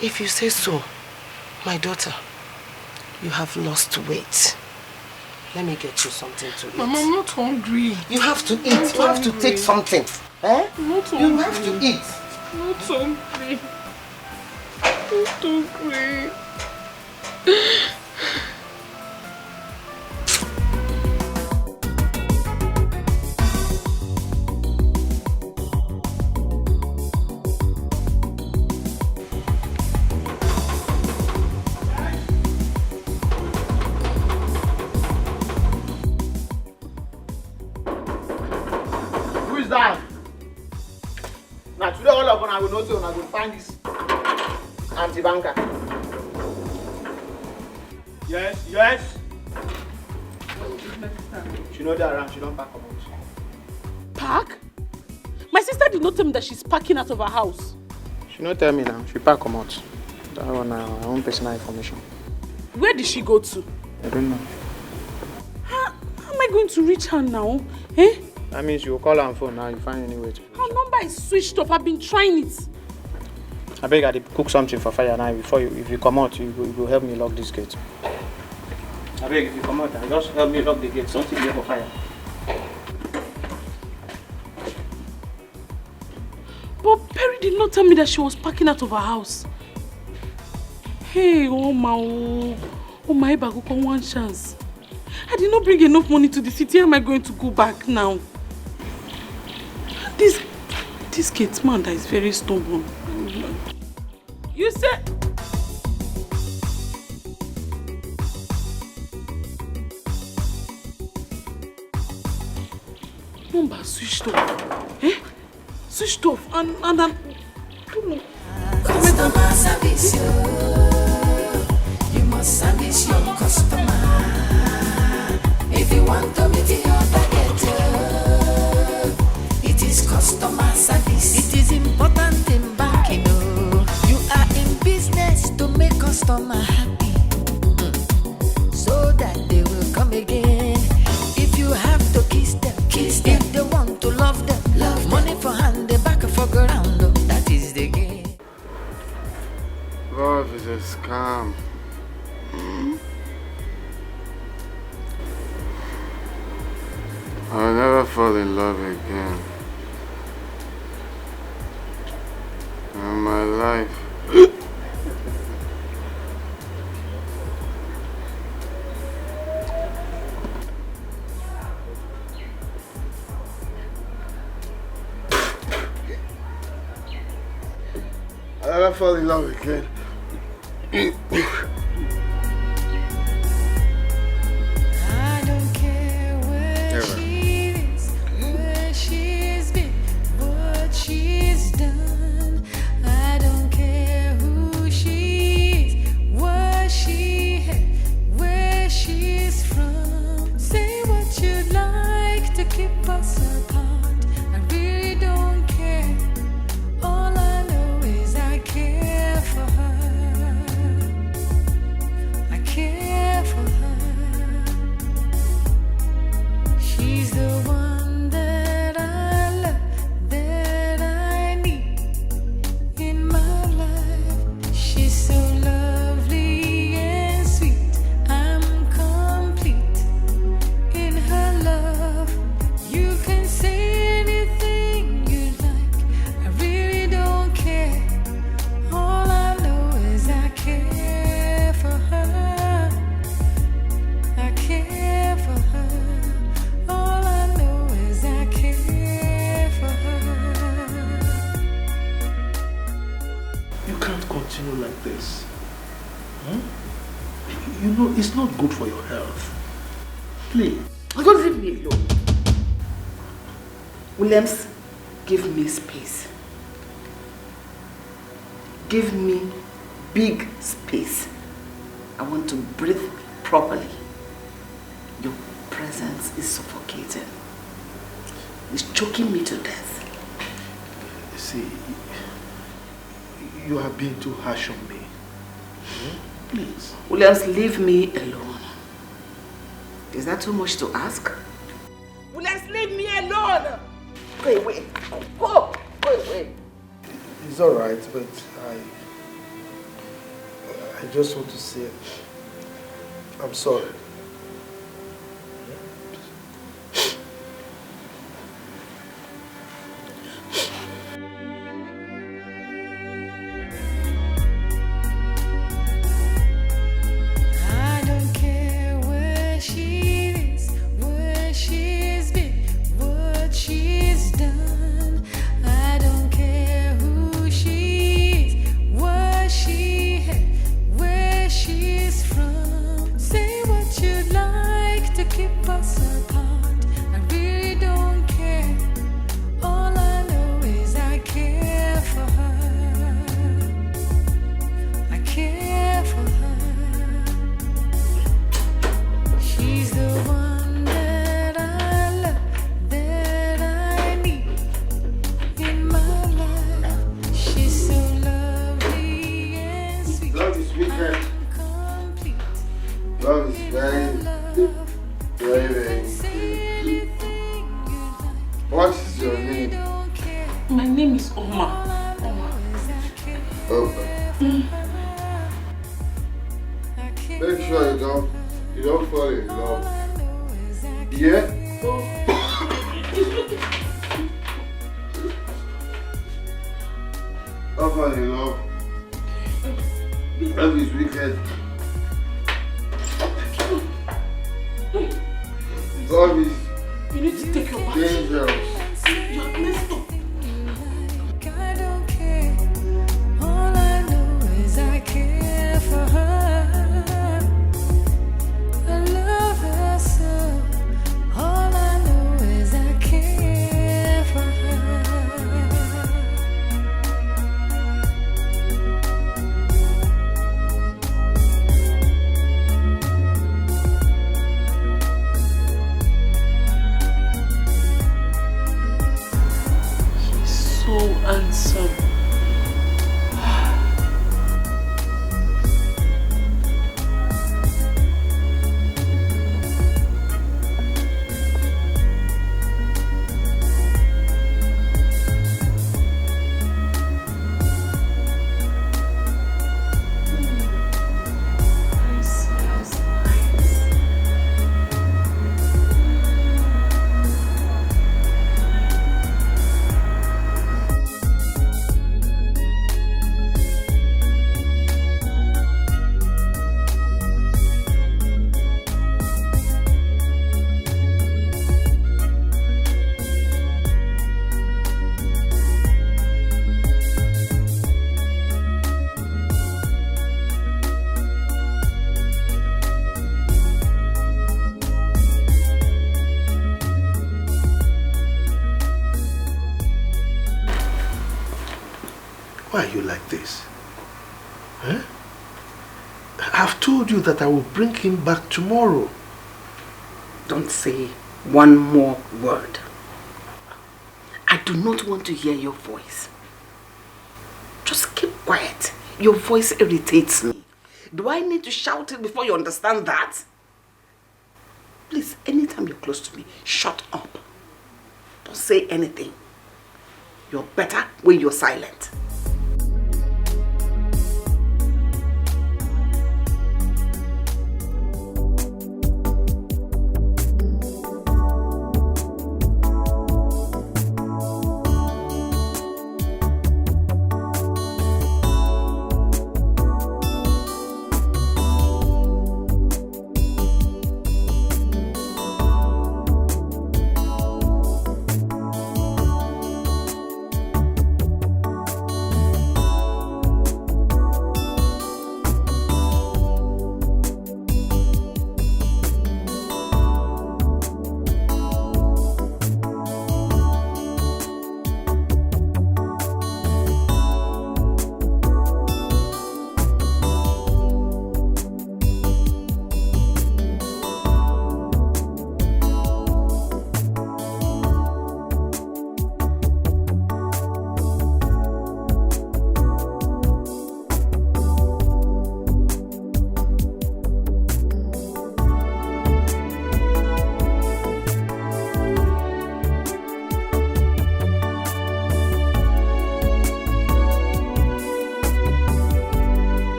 If you say so, my daughter, you have lost weight. Let me get you something to eat. Mama, I'm not hungry. You have to eat. You have to take something. Eh? I'm not hungry. You have to eat. I'm not hungry. I'm not hungry. Who is that? Now today all of us will know so I will find this anti-banker. Yes, yes. She know that around, she don't pack come out. Pack? My sister did not tell me that she's packing out of her house. She not tell me now, she pack come out. That one her own personal information. Where did she go to? I don't know. How am I going to reach her now? Eh? That means you will call her on phone now, you find any way to. Her number is switched off. I've been trying it. I beg I cook something for fire now before you, if you come out, you go help me lock this gate. I beg if you come out, just help me lock the gate, something there for fire. But Perry did not tell me that she was packing out of her house. Hey, oh my Baguko, one chance. I did not bring enough money to the city. How am I going to go back now? This gate man that is very stubborn. You said... Number switched off. Eh? Switched off and I don't know. Customer service, you must service your customer. If you want to meet your target, it is customer service. It is important in banking. You are in business to make customer happy, so that they will come again. If you have to kiss them. If they want to love them, money for hand, they back for ground. That is the game. Love is a scam. I'll never fall in love again. In my life. I'll never fall in love again. I don't care where she is, where she's been, what she's done. I don't care who she is, what she had, where she's from. Say what you'd like to keep us apart. I really don't care. All I know is I care for her. I care for her. She's the one that I love, that I need in my life. She's so lovely and sweet. I'm complete in her love. You can say anything you like. I really don't care. All I know is I care for her. I care for her. All I know is I care for her. You can't continue like this. You know, it's not good for your health. Please. Don't leave me alone. Williams, give me space. Give me big space. I want to breathe properly. Your presence is suffocating. It's choking me to death. See, you have been too harsh on me. Please. Williams, leave me alone. Is that too much to ask? Williams, leave me alone! Go away. Go away. It's alright, but I just want to say I'm sorry. I don't care where she is, where she's been, what she's done. I don't care who she is, what she had, where she's from. Say what you'd like to keep us apart. I really don't care. All I know is I care for her. I care for her. She's the one that I love, that I need in my life. She's so lovely and sweet. Love is wicked. Love is very good. What is your name? My name is Oma. Okay. Make sure you don't fall in love. Yeah? Don't fall in love. Love is wicked. Love is You need to take your bath. dangerous. You're messed up. I don't care. All I know is I care for her. I love her so. All I know is I care for her. So handsome. Why are you like this? Huh? I've told you that I will bring him back tomorrow. Don't say one more word. I do not want to hear your voice. Just keep quiet. Your voice irritates me. Do I need to shout it before you understand that? Please, anytime you're close to me, shut up. Don't say anything. You're better when you're silent.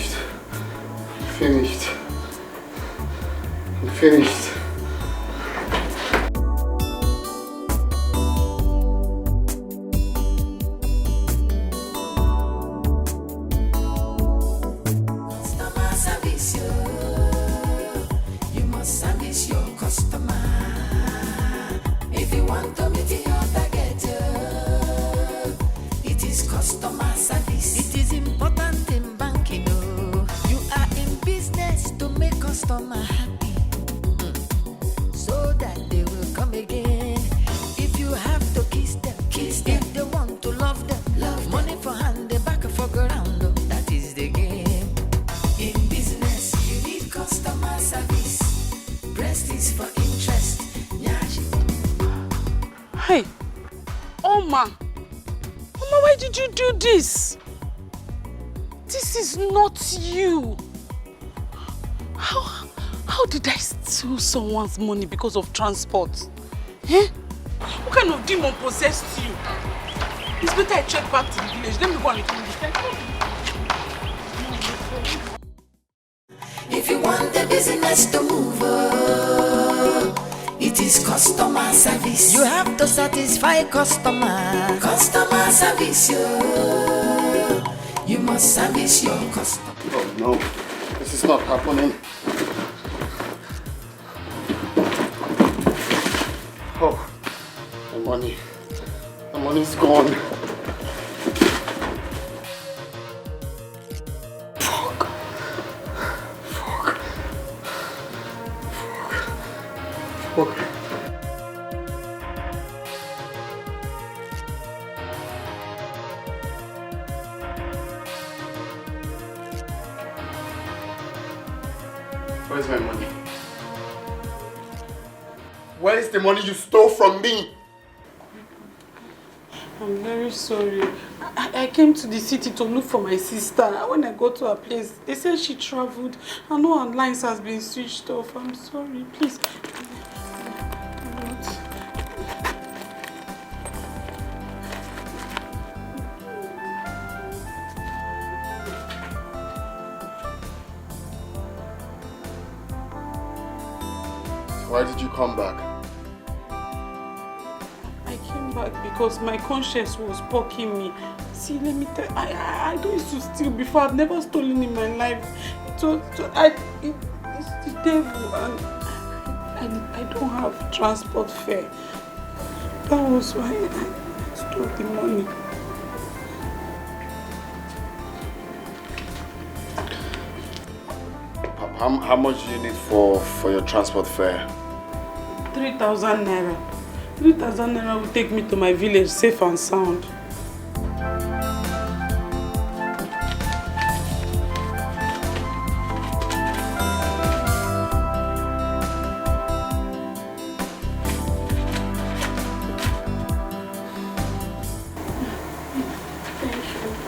finished. I'm finished. I'm finished. Customer service, you must service your customer. If you want to meet your target, it is customer service. It is important in banking. You are in business to make customer happy, so that they will come again. If you have to kiss them, kiss them. If they want to love them, love money for hand, they back for ground. That is the game. In business, you need customer service. Breast is for interest. Hey, Oma, why did you do this? This is not you. How did I steal someone's money because of transport? Eh? What kind of demon possessed you? It's better I check back to the village. Let me go and return this. If you want the business to move, it is customer service. You have to satisfy customer. Customer service, you must service your customer. Oh no, this is not happening. Oh, the money's gone. Fuck. Where's my money? Where is the money you stole from me? I'm very sorry. I came to the city to look for my sister. When I got to her place, they said she traveled and no her lines has been switched off. I'm sorry, please. Why did you come back? I came back because my conscience was poking me. See, let me tell you, I don't used to steal before. I've never stolen in my life. It's the devil, and I don't have transport fare. That was why I stole the money. How much do you need for your transport fare? 3,000 naira. 3,000 naira will take me to my village safe and sound.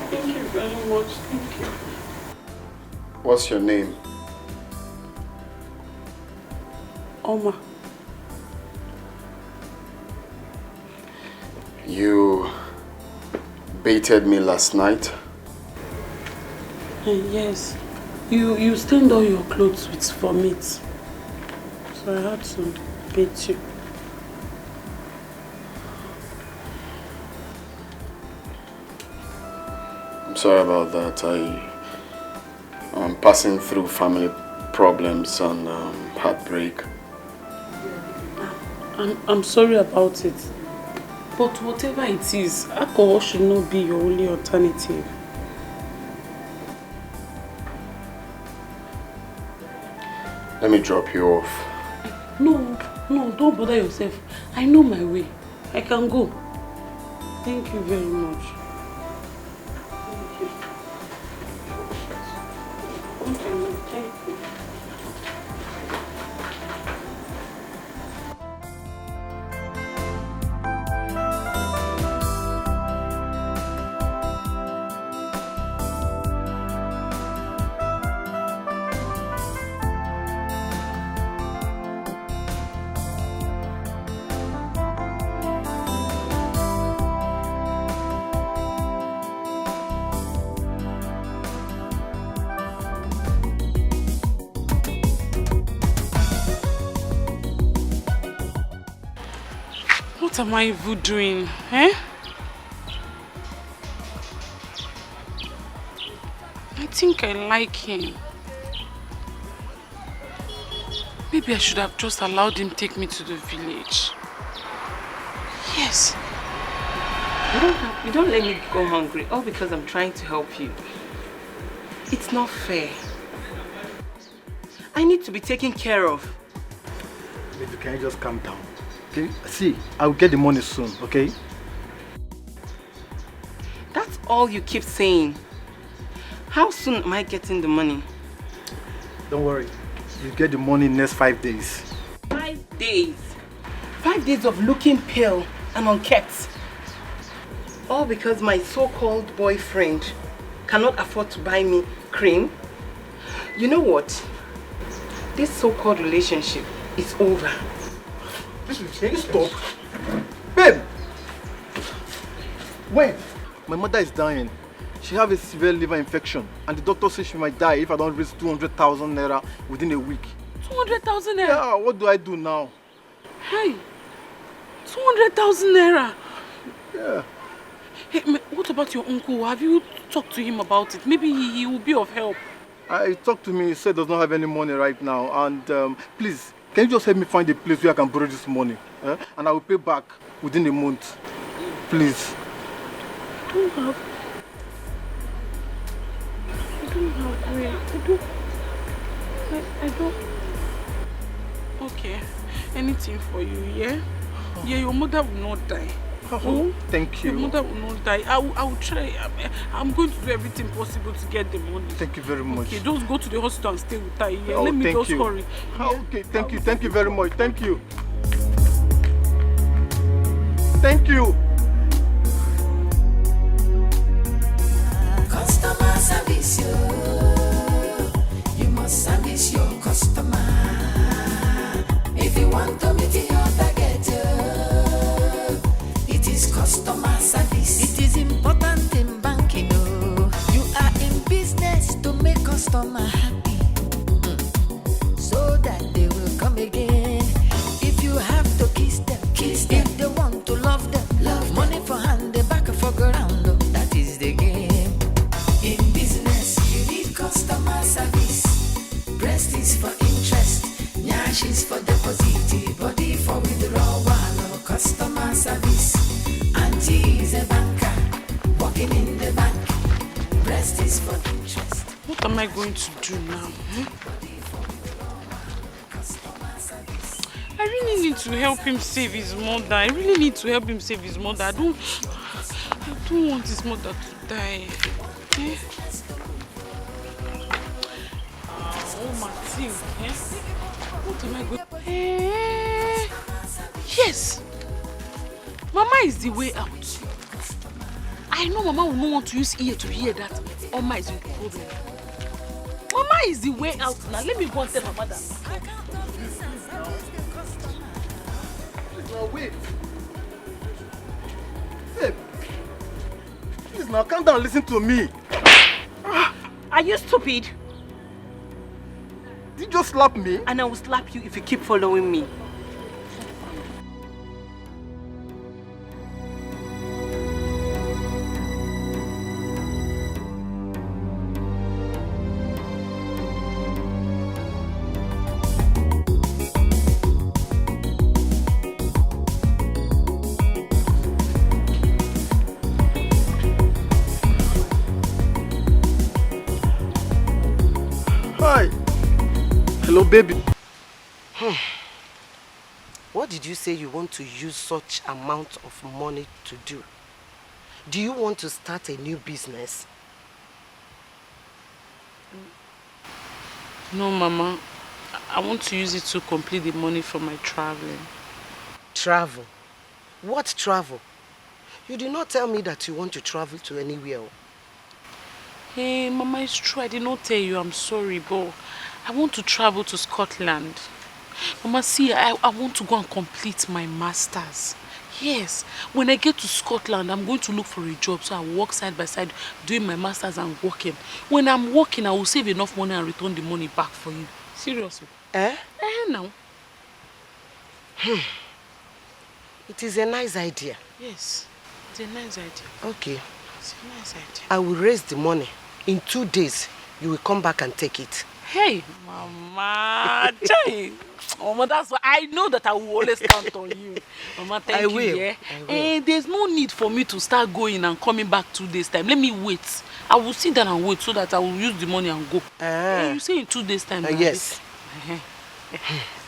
Thank you very much. Thank you. What's your name? Oma. You baited me last night? Yes. You stained all your clothes with vomit. So I had to bait you. I'm sorry about that. I'm passing through family problems and heartbreak. I'm sorry about it. But whatever it is, alcohol should not be your only alternative. Let me drop you off. No, don't bother yourself. I know my way. I can go. Thank you very much. Thank you. Thank you. What am I even doing? Eh? I think I like him. Maybe I should have just allowed him take me to the village. Yes. You don't let me go hungry, all because I'm trying to help you. It's not fair. I need to be taken care of. Baby, can you just calm down? Okay? See, I'll get the money soon, okay? That's all you keep saying. How soon am I getting the money? Don't worry. You get the money in the next 5 days. 5 days? 5 days of looking pale and unkept. All because my so-called boyfriend cannot afford to buy me cream. You know what? This so-called relationship is over. Can you stop? Babe! Wait! My mother is dying. She has a severe liver infection and the doctor says she might die if I don't raise 200,000 naira within a week. 200,000 naira? Yeah, what do I do now? Hey! 200,000 naira? Yeah. Hey, what about your uncle? Have you talked to him about it? Maybe he will be of help. He talked to me, he said he does not have any money right now and please, can you just help me find a place where I can borrow this money? And I will pay back within a month. Please. I don't have... I don't... Okay, anything for you, yeah? Yeah, your mother will not die. Oh, thank you. Your mother will not die. I will try. I'm going to do everything possible to get the money. Thank you very much. Okay, just go to the hospital and stay with her. Yeah? Oh, Let me just you. hurry. Okay, thank you very much. Thank you. Thank you. Customer service, you must service your customer. If you want to meet your target, it is customer service. It is important in banking. You are in business to make customer happy, so that they will come again. If you have to kiss them. If they want to love them, money for hand, they back for ground. That is the game. In business, you need customer service. Breast is for interest, nyash is for deposit, body for withdrawal. Customer service. Auntie is a banker, working in the bank. Breast is for interest. What am I going to do now? I really need to help him save his mother. I really need to help him save his mother. I don't want his mother to die. Eh? Oh, Martin. Eh? What am I going to... Yes! Mama is the way out. I know Mama will not want to use ear to hear that Oma is in problem. Mama is the way out now. Let me go and tell Mama that. Now wait. Babe. Please now calm down and listen to me. Are you stupid? Did you just slap me? And I will slap you if you keep following me. Hello, baby. What did you say you want to use such amount of money to do? Do you want to start a new business? No, Mama. I want to use it to complete the money for my traveling. Travel? What travel? You did not tell me that you want to travel to anywhere. Hey, Mama, it's true. I did not tell you. I'm sorry, but I want to travel to Scotland. Mama, see, I want to go and complete my master's. Yes, when I get to Scotland, I'm going to look for a job, so I work side by side doing my master's and working. When I'm working, I will save enough money and return the money back for you. Seriously. Eh? Now. It is a nice idea. Yes, it's a nice idea. Okay. It's a nice idea. I will raise the money. In 2 days, you will come back and take it. Hey, Mama, Chai. Mama, that's why I know that I will always count on you. Mama, thank you. Yeah? I will. And there's no need for me to start going and coming back 2 days time. Let me wait. I will sit down and wait so that I will use the money and go. You say in 2 days time? Yes.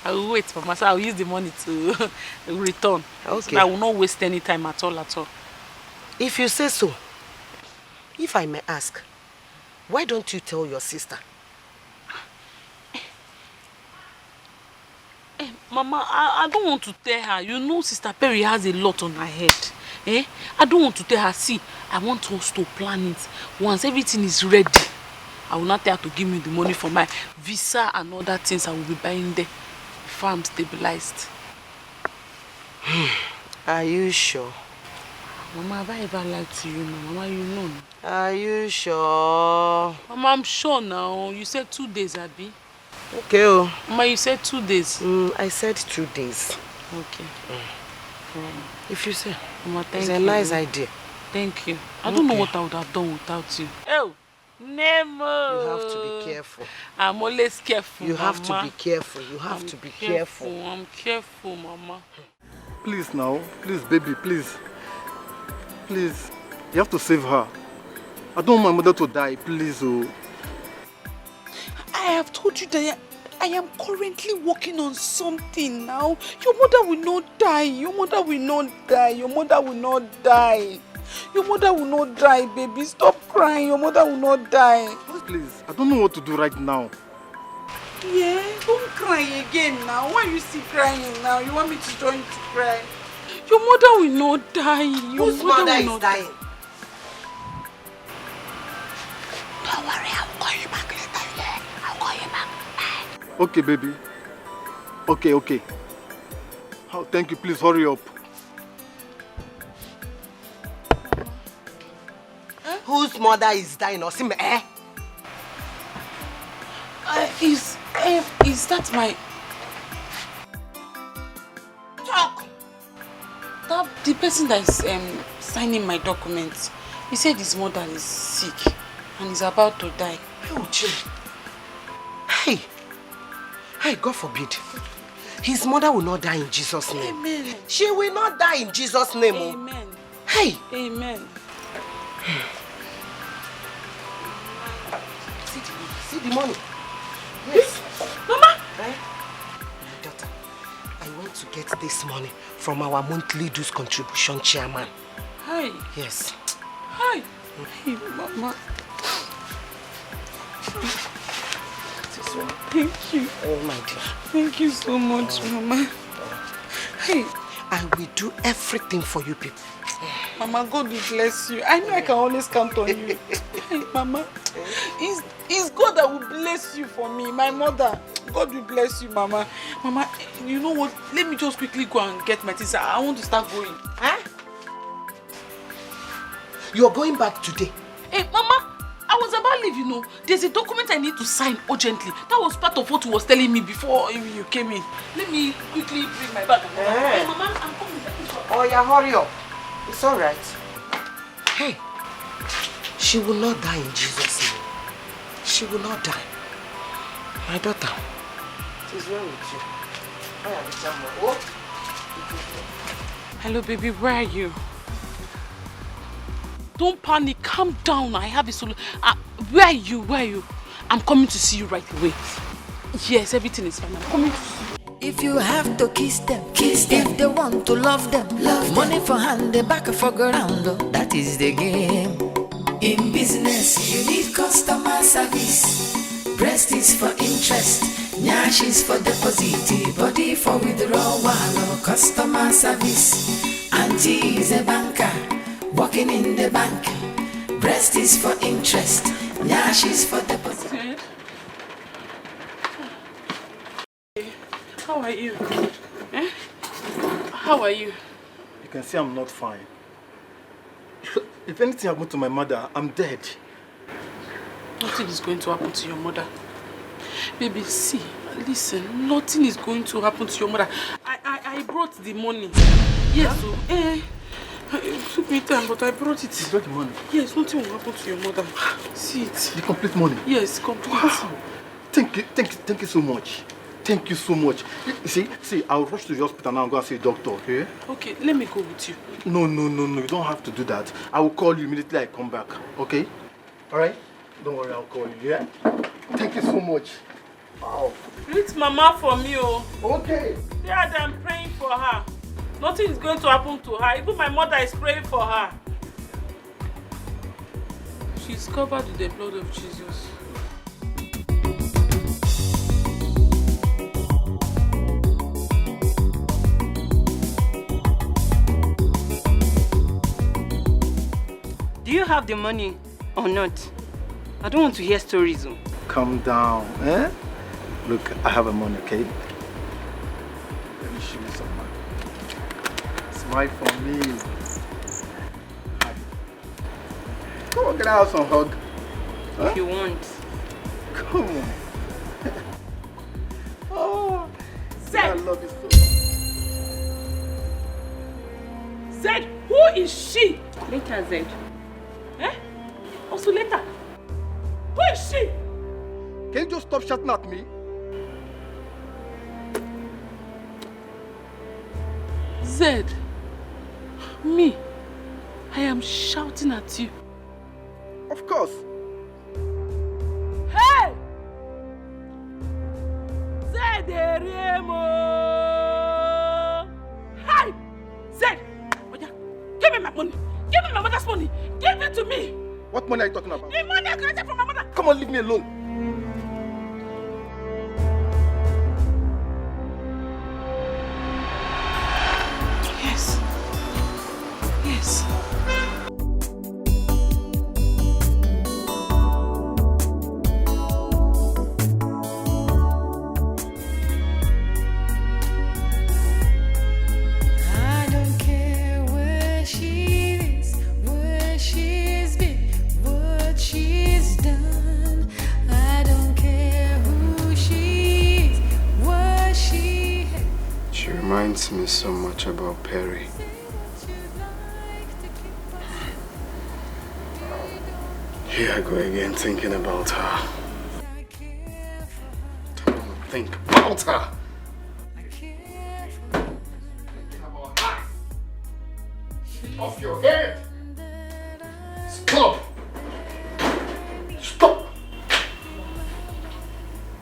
I will wait, Mama. So I will use the money to return. Okay. So I will not waste any time at all. If you say so, if I may ask, why don't you tell your sister? Mama, I don't want to tell her. You know Sister Perry has a lot on her head. I don't want to tell her. See, I want us to plan it. Once everything is ready, I will not tell her to give me the money for my visa and other things I will be buying there before I'm stabilized. Are you sure? Mama, have I ever lied to you, Mama? You know. Are you sure? Mama, I'm sure now. You said 2 days, Abby. Okay. Mama, you said 2 days. I said 2 days. Okay. If you say. Mama, thank it's you. It's a nice idea. Thank you. I don't know what I would have done without you. Oh, Nemo! You have to be careful. I'm always careful, You Mama. have to be careful. You have to be careful. I'm careful, Mama. Please now. Please, baby, please. Please. You have to save her. I don't want my mother to die, please. Oh. I have told you that I am currently working on something now. Your mother will not die. Your mother will not die. Your mother will not die. Your mother will not die, baby. Stop crying. Your mother will not die. Please, I don't know what to do right now. Yeah, don't cry again now. Why are you still crying now? You want me to join you to cry? Your mother will not die. Whose mother is dying? Don't worry, I will call you back later. Yeah, I'll call you back. Bye. Okay, baby. Okay. Oh, thank you. Please hurry up. Whose mother is dying? Is that my... Talk! The person that is signing my documents, he said his mother is sick and is about to die. Oh, Jim. Hey, God forbid. His mother will not die in Jesus' name. Amen. She will not die in Jesus' name. Amen. Hey. Amen. See the money. Yes. Mama. My daughter, I went to get this money from our monthly dues contribution chairman. Hi. Yes. Hi. Hey, Mama. Thank you. Oh, my dear. Thank you so much, Mama. Hey. I will do everything for you people. Mama, God will bless you. I know I can always count on you. Hey, Mama. It's God that will bless you for me, my mother. God will bless you, Mama. Mama, you know what? Let me just quickly go and get my things. I want to start going. Huh? You're going back today? Hey, Mama. I was about to leave, you know. There's a document I need to sign urgently. That was part of what you was telling me before you came in. Let me quickly bring my bag. Hey, Mama, I'm coming. Oh, yeah, hurry up. It's all right. Hey, she will not die in Jesus' name. She will not die. My daughter. It is well with you. Hello, baby. Where are you? Don't panic. Calm down. I have a solution. Where are you? Where are you? I'm coming to see you right away. Yes, everything is fine. I'm coming to see you. If you have to kiss them. If they want to love them, money for hand, they back for ground. That is the game. In business, you need customer service. Breast is for interest, nyash is for deposit, body for withdrawal. Customer service. Auntie is a banker, working in the bank. Breast is for interest, nyash is for deposit. How are you? How are you? You can see I'm not fine. If anything happened to my mother, I'm dead. Nothing is going to happen to your mother. Baby, see, listen, nothing is going to happen to your mother. I brought the money. Yes, so, it took me time, but I brought it. You got the money? Yes, nothing will happen to your mother. See it. The complete money? Yes, complete. Wow. Thank you so much. Thank you so much. See, I'll rush to the hospital now and go and see a doctor, okay? Okay, let me go with you. No, you don't have to do that. I will call you immediately I come back, okay? Alright? Don't worry, I'll call you, yeah? Thank you so much. Wow. Greet Mama for me, oh. Okay. Dad, I'm praying for her. Nothing is going to happen to her. Even my mother is praying for her. She's covered with the blood of Jesus. Do you have the money or not? I don't want to hear stories. Oh. Calm down, eh? Look, I have a money, okay? Let me show you some money. Smile for me. Come on, can I have some hug? Huh? If you want. Come on. Oh, Zed! I love you so much. Zed, who is she? Later, Zed. Eh? Also later. Who is she? Can you just stop shouting at me? Zed, me, I am shouting at you. Of course. Hey! Zed Eremo! Hi! Zed! Oya, give me my money! Give me my mother's money! Give it to me! What money are you talking about? The money I collected from my mother! Come on, leave me alone. Yes. Yes. I don't care where she is, where she's been, what she's done. I don't care who she is, what she has. She reminds me so much about Perry. Here I go again thinking about her. Don't want to think about her. Off your head! Stop! Stop!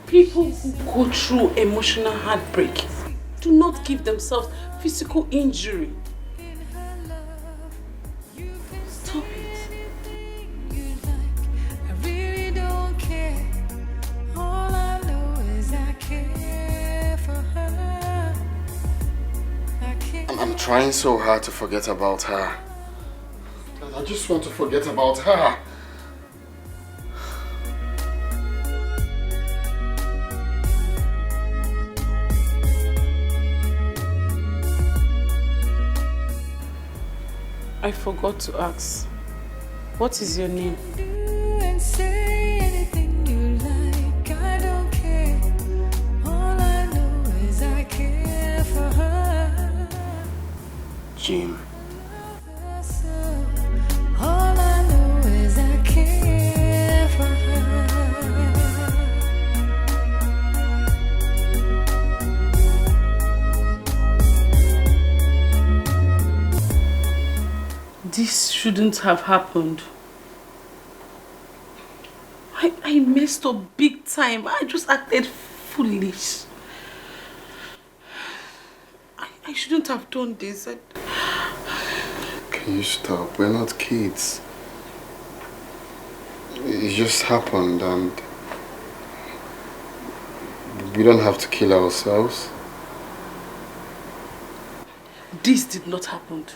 People who go through emotional heartbreak do not give themselves physical injury. Stop it. I really don't care. All I know is I care for her. I care. I'm trying so hard to forget about her. I just want to forget about her. I forgot to ask. What is your name? And say anything you like. I don't care. All I know is I care for her. Jim. All I know is I care for her. This shouldn't have happened. I messed up big time. I just acted foolish. I shouldn't have done this. Can you stop? We're not kids. It just happened and we don't have to kill ourselves. This did not happen.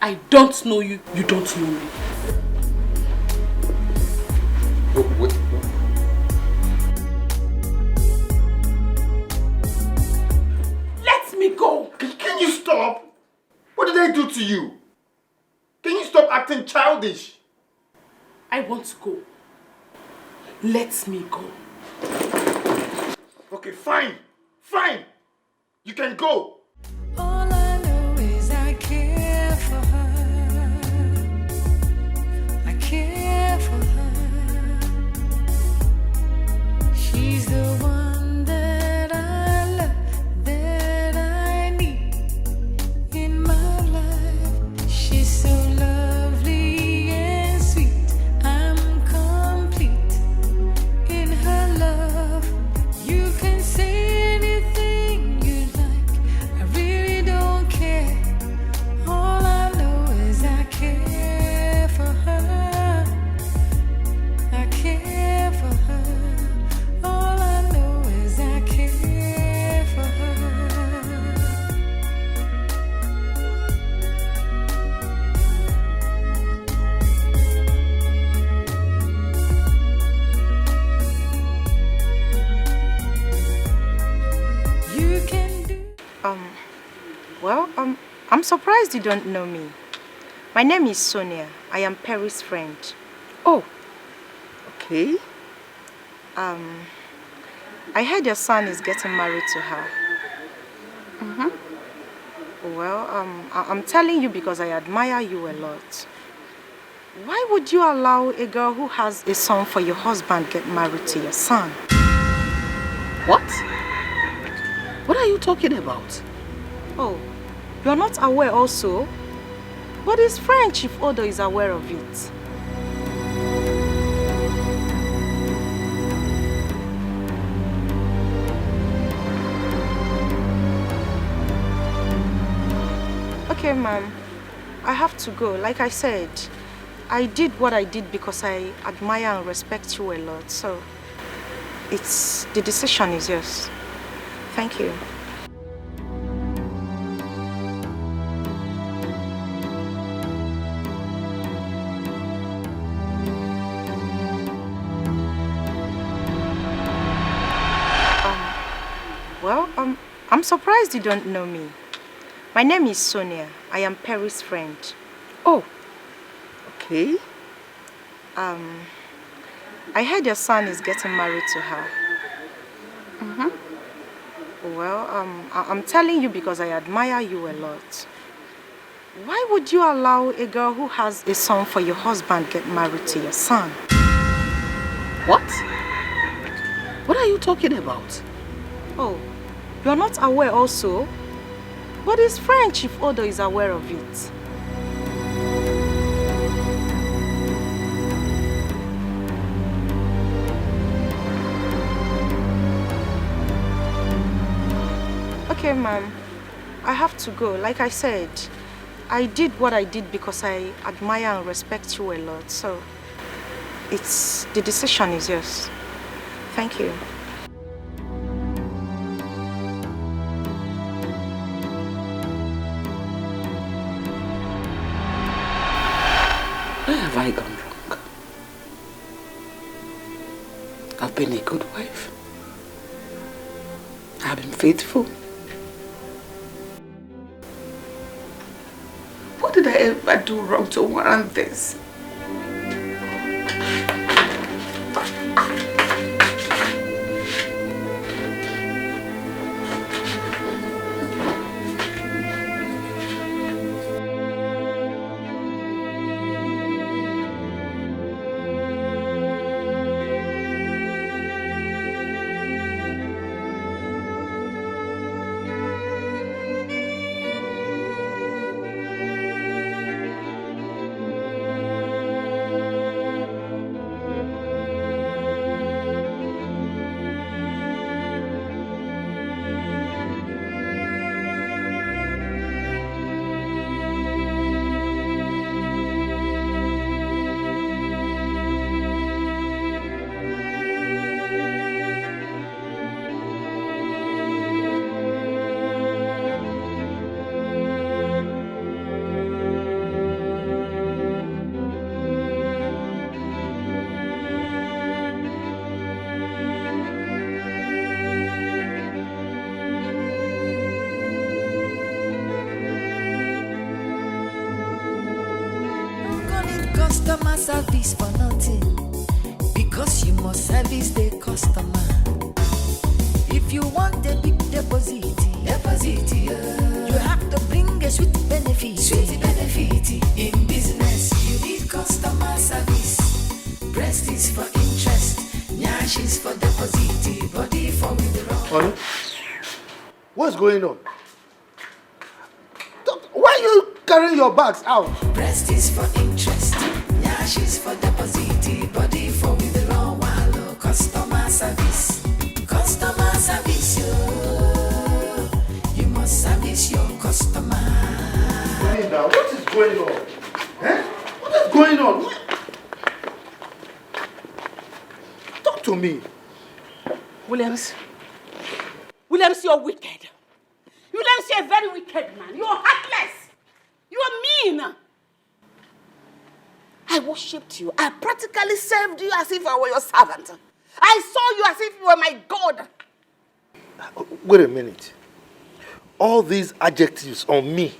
I don't know you, you don't know me. Wait. Let me go! Can you stop? What did I do to you? Can you stop acting childish? I want to go. Let me go. Okay, fine. Fine. You can go. All I know is I care. Well, I'm surprised you don't know me. My name is Sonia. I am Perry's friend. Oh, okay. I heard your son is getting married to her. Well, I'm telling you because I admire you a lot. Why would you allow a girl who has a son for your husband get married to your son? What? What are you talking about? Oh, you're not aware also? But his friend Chief Odo is aware of it. Okay, ma'am. I have to go. Like I said, I did what I did because I admire and respect you a lot. So, the decision is yours. Thank you. Well, I'm surprised you don't know me. My name is Sonia. I am Perry's friend. Oh, okay. I heard your son is getting married to her. Well, I'm telling you because I admire you a lot. Why would you allow a girl who has a son for your husband get married to your son? What? What are you talking about? Oh, you're not aware also? But his friend Chief Odo is aware of it. Okay, ma'am. I have to go. Like I said, I did what I did because I admire and respect you a lot. So, the decision is yours. Thank you. Where have I gone wrong? I've been a good wife. I've been faithful. What did I ever do wrong to warrant this? Customer service for nothing, because you must service the customer. If you want a big deposit, you have to bring a sweet benefit. In business, you need customer service. Breast is for interest, nyash is for deposit, body for withdrawal. Honey, what's going on? Why are you carrying your bags out? Breast is for interest, nyash is for deposit, body for withdrawal. Customer service, you must service your customer. Now, what is going on? What is going on? Talk to me. Williams, you're wicked. Williams, you're a very wicked man. You're heartless. You're mean. I worshipped you. I practically served you as if I were your servant. I saw you as if you were my God. Wait a minute. all these adjectives on me?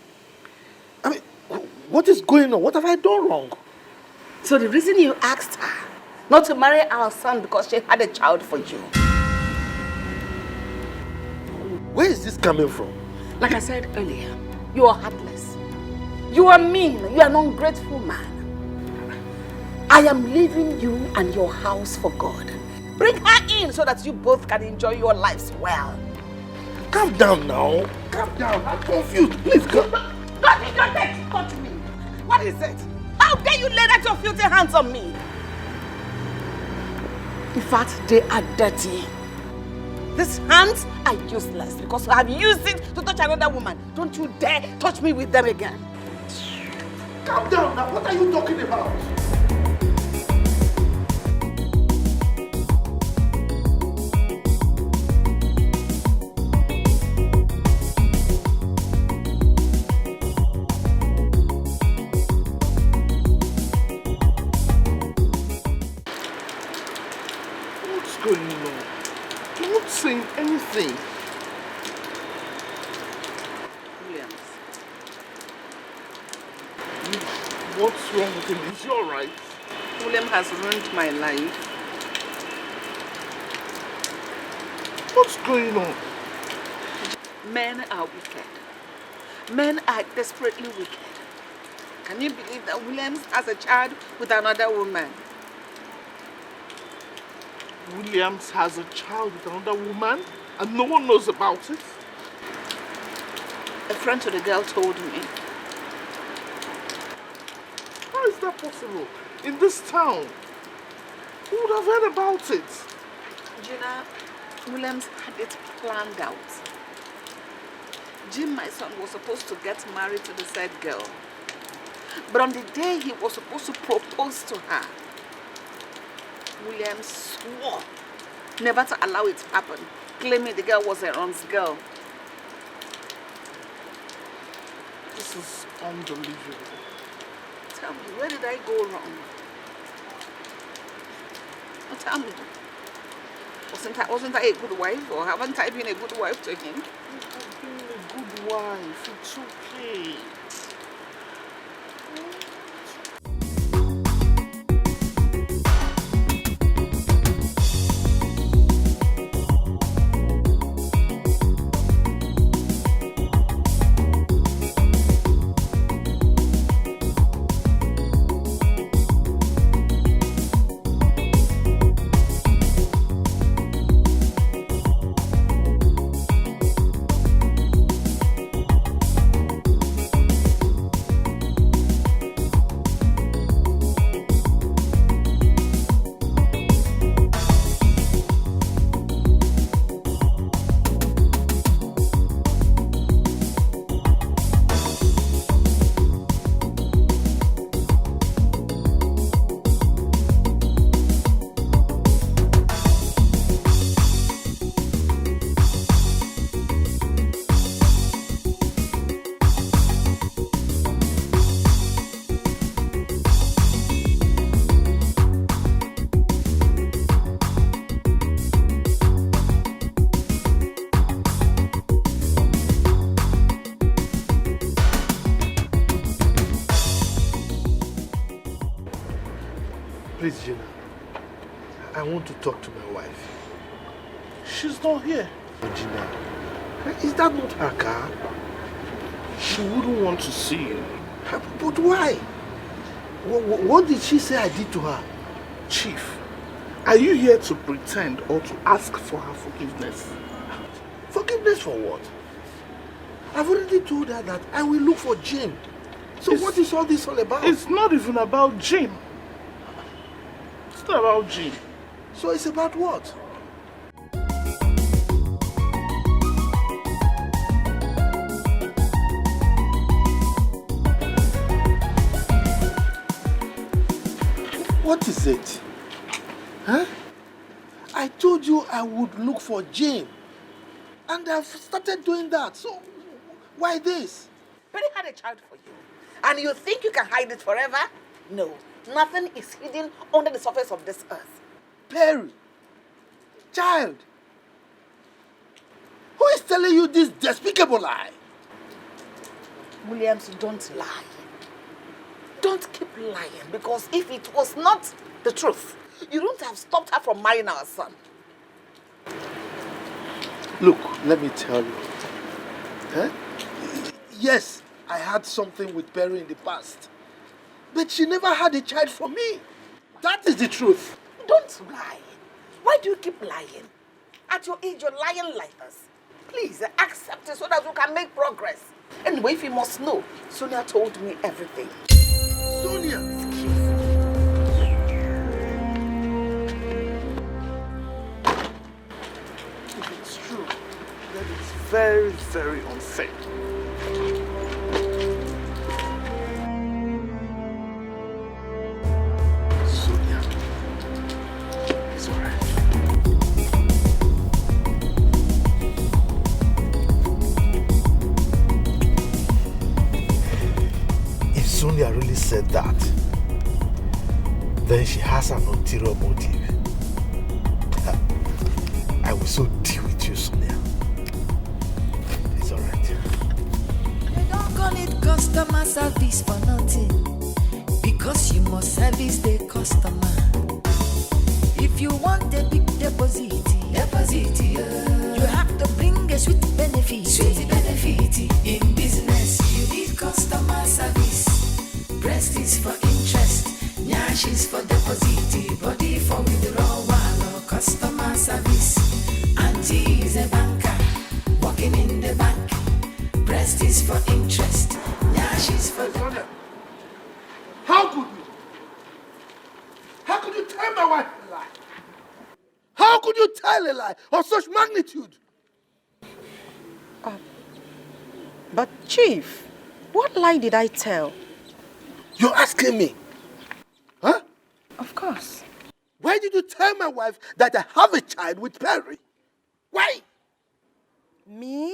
I mean, what is going on? What have I done wrong? So the reason you asked her not to marry our son because she had a child for you. Where is this coming from? Like I said earlier, you are heartless. You are mean. You are an ungrateful man. I am leaving you and your house for God. Bring her in so that you both can enjoy your lives well. Calm down now. Calm down. I'm confused. Please come. Don't touch me. What is it? How dare you lay out your filthy hands on me? In fact, they are dirty. These hands are useless because I have used it to touch another woman. Don't you dare touch me with them again. Calm down now. What are you talking about? What's going on? You're not saying anything. Williams. What's wrong with him? Is he alright? William has ruined my life. What's going on? Men are wicked. Men are desperately wicked. Can you believe that Williams has a child with another woman? Williams has a child with another woman and no one knows about it? A friend to the girl told me. How is that possible? In this town? Who would have heard about it? Gina, Williams had it planned out. Jim, my son, was supposed to get married to the said girl. But on the day he was supposed to propose to her, Williams swore never to allow it to happen, claiming the girl was Aaron's girl. This is unbelievable. Tell me, where did I go wrong? Now tell me, wasn't I a good wife, or haven't I been a good wife to him? You've been a good wife. It's okay. Please, Gina. I want to talk to my wife. She's not here. Gina, is that not her car? She wouldn't want to see you. But why? What did she say I did to her? Chief, are you here to pretend or to ask for her forgiveness? Forgiveness for what? I've already told her that I will look for Jim. So what is all this all about? It's not even about Jim. It's not about Jim. So it's about what? What is it? Huh? I told you I would look for Jane. And I've started doing that. So why this? Perry had a child for you. And you think you can hide it forever? No. Nothing is hidden under the surface of this earth. Perry. Child. Who is telling you this despicable lie. Williams, don't lie. Don't keep lying, because if it was not the truth, you wouldn't have stopped her from marrying our son. Look, let me tell you. Yes, I had something with Perry in the past. But she never had a child from me. That is the truth. Don't lie. Why do you keep lying? At your age, you're lying like this. Please, accept it so that we can make progress. Anyway, if you must know, Sonia told me everything. Sonia! If it's true, then it's very, very unfair. Sonia. It's alright. If Sonia really said that, then she has an ulterior motive. I will so deal with you, Sonia. It's alright. They don't call it customer service for nothing, because you must service the customer. If you want a big deposit, you have to bring a sweet benefit. In business, you need customer service. Breast is for interest, nyash is for deposit, body for withdrawal or customer service. Auntie is a banker, working in the bank. Breast is for interest, nyash is for Sonia, how could you? How could you tell my wife a lie? How could you tell a lie of such magnitude? But Chief, what lie did I tell? You're asking me? Huh? Of course. Why did you tell my wife that I have a child with Perry? Why? Me?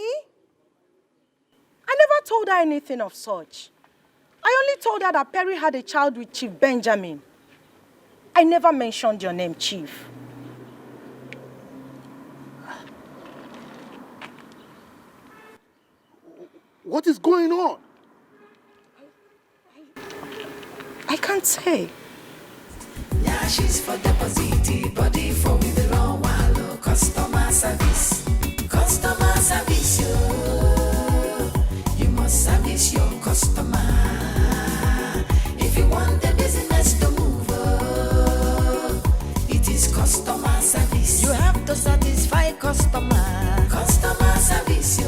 I never told her anything of such. I only told her that Perry had a child with Chief Benjamin. I never mentioned your name, Chief. What is going on? I can't say. nyash is for deposit, body for withdrawal or customer service. Customer service, you must service your customer. If you want the business to move, it is customer service. You have to satisfy customer. Customer service,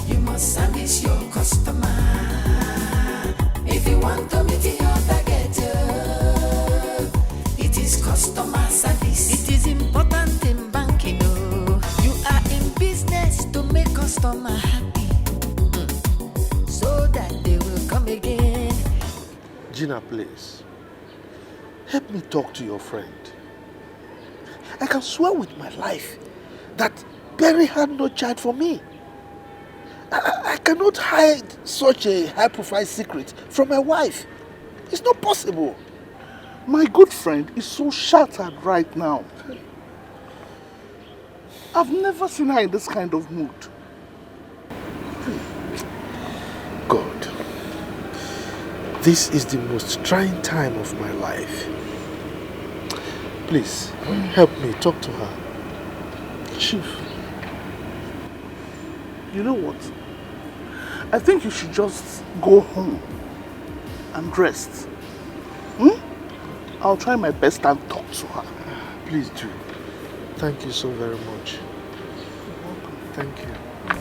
you must service your customer. If you want to meet your target, it is customer service. It is important in banking, you are in business to make customer happy, so that they will come again. Gina, please. Help me talk to your friend. I can swear with my life that Perry had no child for me. I cannot hide such a high-profile secret from my wife. It's not possible. My good friend is so shattered right now. I've never seen her in this kind of mood. God, this is the most trying time of my life. Please, help me talk to her. Chief, you know what? I think you should just go home and rest. I'll try my best and talk to her. Please do. Thank you so very much. Thank you.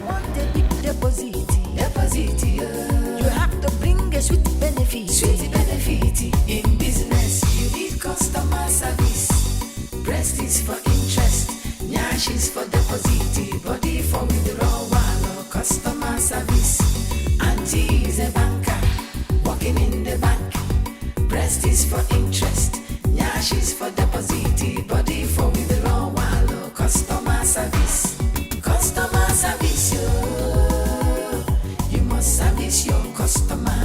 Want a big deposit, you have to bring a sweet benefit. In business, you need customer service. Breast is for interest, nyash is for deposit, body for withdrawal or customer service. Auntie is a banker, working in the bank. Breast is for interest, nyash is for deposit, body for withdrawal or customer service. Customer service, you must service your customer.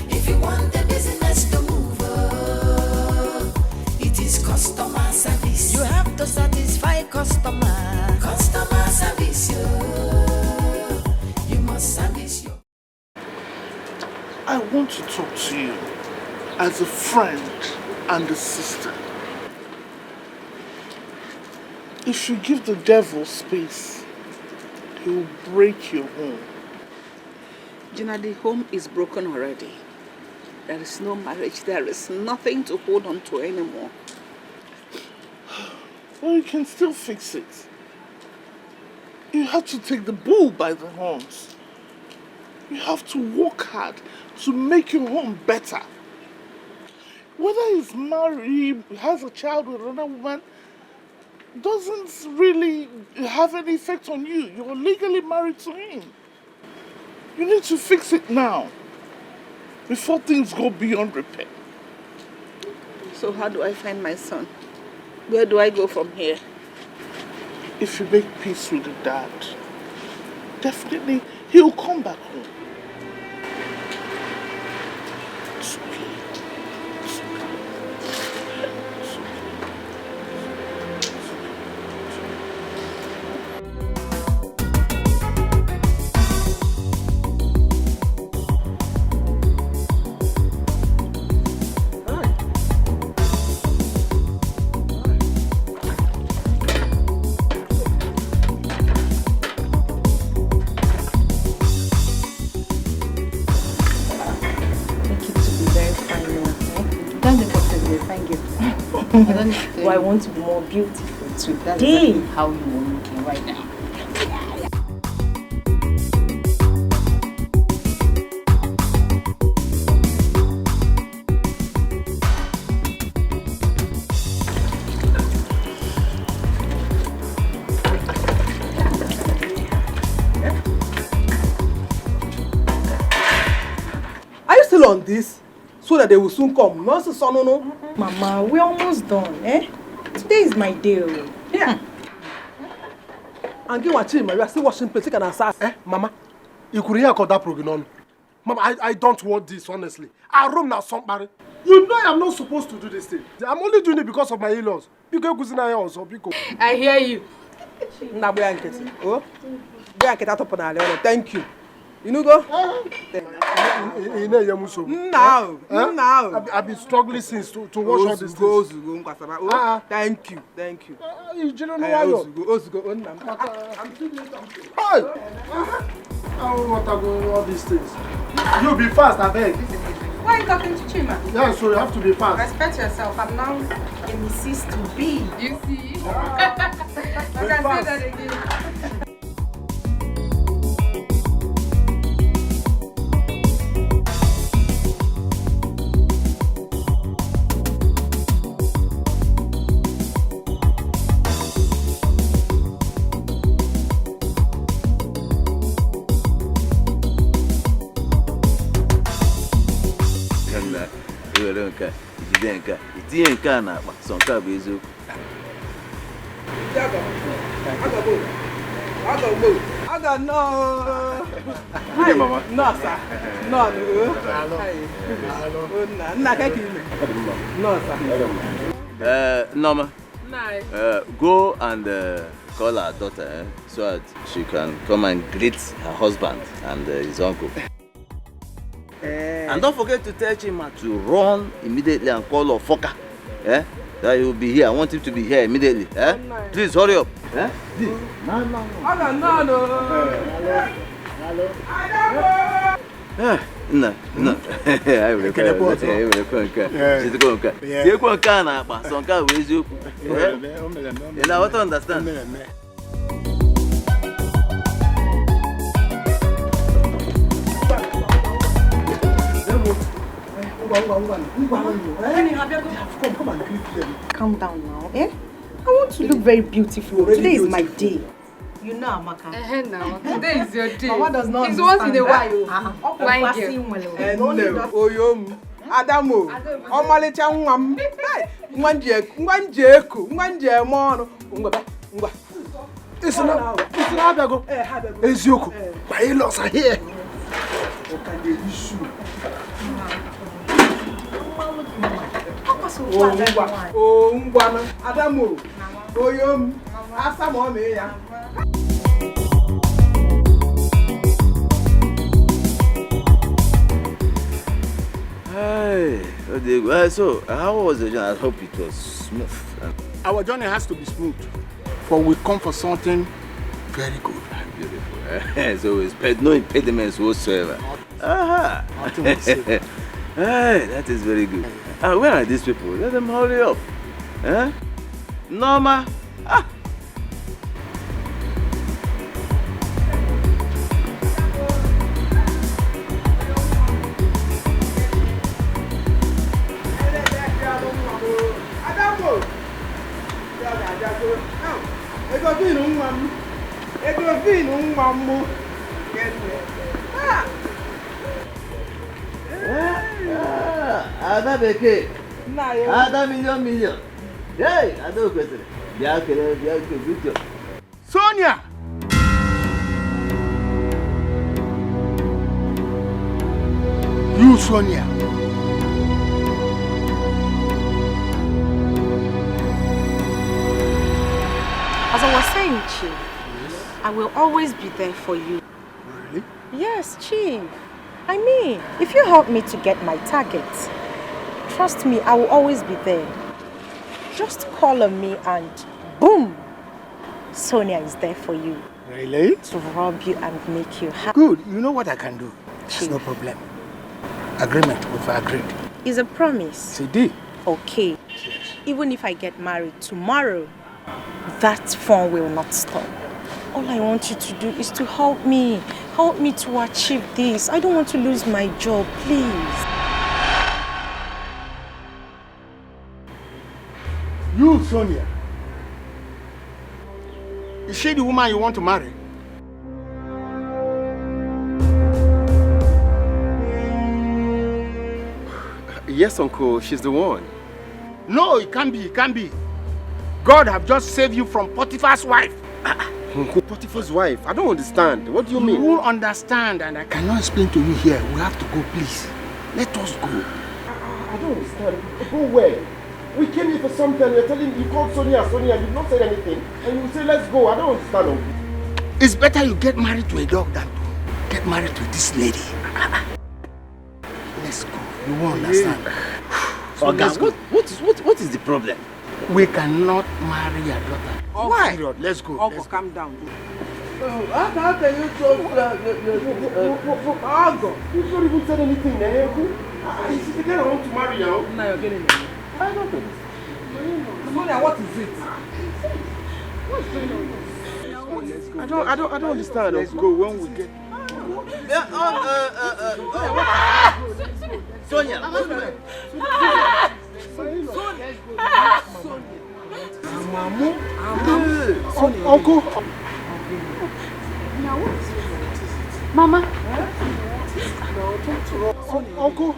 If you want the business to move, it is customer service. You have to satisfy customer. you as a friend and a sister. If you give the devil space, he will break your home. Gina, the home is broken already. There is no marriage. There is nothing to hold on to anymore. Well, you can still fix it. You have to take the bull by the horns. You have to work hard to make your home better. Whether he's married, has a child with another woman, doesn't really have any effect on you. You're legally married to him. You need to fix it now, before things go beyond repair. So how do I find my son? Where do I go from here? If you make peace with the dad, definitely he'll come back home. It's okay. It's okay. It's okay. Well, I want to be more beautiful today. That's exactly how you are looking right now. Are you still on this? So that they will soon come. No, no. Mama, we're almost done, eh? Today is my day. Yeah. And get watching, we are still washing plates. Can assess. Mama, you could hear that program. Mama, I don't want this, honestly. I room now somebody. You know I'm not supposed to do this thing. I'm only doing it because of my in-laws. I hear you. Thank you. You know go? Now. I've been struggling since to wash all these things. Thank you. You don't know why you're... I'm still doing something. Hey! I don't want to go all these things. You be fast, I beg. Why are you talking to Chima? Yeah, so you have to be fast. Respect yourself. I'm now a Mrs. to be. You see? I can say that again. Itinye nke a na-akpa sọ nke a bụ eziokwu. Aga no. Hi, Mama. No, sir. No. No, sir. Norma. Go and call her daughter so that she can come and greet her husband and his uncle. And don't forget to tell Chima to run immediately and call Ofoka. That he will be here. I want him to be here immediately. Please hurry up. No. No. I will come. She's going to come. You're going to come. So come with you. You know what to understand. Calm down now, eh? I want to look very beautiful. Today is my day. You know, Amaka. Now, today is your day. Mama does not It's once in a while. Oyom, Adamo, Omalecha Nwam. Mwanje mono. It's not Habago. Eziokwu. My in-laws are here. Oh, Ngwana, Adamo, Oyom, Asamo ya. Hey, so how was the journey? I hope it was smooth. Our journey has to be smooth, for we come for something very good. Beautiful. So it's no impediments whatsoever. Aha. Hey, that is very good. Where are these people? Let them hurry up. Huh? Norma. Ada Beke. Ada million. Hey, Ada Beke. Good. Sonia! You, Sonia. As I was saying, Chief, I will always be there for you. Really? Yes, Chief. I mean, if you help me to get my target, trust me, I will always be there. Just call on me and boom, Sonia is there for you. Really? To rob you and make you happy. Good. You know what I can do? It's no problem. Agreement, we've agreed. Is a promise. CD. Okay. Even if I get married tomorrow, that fun will not stop. All I want you to do is to help me. Help me to achieve this. I don't want to lose my job, please. You, Sonia. Is she the woman you want to marry? Yes, Uncle, she's the one. No, it can't be. God have just saved you from Potiphar's wife. Uncle, Potiphar's wife? I don't understand. What do you mean? You will understand, and I cannot explain to you here. We have to go, please. Let us go. I don't understand. Go where? We came here for something. You're telling you called Sonia, you've not said anything. And you say, let's go. I don't understand, Uncle. It's better you get married to a dog than to get married to this lady. Let's go. You won't understand. So what is the problem? We cannot marry your daughter. Why? Period. Let's go. Uncle, calm down. How can you talk? Uncle, you've not even said anything, She's the girl I want to marry now. Now you're getting married. I don't understand. Sonia, what is it? What's going on? I don't understand. Let's go when we get. Sonia. Uncle. Mama. Uncle.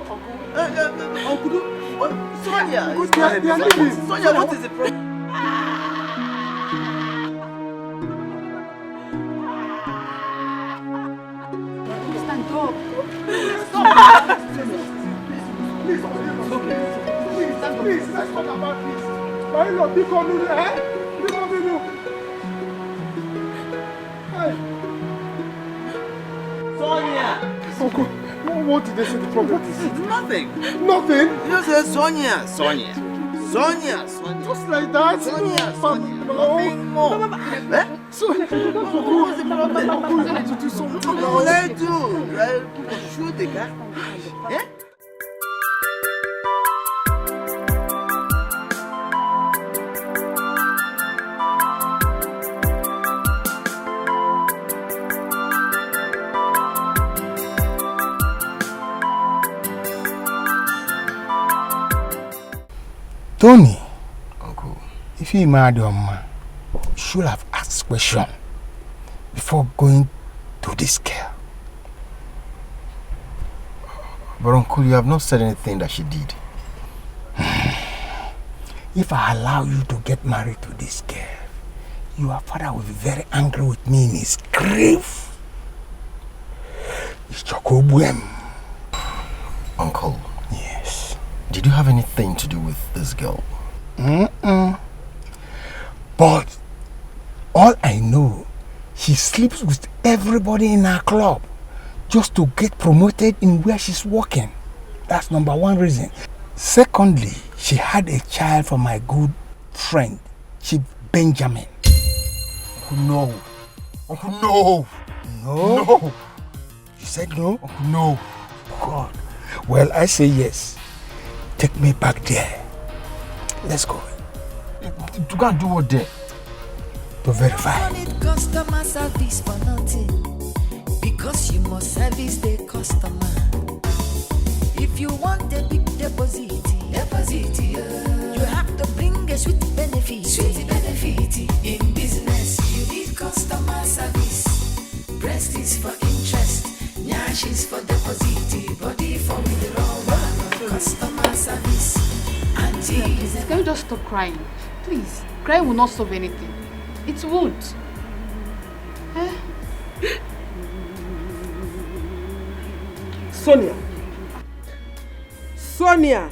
Sonia. Sonia, what is the problem? Please, let's talk about this. My lord, be coming here. Be coming here. Sonia! Uncle, what did they say the problem is? Nothing. Nothing? You just said Sonia. Just like that? Nothing more. So, what's the problem? Uncle, you have to do something. No, let's do. Shoot the guy. Eh? Tony, Uncle, if you married your mama, you should have asked question before going to this girl. But Uncle, you have not said anything that she did. If I allow you to get married to this girl, your father will be very angry with me in his grave. It's Chokobuem. Uncle. Yes. Did you have anything to do with this girl? But all I know, she sleeps with everybody in our club just to get promoted in where she's working. That's number one reason. Secondly, she had a child from my good friend, Chief Benjamin. No. Uncle, no. No. No. You said no? Uncle, no. God. Well, I say yes. Take me back there. Let's go. You can't do what there? To verify. Customer service for nothing, because you must service the customer. If you want a big deposit, you have to bring a sweet benefit. In business, you need customer service. Breast is for interest, nyash is for deposit, body for withdrawal. Customer service. Auntie, can you just stop crying? Please. Crying will not solve anything. It would. Sonia. Sonia.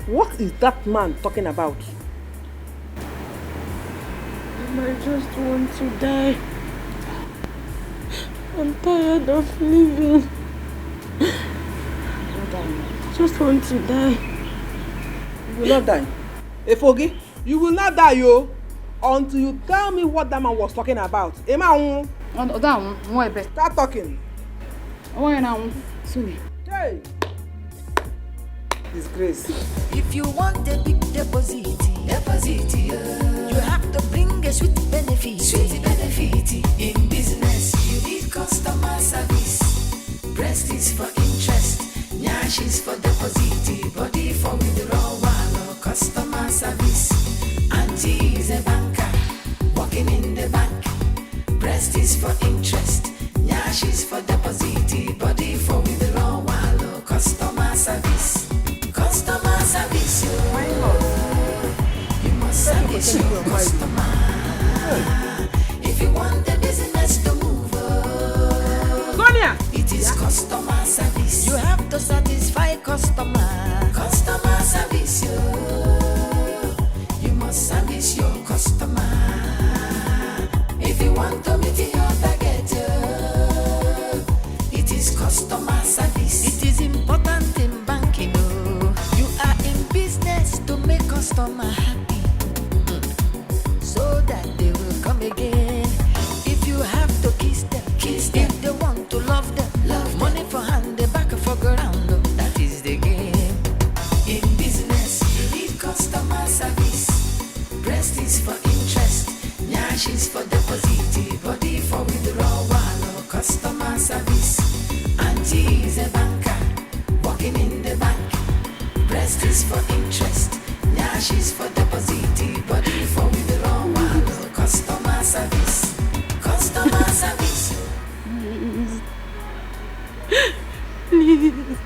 What is that man talking about? I just want to die. I'm tired of living. I just want to die. You will not die. Efogi, you will not die, yo. Until you tell me what that man was talking about. Emma, start talking. Hey. Disgrace. If you want a big deposit, you have to bring a sweet benefit. In business, you need customer service. Breast is for interest, nyash is for deposit, body for withdrawal. Customer service. Auntie is a banker, working in the bank. Breast is for interest, nyash is for deposit, body for withdrawal. Customer service. Customer service, you must service your customer. If you want the business to move, Sonia, it is customer service. You have to satisfy customer. Customer service, you must service your customer. If you want to meet your target, it is customer service. It is important in banking. You are in business to make customer happy, so that they will come again. If you have to kiss them. If they want to love them, money for hand, the back for ground. That is the game. In business, you need customer service. Breast is for interest, nyash is for deposit, body for withdrawal. Customer service. Auntie is a banker, working in the bank. Breast is for interest, nyash is for deposit, body for withdrawal. Customer service. Customer service. Please.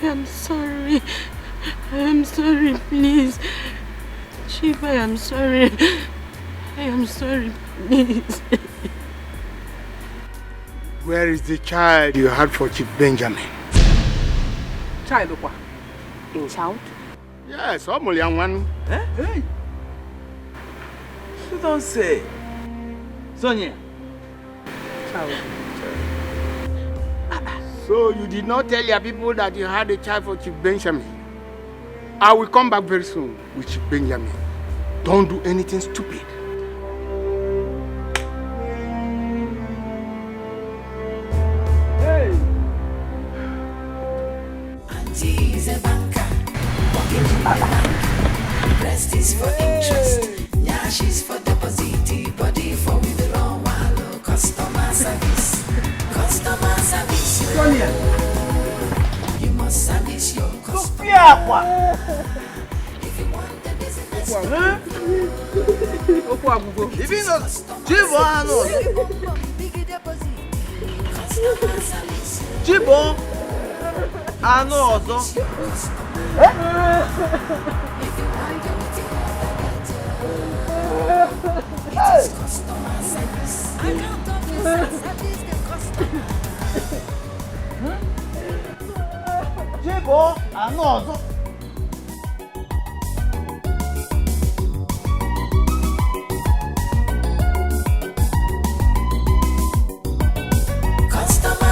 I am sorry. I am sorry, please. Chief, I am sorry. I am sorry, please. Where is the child you had for Chief Benjamin? Child, what? In child? Yes, I'm young one. Eh? Hey. You don't say. Sonia. Child. So you did not tell your people that you had a child for Chief Benjamin? I will come back very soon with Chief Benjamin. Don't do anything stupid. Hey. Auntie is a banker, working in the bank. Breast is for interest, nyash is for deposit, body for withdrawal. Customer service. Customer service. Sonia. You must service your customer. If you want the business, Even though Jibo also. customer service. I can't service the customer. Jibo also. Customer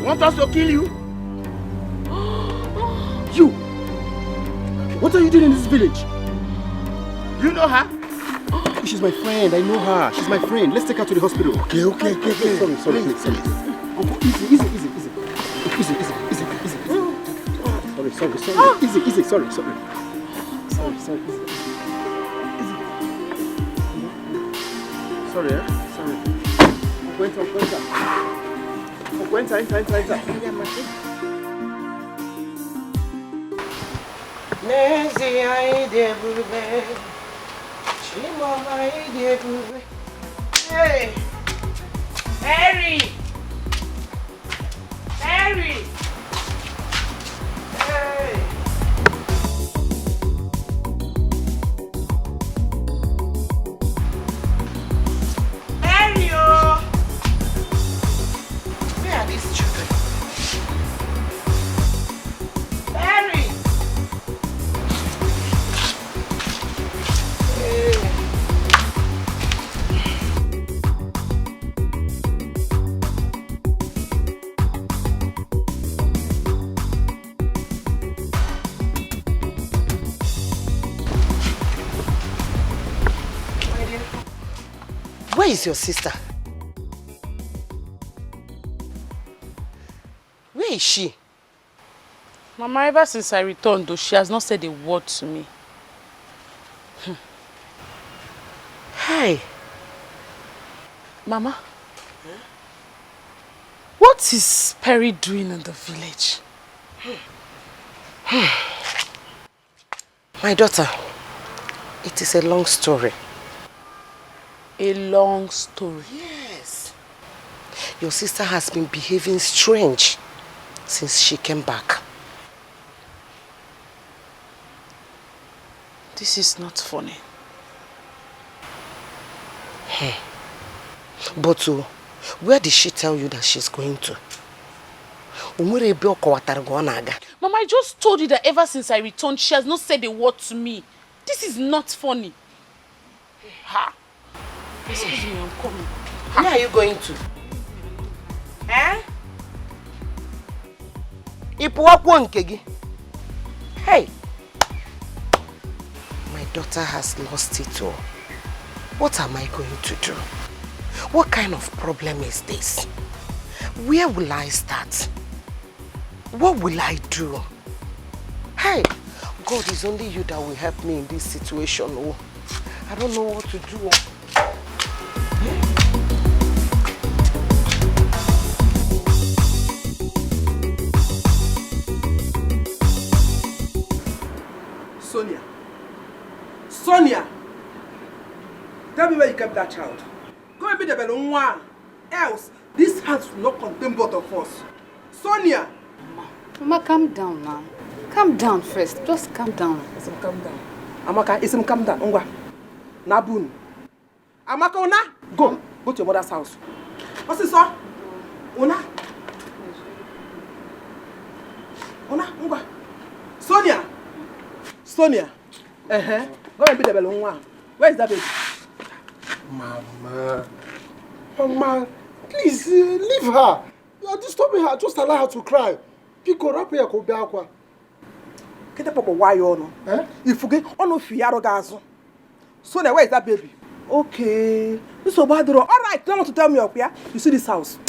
Want us to kill you? You! What are you doing in this village? You know her? She's my friend. I know her. She's my friend. Let's take her to the hospital. Okay. Sorry. Uncle, easy. Sorry. Easy. Sorry. Easy. Sorry, Sorry. Enter. Nezi aide bube, Chimama aide bube. Hey, Harry. Hey. Where is your sister? Where is she? Mama, ever since I returned, though, she has not said a word to me. Hey. Mama, what is Perry doing in the village? My daughter, it is a long story. A long story? Yes. Your sister has been behaving strange since she came back. This is not funny. But where did she tell you that she's going to? Mama, I just told you that ever since I returned, she has not said a word to me. This is not funny. Ha! Excuse me, I'm coming. Where are you going to? Hey! My daughter has lost it all. What am I going to do? What kind of problem is this? Where will I start? What will I do? Hey! God, it's only you that will help me in this situation. Oh, I don't know what to do. Sonia! Tell me where you kept that child. Go and be the Belonwa. Else, this house will not contain both of us. Sonia! Mama, calm down now. Calm down first. Just calm down. Isim, calm down. Amaka, Isim, calm down. Ongwa. Nabun. Amaka, Ona, go. Go to your mother's house. What's this, sir? Ona. Ona, Ongwa. Sonia! Sonia! Go and be the Belonwa. Where is that baby? Mama, please leave her. You are disturbing her. Just allow her to cry. Pico rap here ko biakwa. Kete papa why you no? If you get ono fiaro gazo. Sonia, where is that baby? Okay. This is bad. All right, don't want to tell me up here. You see this house?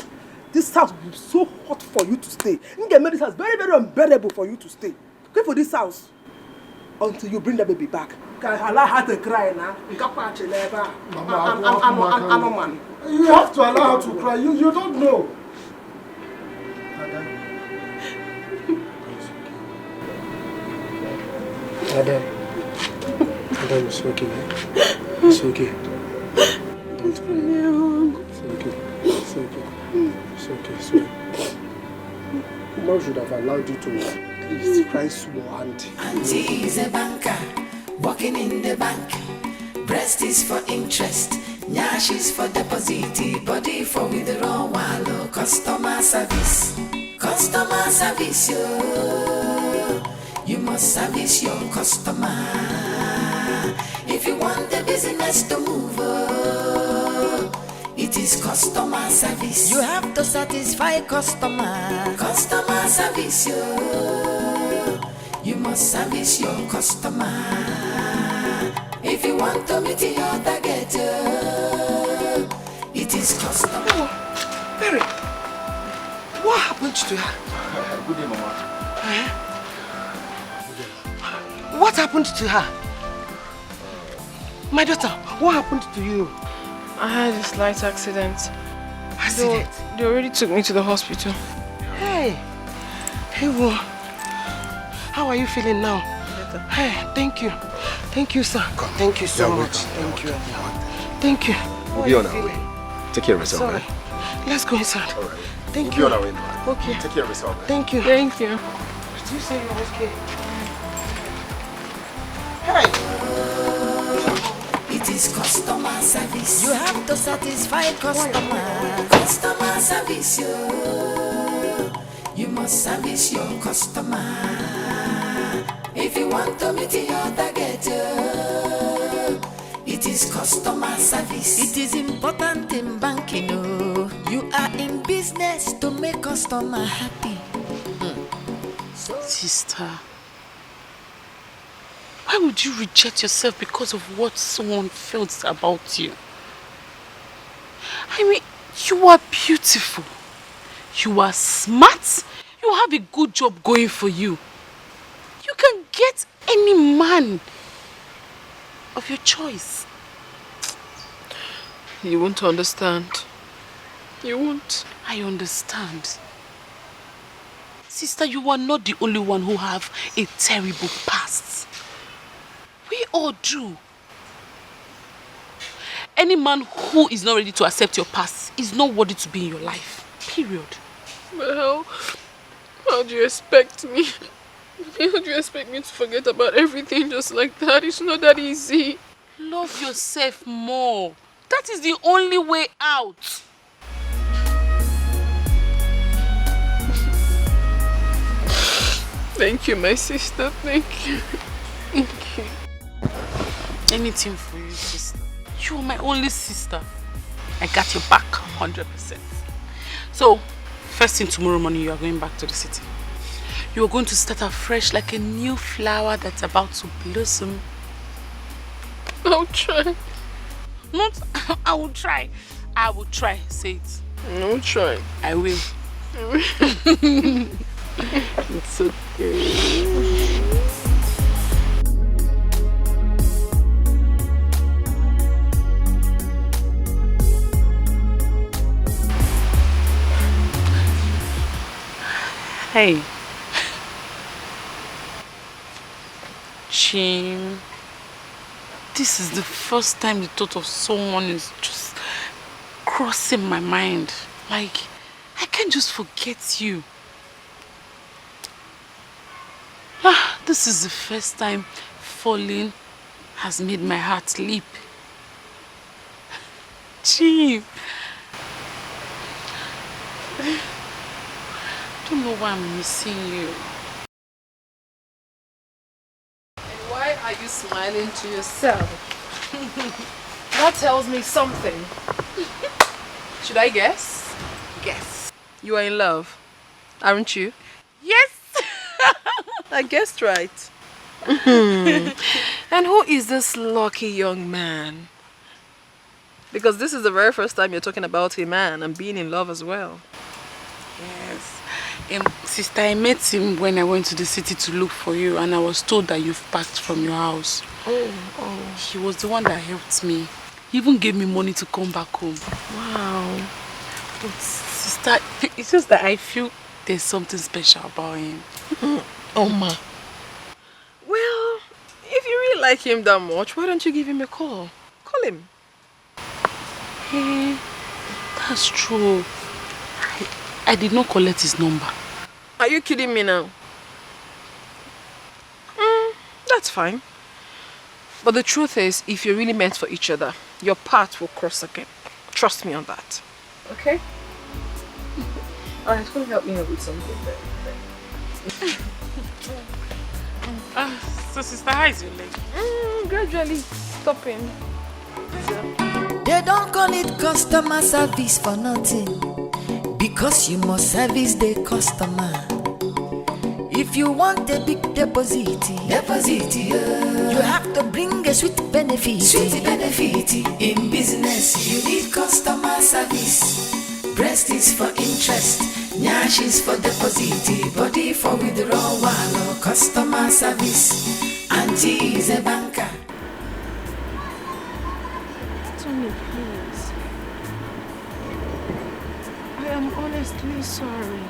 This house will be so hot for you to stay. You get made this house very, very unbearable for you to stay. Go for this house until you bring the baby back. Allow her to cry now. Mama, you have to allow her to cry. You don't know. Adam, it's okay. It's okay. Don't cry. It's okay. It's okay. Mom should have allowed you to at least cry small, Auntie. Auntie is a banker, working in the bank. Breast is for interest, nyash is for deposit, body for withdrawal. Customer service, yo. You must service your customer. If you want the business to move, it is is customer service. You have to satisfy customer. Customer service, you must service your customer. If you want to meet your target, it is customer. Oh, Perry, what happened to her? Good day, Mama. What happened to her? My daughter, what happened to you? I had a slight accident. Accident? They already took me to the hospital. Hey, well, how are you feeling now? Better. Hey, thank you. Thank you, sir. Thank you so much. Thank you. Thank you. We'll be on our way. Take care of yourself, Sorry. man. Let's go inside. All right. Thank We'll you. be on our way, man. Okay. Take care of yourself, man. Thank you. Thank you. Did you say you're okay? It is customer service. You have to satisfy customer. Customer service, you must service your customer. If you want to meet your target, it is customer service. It is important in banking, you are in business to make customer happy. Sister, why would you reject yourself because of what someone felt about you? I mean, you are beautiful. You are smart. You have a good job going for you. You can get any man of your choice. You won't understand. You won't. I understand. Sister, you are not the only one who have a terrible past. We all do. Any man who is not ready to accept your past is not worthy to be in your life. Period. But how do you expect me? How do you expect me to forget about everything just like that? It's not that easy. Love yourself more. That is the only way out. Thank you, my sister. Thank you. Thank you. Anything for you, sister. You are my only sister. I got your back 100%. So, first thing tomorrow morning, you are going back to the city. You are going to start afresh like a new flower that's about to blossom. I'll try. Not, I will try. I will try. Say it. I'll try. I will. It's okay. Hey. Jim. This is the first time the thought of someone is just crossing my mind. Like, I can't just forget you. This is the first time falling has made my heart leap. Jim. I don't know why I'm missing you. And why are you smiling to yourself? That tells me something. Should I guess? Guess. You are in love, aren't you? Yes! I guessed right. And who is this lucky young man? Because this is the very first time you're talking about a man and being in love as well. Yes. Sister, I met him when I went to the city to look for you, and I was told that you've packed from your house. Oh. He was the one that helped me. He even gave me money to come back home. Wow. But sister, it's just that I feel there's something special about him. Oh ma. Well, if you really like him that much, why don't you give him a call? Call him. Hey, that's true. I did not collect his number. Are you kidding me now? That's fine. But the truth is, if you're really meant for each other, your path will cross again. Trust me on that. Okay? Alright, come help me out with something then. So sister, how is your leg? Gradually stopping. They They don't call it customer service for nothing, because you must service the customer. If you want a big deposit, you have to bring a sweet benefit. In business, you need customer service. Breast is for interest, nyash is for deposit, body for withdrawal or customer service. Auntie is a banker. Tony, please. I am honestly sorry.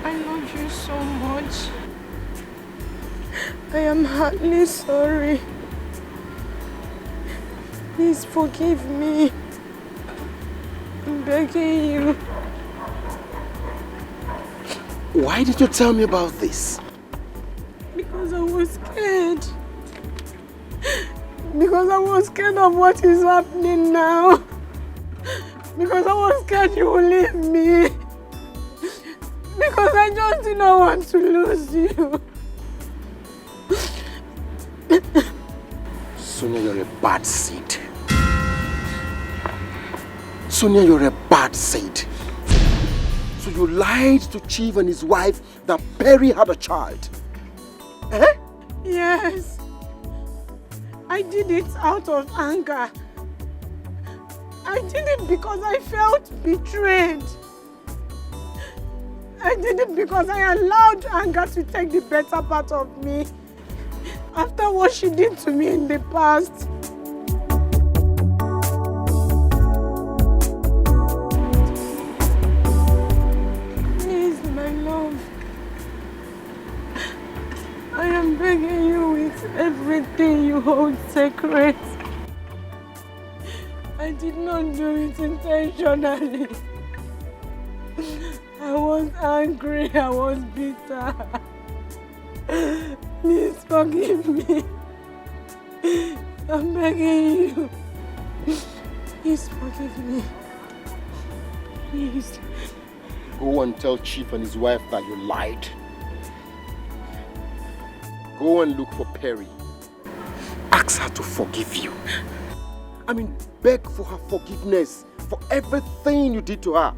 I love you so much. I am hardly sorry. Please forgive me. I'm begging you. Why did you tell me about this? Because I was scared. Because I was scared of what is happening now. Because I was scared you will leave me. Because I just did not want to lose you. Sonia, you're a bad seed. Sonia, you're a bad seed. So you lied to Chief and his wife that Perry had a child. Eh? Yes. I did it out of anger. I did it because I felt betrayed. I did it because I allowed anger to take the better part of me after what she did to me in the past. Please, my love. I am begging you with everything you hold sacred. I did not do it intentionally. I was angry, I was bitter. Please forgive me. I'm begging you. Please forgive me. Please. Go and tell Chief and his wife that you lied. Go and look for Perry. Ask her to forgive you. I mean, beg for her forgiveness for everything you did to her,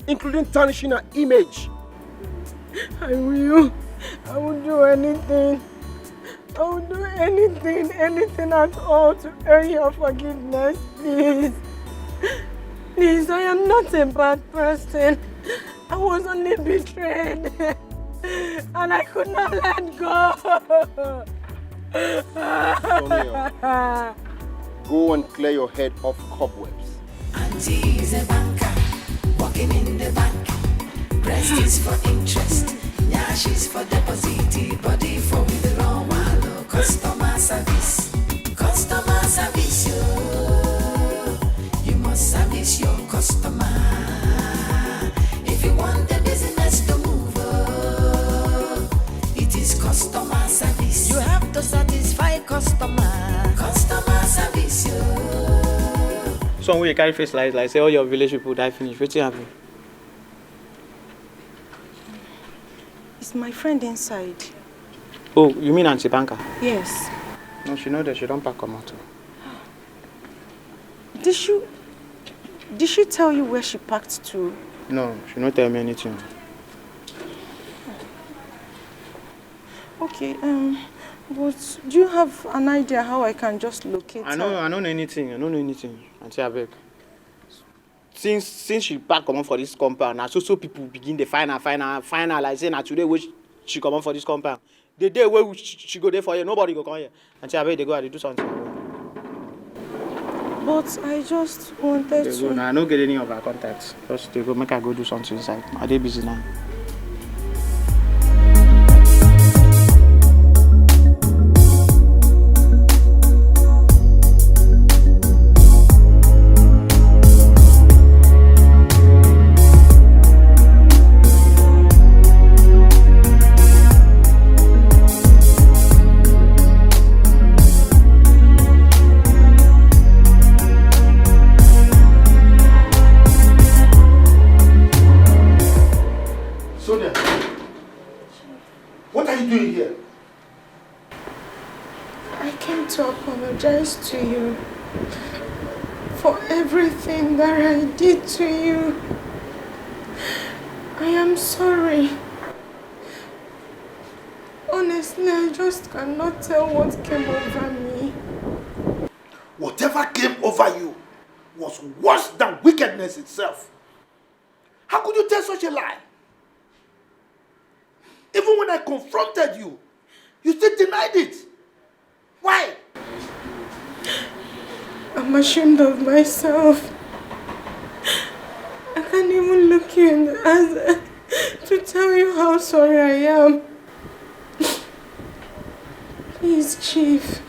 including tarnishing her image. I will. I will do anything. I will do anything at all to earn your forgiveness, please. Please, I am not a bad person. I was only betrayed. And I could not let go. Sonia, go and clear your head of cobwebs. Auntie is a banker, working in the bank. Breast is for interest, nyash is for deposit, body for withdrawal, customer service. Customer service, you must service your customer. If you want the business to move, it is customer service. You have to satisfy customer. Customer service, So when you carry face like say all your village people die finish, what's happening? It's my friend inside. Oh, you mean Auntie Banker? Yes. No, she know that she don't pack come out. Did she tell you where she packed to? No, she don't tell me anything. Okay, but do you have an idea how I can just locate her? I don't know anything. Auntie Abeg. Since she pack come on for this compound, now so people begin the final like say now today which she come on for this compound. The day where she go there for you, nobody go come here. Auntie Abeg, they go and do something. But I just wanted They go now. I don't get any of her contacts. Just they go make her go do something inside. Are they busy now? want to apologize to you for everything that I did to you. I am sorry. Honestly, I just cannot tell what came over me. Whatever came over you was worse than wickedness itself. How could you tell such a lie? Even when I confronted you, you still denied it. Why? I'm ashamed of myself. I can't even look you in the eyes to tell you how sorry I am. Please, Chief,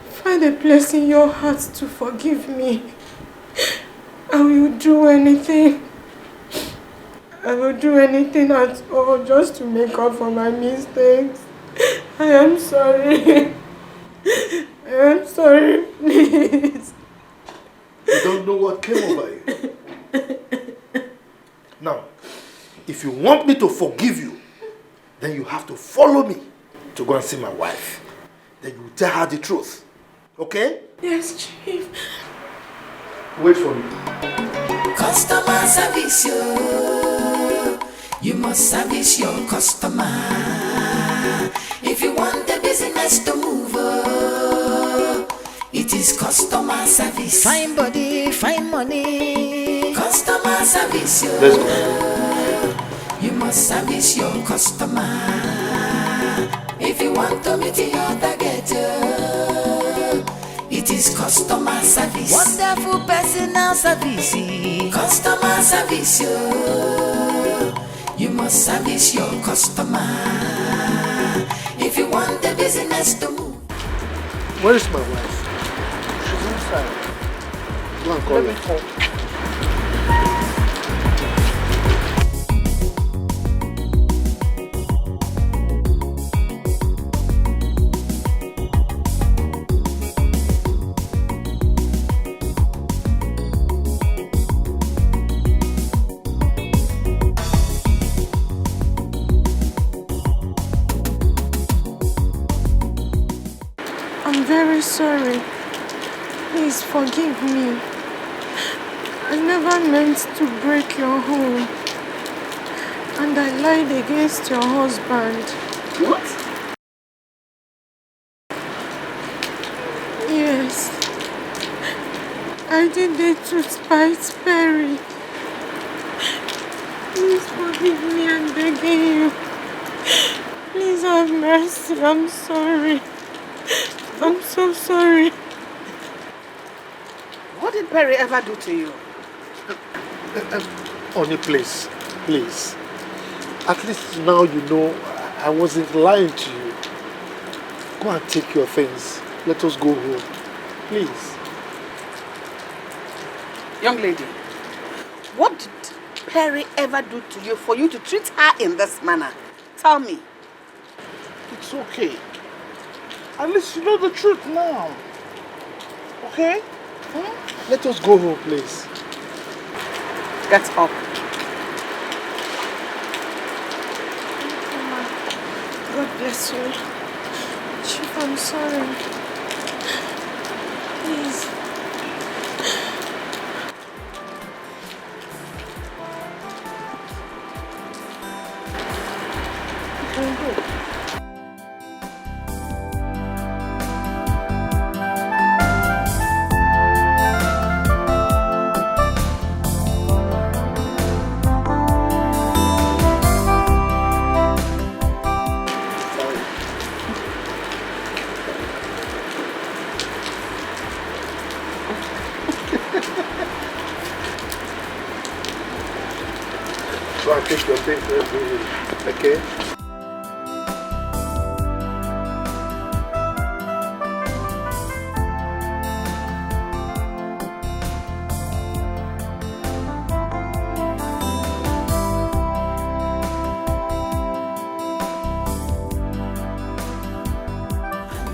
find a place in your heart to forgive me. I will do anything. I will do anything at all just to make up for my mistakes. I am sorry. I am sorry, please. You don't know what came over you. Now, if you want me to forgive you, then you have to follow me to go and see my wife. Then you tell her the truth. Okay? Yes, Chief. Wait for me. Customer service, you must service your customer. If you want the business to move, it is customer service. Fine body, fine money. Customer service, Let's go. you must service your customer. If you want to meet your target, it is customer service. Wonderful personal service. Customer service, you must service your customer. If you want the business to move. Where is my wife? She's inside. Go and call her. I'm very sorry. Please forgive me. I never meant to break your home. And I lied against your husband. What? Yes. I did it to spite Perry. Please forgive me, I'm begging you. Please have mercy, I'm sorry. I'm so sorry. What did Perry ever do to you? Honey, please. Please. At least now you know I wasn't lying to you. Go and take your things. Let us go home. Please. Young lady, what did Perry ever do to you for you to treat her in this manner? Tell me. It's okay. At least you know the truth now. Okay? Let us go home, please. Get up. God bless you. Chief, I'm sorry. Please. You can go. Go and take your things. Let's go home. Okay?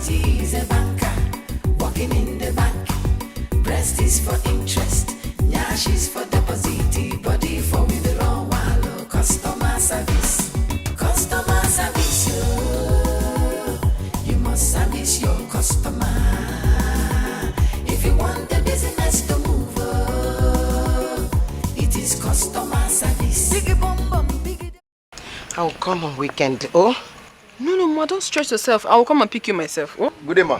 She's a banker, working in the bank. Breast is for interest, nyash is for deposit, body for withdrawal. Customer service, customer I'll come on weekend, oh? No, Ma, don't stress yourself. I will come and pick you myself, oh? Good day, ma.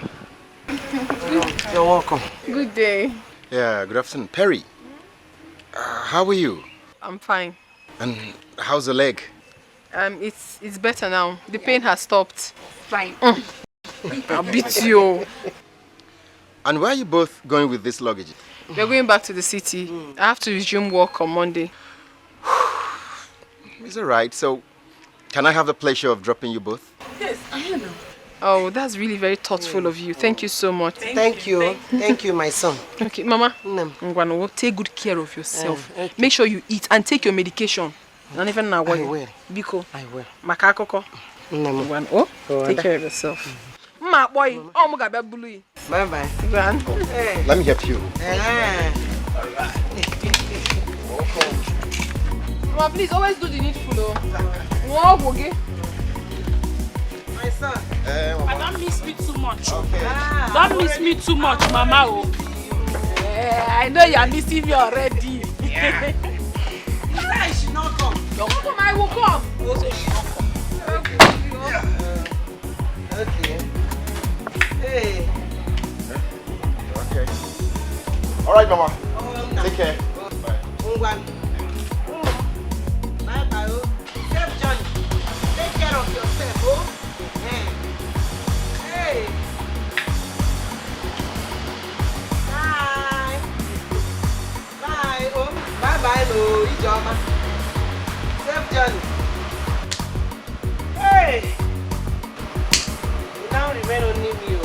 You're welcome. Good day. Yeah, good afternoon. Perry, how are you? I'm fine. And how's the leg? It's better now. The pain has stopped. Fine. I'll beat you. And where are you both going with this luggage? We're going back to the city. I have to resume work on Monday. It's all right. So, can I have the pleasure of dropping you both? Yes, I know. Oh, that's really very thoughtful of you. Thank you so much. Thank you. Thank you, my son. Okay, Mama. Ngwano, take good care of yourself. Okay. Make sure you eat and take your medication. Not even now. I will. Biko. I will. Makakoko. Ngwano, take care of yourself. Ma boy, oh my God, blue. Bye bye. Hey. Let me help you. Mama, please always do the needful, though. Walk, okay? My son. Don't miss me too much. Okay. Don't miss me too much, Mama. Oh. I know you are missing me already. Yeah. You should not come. Don't come, I will come. Okay. Hey. Okay. All right, Mama. Take care. Bye. Bye bye. Safe journey. Take care of yourself. Oh. Hey. Bye. Bye. Oh. Bye bye. No. Ijoma. Safe journey. Hey. You now remain only me. You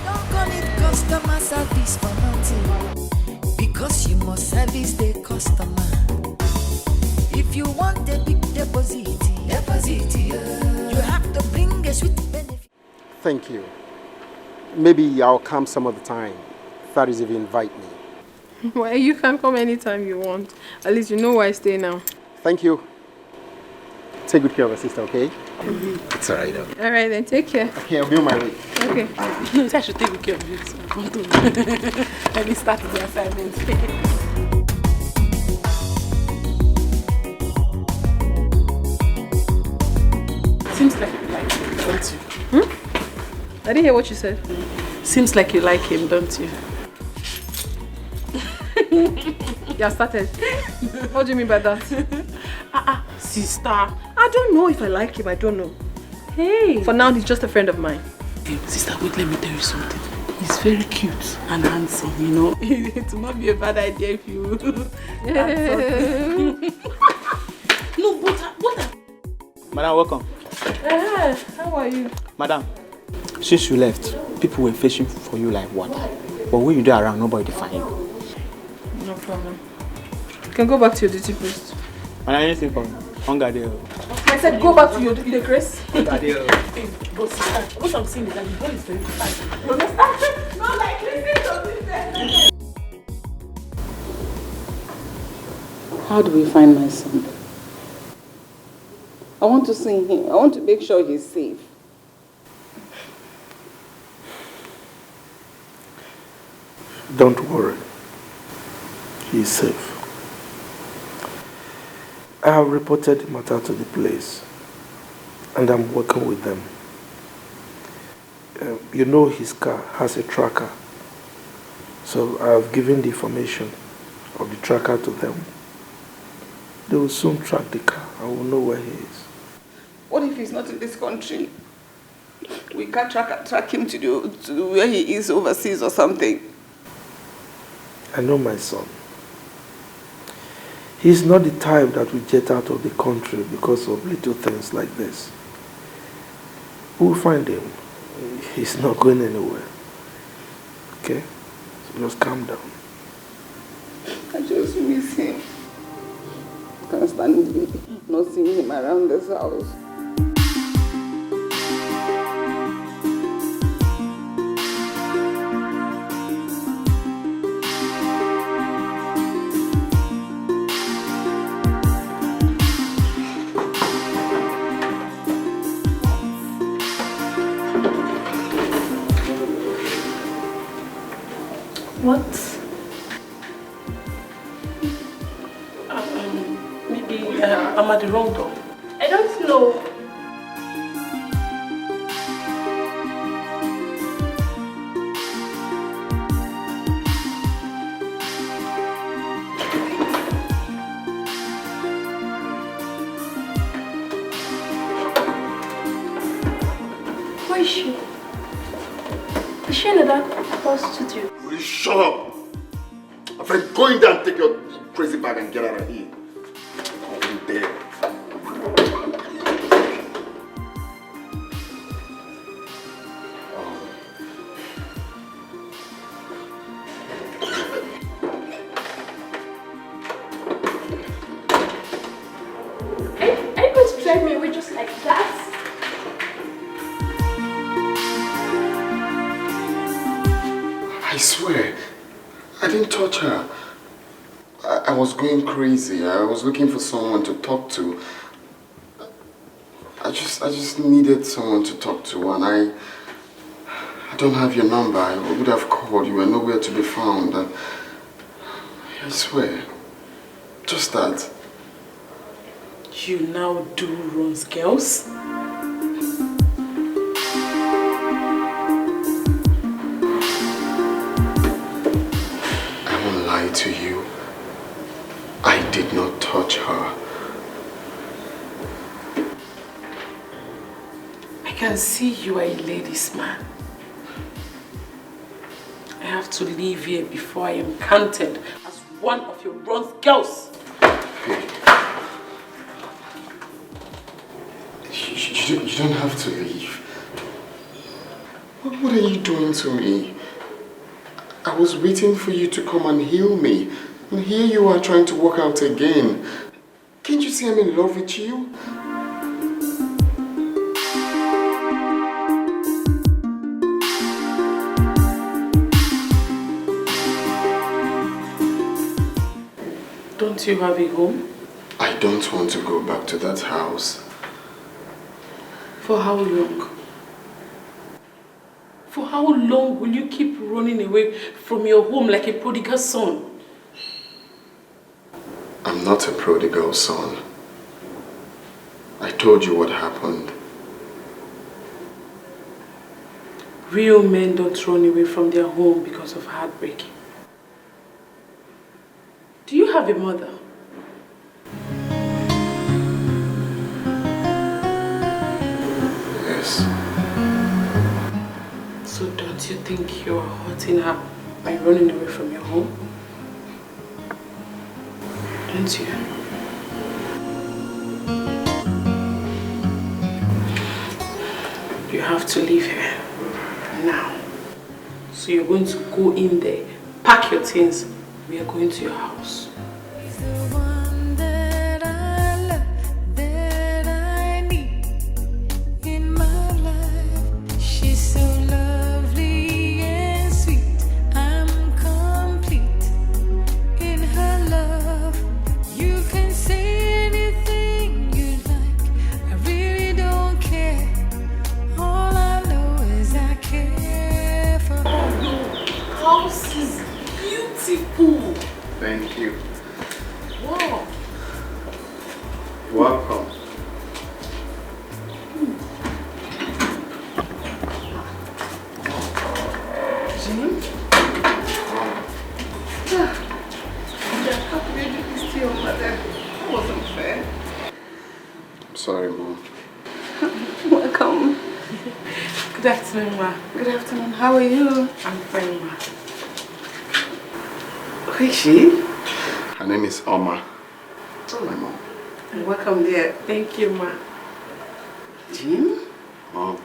don't call it customer service for nothing, because you must service the customer. If you want a big deposit, you have to bring a sweet benefit. Thank you. Maybe I'll come some other time. That is if you invite me. Well, you can come anytime you want. At least you know where I stay now. Thank you. Take good care of your sister, okay? It's all right. All right, then take care. Okay, I'll be on my way. Okay. No, I should take good care of you. So let me start the assignment. Seems like you like him, don't you? I didn't hear what you said. Seems like you like him, don't you? You started. What do you mean by that? Sister. I don't know if I like him. I don't know. Hey. For now, he's just a friend of mine. Hey, sister, wait, let me tell you something. He's very cute and handsome, you know. It will not be a bad idea if you... No, but what? Madam, welcome. How are you? Madam, since you left, people were fishing for you like water. But when you do around, nobody find you. No problem. You can go back to your duty post. Madam, anything for me? Hunger there. I said go back to your duty, Grace. But sister, what I'm saying is that the boy is very fine. You understand? No, like, listen to this. How do we find my son? I want to see him. I want to make sure he's safe. Don't worry. He's safe. I have reported the matter to the police, and I'm working with them. You know his car has a tracker, so I have given the information of the tracker to them. They will soon track the car. I will know where he is. What if he's not in this country? We can't track him to where he is overseas or something. I know my son. He's not the type that will jet out of the country because of little things like this. We'll find him. He's not going anywhere. Okay? So just calm down. I just miss him. Can't stand not seeing him around this house. What? Maybe I'm at the wrong door. I don't know. Where is she? Is she in that prostitute? Will you shut up? My friend, go in there and take your crazy bag and get out of here. Go in there. Are you going to drive me away just like that? I swear, I didn't touch her. I was going crazy. I was looking for someone to talk to. I just needed someone to talk to, and I don't have your number. I would have called. You were nowhere to be found. I swear, just that. You now do runs, girls. Lie to you. I did not touch her. I can see you are a ladies' man. I have to leave here before I am counted as one of your runs girls. You don't have to leave. What are you doing to me? I was waiting for you to come and heal me. And here you are trying to walk out again. Can't you see I'm in love with you? Don't you have a home? I don't want to go back to that house. For how long? For how long will you keep running away from your home like a prodigal son? I'm not a prodigal son. I told you what happened. Real men don't run away from their home because of heartbreak. Do you have a mother? Yes. So don't you think you're hurting her by running away from your home? Don't you? You have to leave here now. So you're going to go in there, pack your things. We are going to your house. Thank you. Wow. Welcome. Jim? How could you do this to your mother? That wasn't fair. I'm sorry, Mom. Welcome. Good afternoon, Ma. Good afternoon. How are you? I'm fine, Ma. Who is she? Her name is Oma. My mom. Welcome there. Thank you, Ma. Jim? Mom.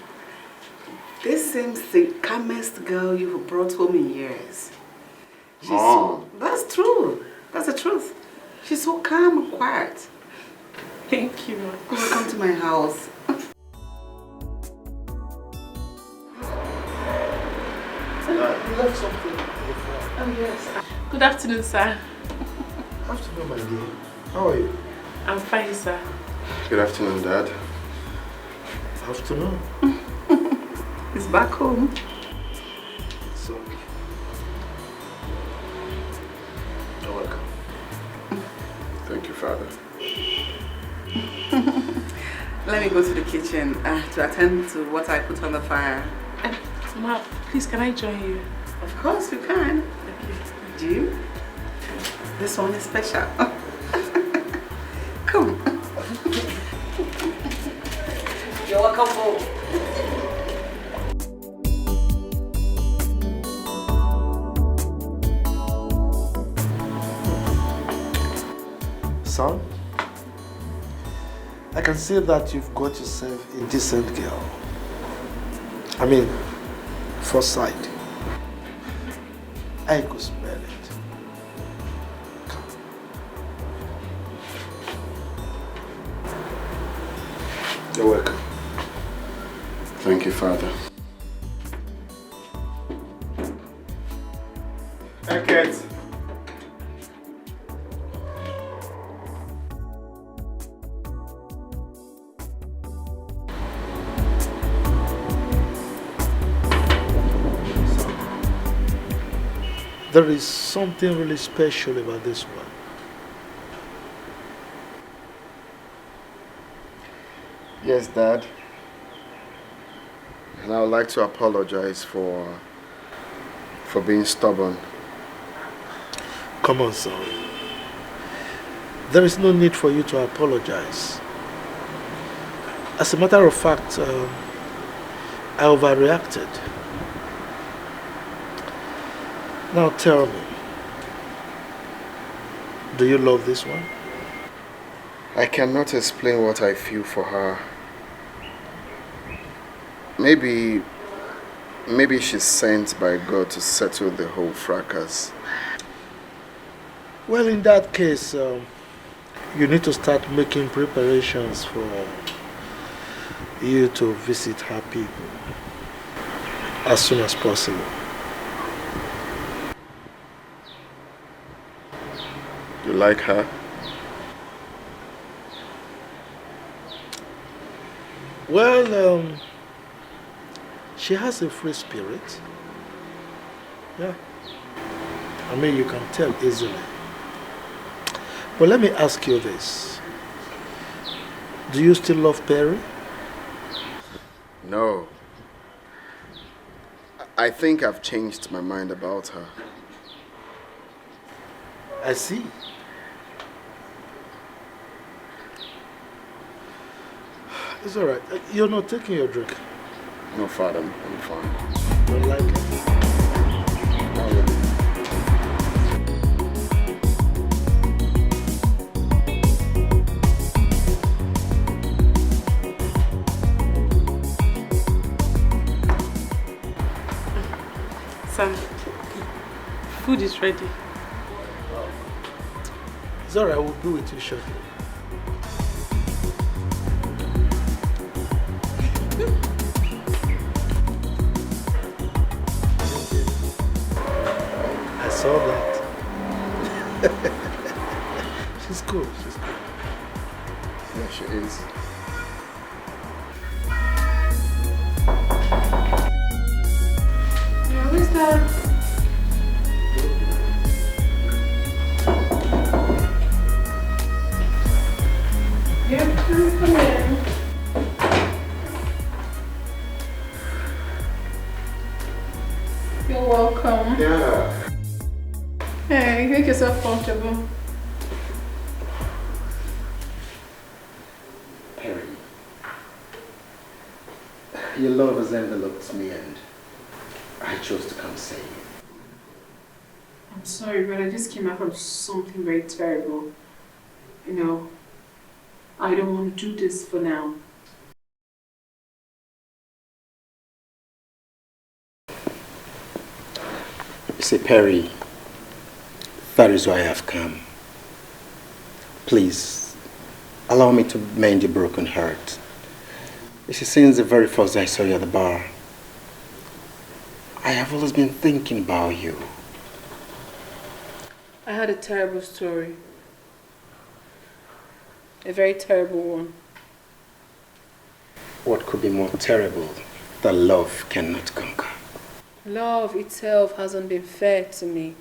This seems the calmest girl you've brought home in years. Mom. That's true. That's the truth. She's so calm and quiet. Thank you, Ma. Welcome to my house. You left something. Oh, yes. Good afternoon, sir. Afternoon, my dear. How are you? I'm fine, sir. Good afternoon, Dad. Afternoon. He's back home. It's okay. You're welcome. Thank you, Father. Let me go to the kitchen to attend to what I put on the fire. Ma, please, can I join you? Of course you can. Do you? This one is special. Come. You're welcome home. Son, I can see that you've got yourself a decent girl. I mean, first sight. I could smell it. You're welcome. Thank you, Father. Okay. There is something really special about this one. Yes, Dad. And I would like to apologize for being stubborn. Come on, son. There is no need for you to apologize. As a matter of fact, I overreacted. Now tell me, do you love this one? I cannot explain what I feel for her. Maybe she's sent by God to settle the whole fracas. Well, in that case, you need to start making preparations for you to visit her people as soon as possible. You like her? Well, she has a free spirit. Yeah. I mean, you can tell easily. But let me ask you this. Do you still love Perry? No. I think I've changed my mind about her. I see. It's all right. You're not taking your drink. No, Father, I'm fine. Don't like it? Not really. Son, food is ready. It's all right. We'll be with you shortly. I saw that. She's cool. She's cool. Yeah, she is. Yeah, who's that? Yeah, come in. You're welcome. Yeah. Hey, make yourself comfortable. Perry, your love has enveloped me and I chose to come say it. I'm sorry, but I just came out from something very terrible. You know, I don't want to do this for now. You see, Perry, that is why I have come. Please, allow me to mend your broken heart. You see, since the very first day I saw you at the bar, I have always been thinking about you. I had a terrible story. A very terrible one. What could be more terrible that love cannot conquer? Love itself hasn't been fair to me.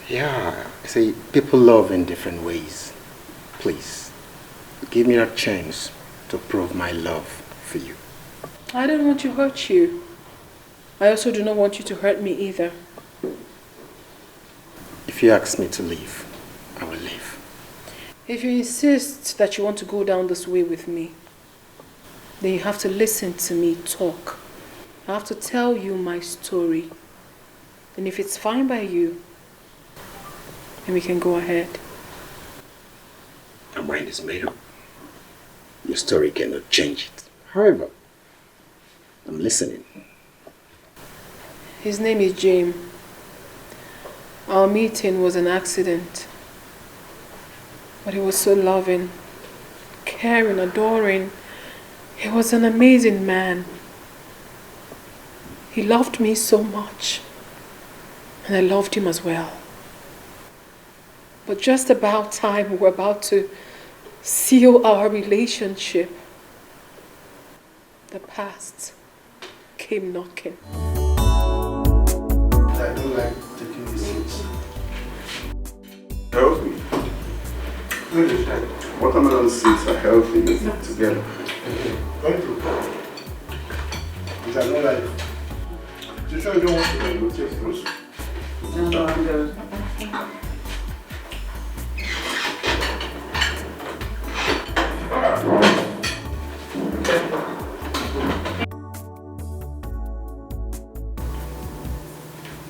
Yeah, see, people love in different ways. Please, give me that chance to prove my love for you. I don't want to hurt you. I also do not want you to hurt me either. If you ask me to leave, I will leave. If you insist that you want to go down this way with me, then you have to listen to me talk. I have to tell you my story. And if it's fine by you, then we can go ahead. My mind is made up. Your story cannot change it. However, I'm listening. His name is James. Our meeting was an accident. But he was so loving, caring, adoring. He was an amazing man. He loved me so much. And I loved him as well. But just about time we were about to seal our relationship, the past came knocking. I don't like taking these seats. Healthy. Watermelon seeds are healthy together. Thank you. Which I don't like. You sure you don't want to take fruits? No, I'm good.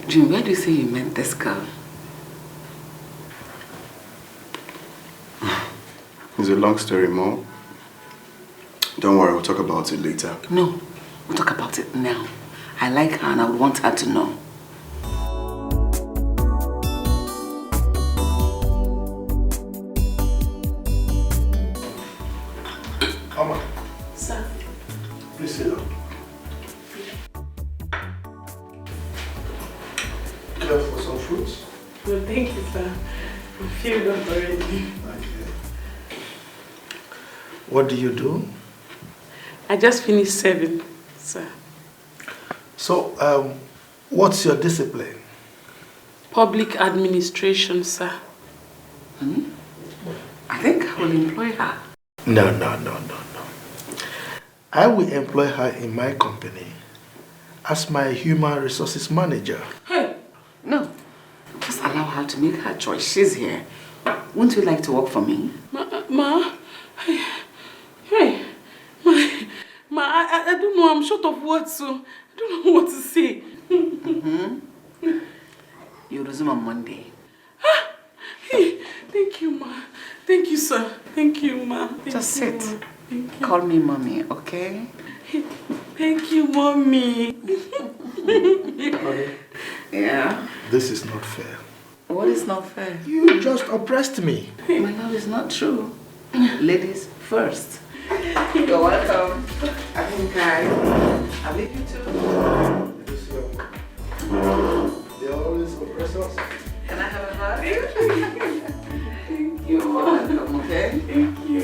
Jim, where do you say you met this girl? It's a long story, Mom. Don't worry, we'll talk about it later. No, we'll talk about it now. I like her and I would want her to know. Come on. Sir. Please sit down. Care for some fruits? No, thank you, sir. I'm filled up already. What do you do? I just finished serving, sir. So, what's your discipline? Public administration, sir. I think I will employ her. No. I will employ her in my company as my human resources manager. Hey, no. Just allow her to make her choice. She's here. Wouldn't you like to work for me? I don't know. I'm short of words, so I don't know what to say. You resume on Monday. Hey, thank you, ma. Thank you, sir. Thank you, ma. Just sit. Call me mommy, okay? Thank you, mommy. Honey, Yeah. this is not fair. What is not fair? You just oppressed me. My love is not true. Ladies first. You're welcome. I think I'll leave you too. They always oppress us. Can I have a hug? Thank you, You're ma. welcome, okay? Thank you.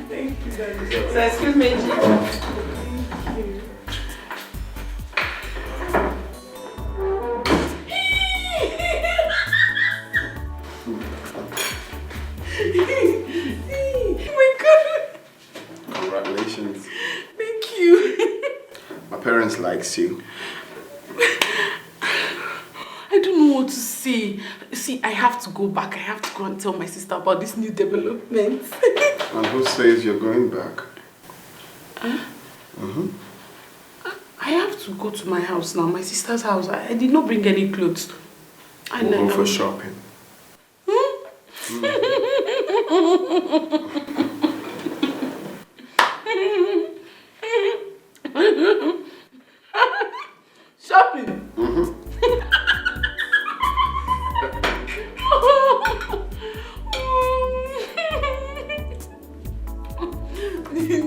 Thank you, darling. So excuse me, Jim. Thank you. Oh my God. Congratulations. Thank you. My parents likes you. I don't know what to say. See, I have to go back. I have to go and tell my sister about this new development. And who says you're going back? I have to go to my house now, my sister's house. I did not bring any clothes. We'll go for shopping. Shopping?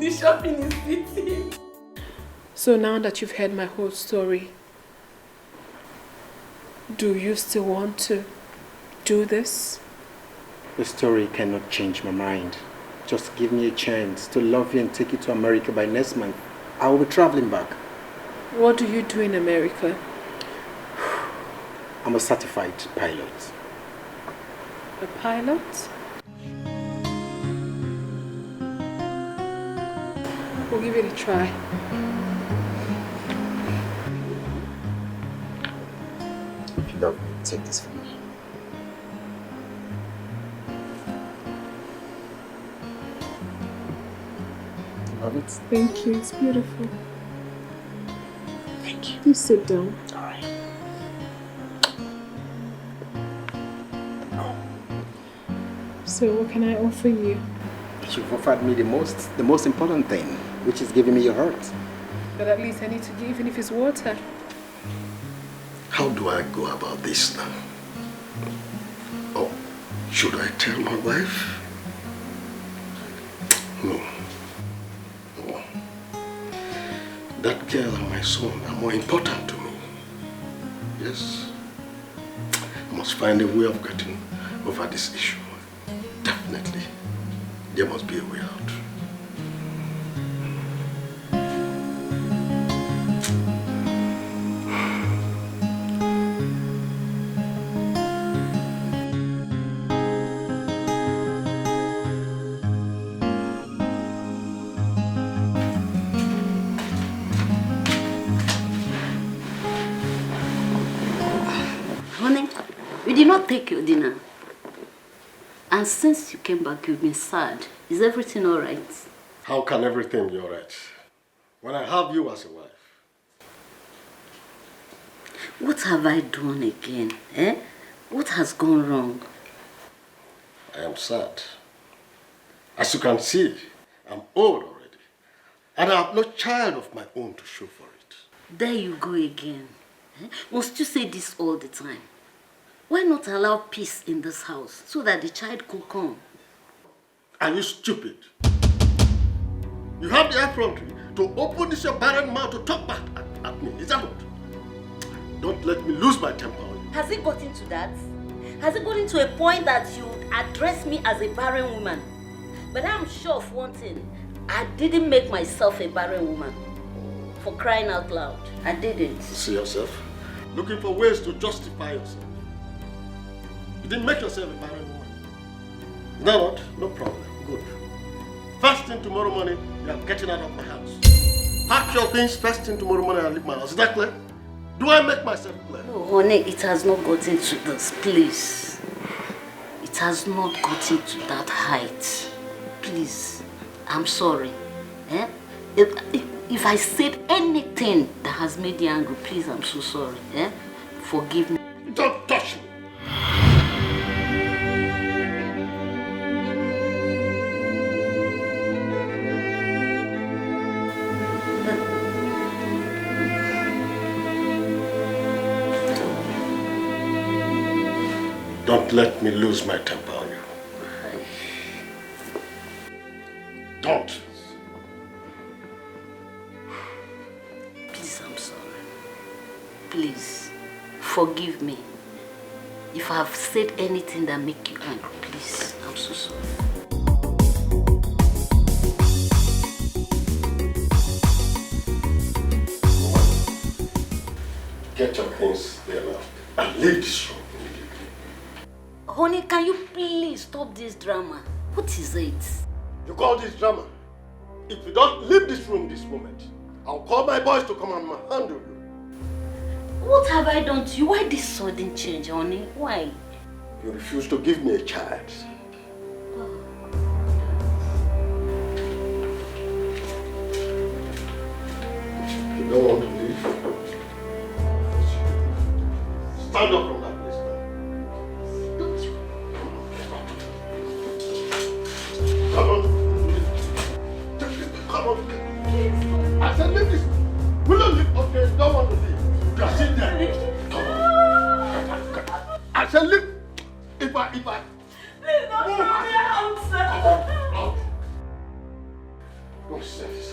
The shopping is easy. So now that you've heard my whole story, do you still want to do this? The story cannot change my mind. Just give me a chance to love you and take you to America by next month. I will be traveling back. What do you do in America? I'm a certified pilot. A pilot? We'll give it a try. If you love me, take this from me. Love it. Thank you. It's beautiful. Thank you. Please sit down. All right. So what can I offer you? You've offered me the most important thing, which is giving me your heart. But at least I need to give, even if it's water. How do I go about this now? Oh, should I tell my wife? No. No. That girl and my son are more important to me. Yes. I must find a way of getting over this issue. Definitely. There must be a way out. Honey, you did not take your dinner. And since you came back, you've been sad. Is everything all right? How can everything be all right when I have you as a wife? What have I done again? Eh? What has gone wrong? I am sad. As you can see, I'm old already. And I have no child of my own to show for it. There you go again. Eh? Must you say this all the time? Why not allow peace in this house so that the child could come? Are you stupid? You have the effrontery to open this your barren mouth to talk back at me. Is that what? Don't let me lose my temper on you. Has it gotten to that? Has it gotten to a point that you address me as a barren woman? But I'm sure of one thing. I didn't make myself a barren woman. For crying out loud. I didn't. See yourself? Looking for ways to justify yourself. You didn't make yourself a barren woman. Is that what? No problem. Good. First thing tomorrow morning, you are getting out of my house. Pack your things first thing tomorrow morning and leave my house. Is that clear? Do I make myself clear? No, honey, it has not gotten to this, please. It has not gotten to that height. Please, I'm sorry. Eh? If I said anything that has made you angry, please, I'm so sorry. Eh? Forgive me. Don't touch me. Don't let me lose my temper on you. Don't. Please, I'm sorry. Please, forgive me. If I have said anything that make you angry, please, I'm so sorry. Get your things there now and leave this room. Honey, can you please stop this drama? What is it? You call this drama? If you don't leave this room this moment, I'll call my boys to come and handle you. What have I done to you? Why this sudden change, honey? Why? You refuse to give me a child. You don't want to leave? Stand up from that place now. Don't you? Come on. Come on. I said leave this. Will you leave? Okay, you don't want to leave. You are sitting there. Come on. I said leave. If I... Please don't throw me out, sir. Out. Nonsense.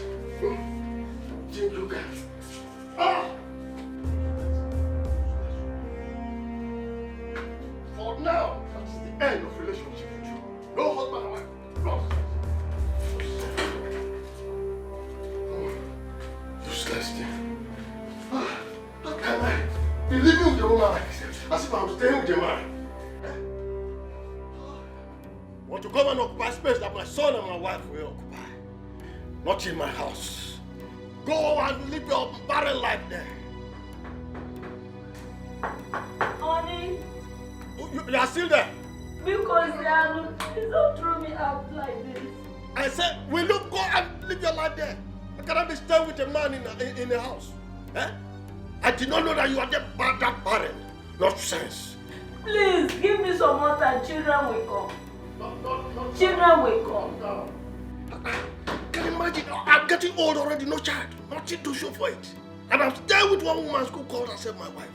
Think you can. For now, that's the end of relationship with you. No husband and wife. Nonsense. Useless thing. How can I be living with a woman like this? As if I'm staying with a man. Want to come and occupy space that my son and my wife will occupy. Not in my house. Go and live your barren life there. Honey. You are still there? Because please don't throw me out like this. I said, will you go and live your life there? I cannot be staying with a man in a house. Eh? I did not know that you are that barren. Nonsense. Please, give me some more time. Children will come. Children will come. Can you imagine? I'm getting old already, no child. Nothing to show for it. And I'm staying with one woman who called herself my wife.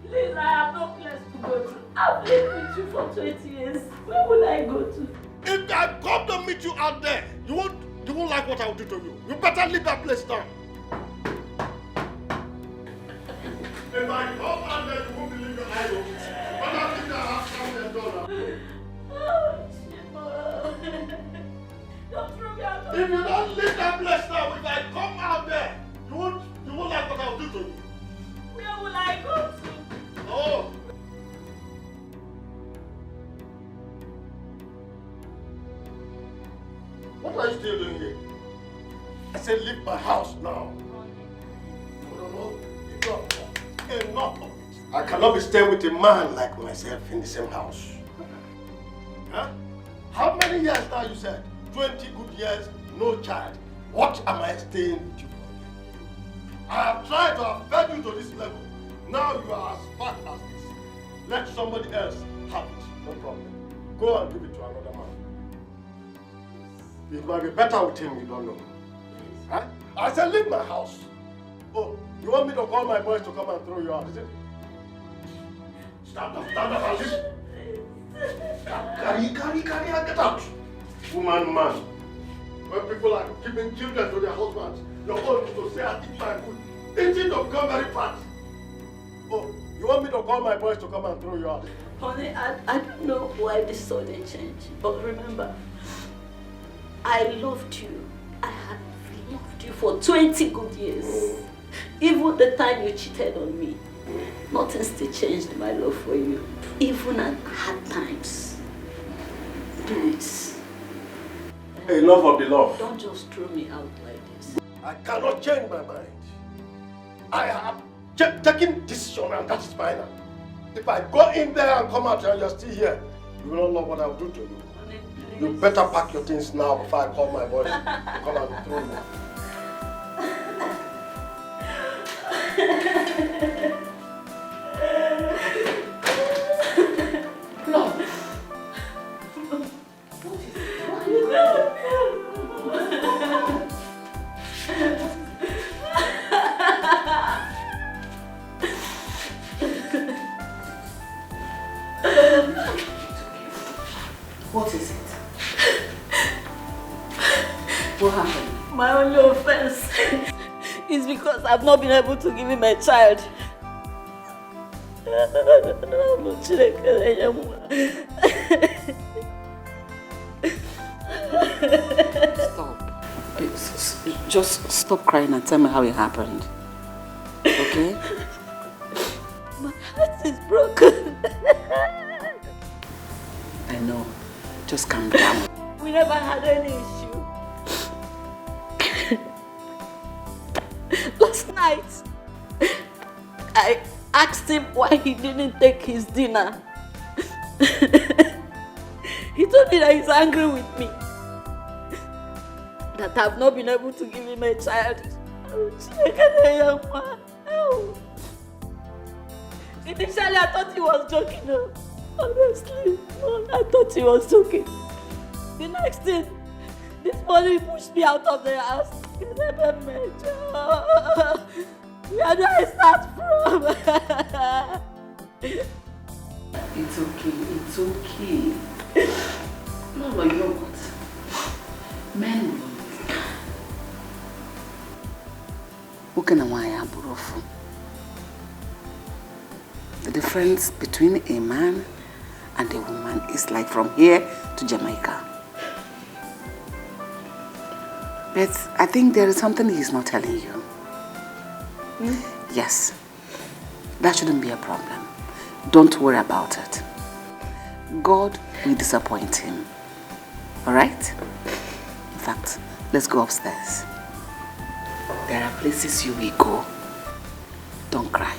Please, I have no place to go to. I've lived with you for 20 years. Where will I go to? If I come to meet you out there, you won't like what I will do to you. You better leave that place now. If I come out there, you won't believe your eyes open. But I think I have $1,000. Don't throw me out. If you don't leave that place now, if I come out there, you won't like what I will do to you. Where will I go to? Oh. What are you still doing here? I said leave my house now. No. Enough of it. I cannot be staying with a man like myself in the same house. Huh? How many years now you said? 20 good years, no child. What am I staying with you for? I have tried to have fed you to this level. Now you are as fat as this. Let somebody else have it. No problem. Go and give it to another man. It might be better with him, you don't know. Huh? I said leave my house. Oh, you want me to call my boys to come and throw you out, is it? Stand up and listen. Carry, and get out. Man. When people are giving children to their husbands, your own to say, I eat my food. Eating to become very fat. Oh, you want me to call my boys to come and throw you out? Honey, I don't know why this sudden change, but remember, I loved you. I had loved you for 20 good years. Even the time you cheated on me, nothing still changed my love for you. Even at hard times. Please. Enough of the love. Don't just throw me out like this. I cannot change my mind. I have taken decision and that is final. If I go in there and come out and you're still here, you will not know what I will do to you. Honey, you better pack your things now before I call my boys to come and throw you. No. What is it? What happened? My only offense is because I've not been able to give him a child. Stop. Just stop crying and tell me how it happened. Okay? My heart is broken. I know. Just calm down. We never had any issue. Last night, I asked him why he didn't take his dinner. He told me that he's angry with me. That I've not been able to give him a child. Initially, I thought he was joking. Honestly, I thought he was joking. The next thing, this morning he pushed me out of the house. Where do I start from? It's okay. No, but you know what? Men will understand. The difference between a man and a woman is like from here to Jamaica. But I think there is something he's not telling you. Yes, that shouldn't be a problem. Don't worry about it. God will disappoint him. Alright? In fact, Let's go upstairs. There are places you will go. Don't cry.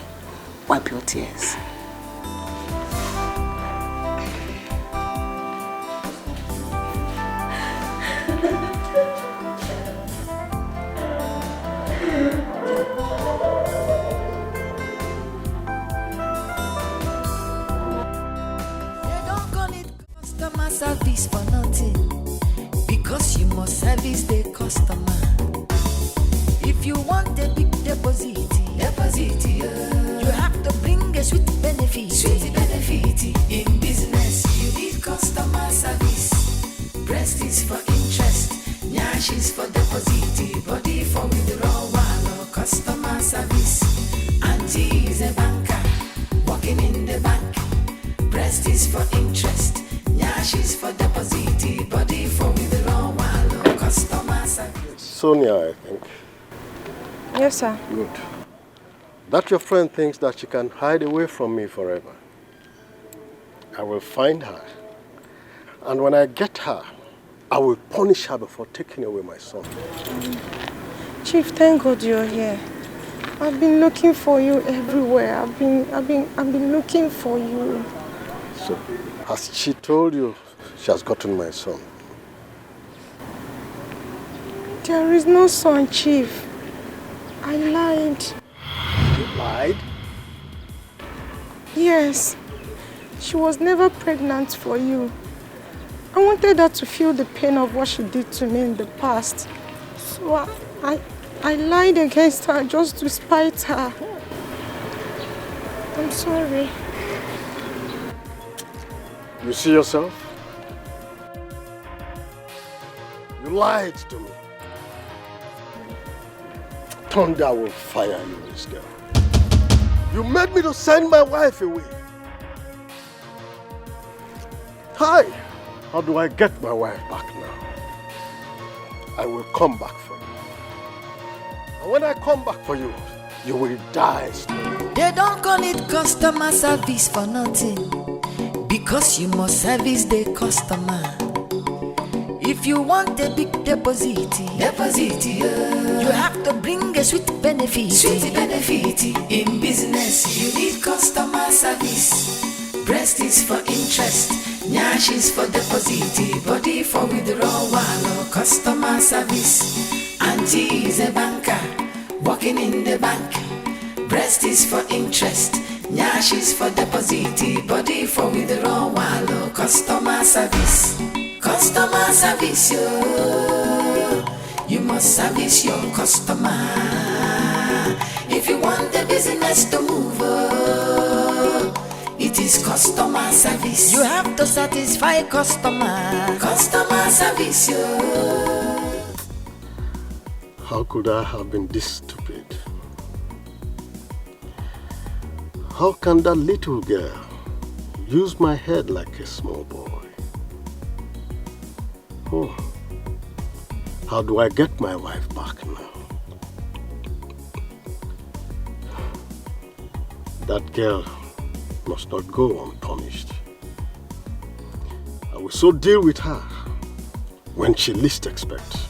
Wipe your tears. Customer service for nothing, because you must service the customer. If you want a big deposit, you have to bring a sweet benefit. In business, you need customer service. Breast is for interest, nyash is for deposit, body for withdrawal or customer service. Auntie is a banker, working in the bank. Breast is for interest. Nyash is for deposit, body for withdrawal or customer service. Sonia, I think. Yes, sir. Good. That your friend thinks that she can hide away from me forever. I will find her. And when I get her, I will punish her before taking away my son. Chief, thank God you're here. I've been looking for you everywhere. I've been looking for you. So, has she told you she has gotten my son? There is no son, Chief. I lied. You lied? Yes. She was never pregnant for you. I wanted her to feel the pain of what she did to me in the past. So I lied against her just to spite her. I'm sorry. You see yourself? You lied to me. Thunder will fire you, this girl. You made me to send my wife away. Hi! How do I get my wife back now? I will come back for you. And when I come back for you, you will die slowly. They don't call it customer service for nothing, because you must service the customer. If you want a big deposit, you have to bring a sweet benefit. In business, you need customer service. Breast is for interest, nyash is for deposit, body for withdrawal or customer service. Auntie is a banker, working in the bank. Breast is for interest, nyash is for deposit, body for withdrawal or customer service. Customer service, you must service your customer. If you want the business to move, it is customer service. You have to satisfy customer. Customer service, How could I have been this stupid? How can that little girl use my head like a small boy? Oh, how do I get my wife back now? That girl must not go unpunished. I will so deal with her when she least expects.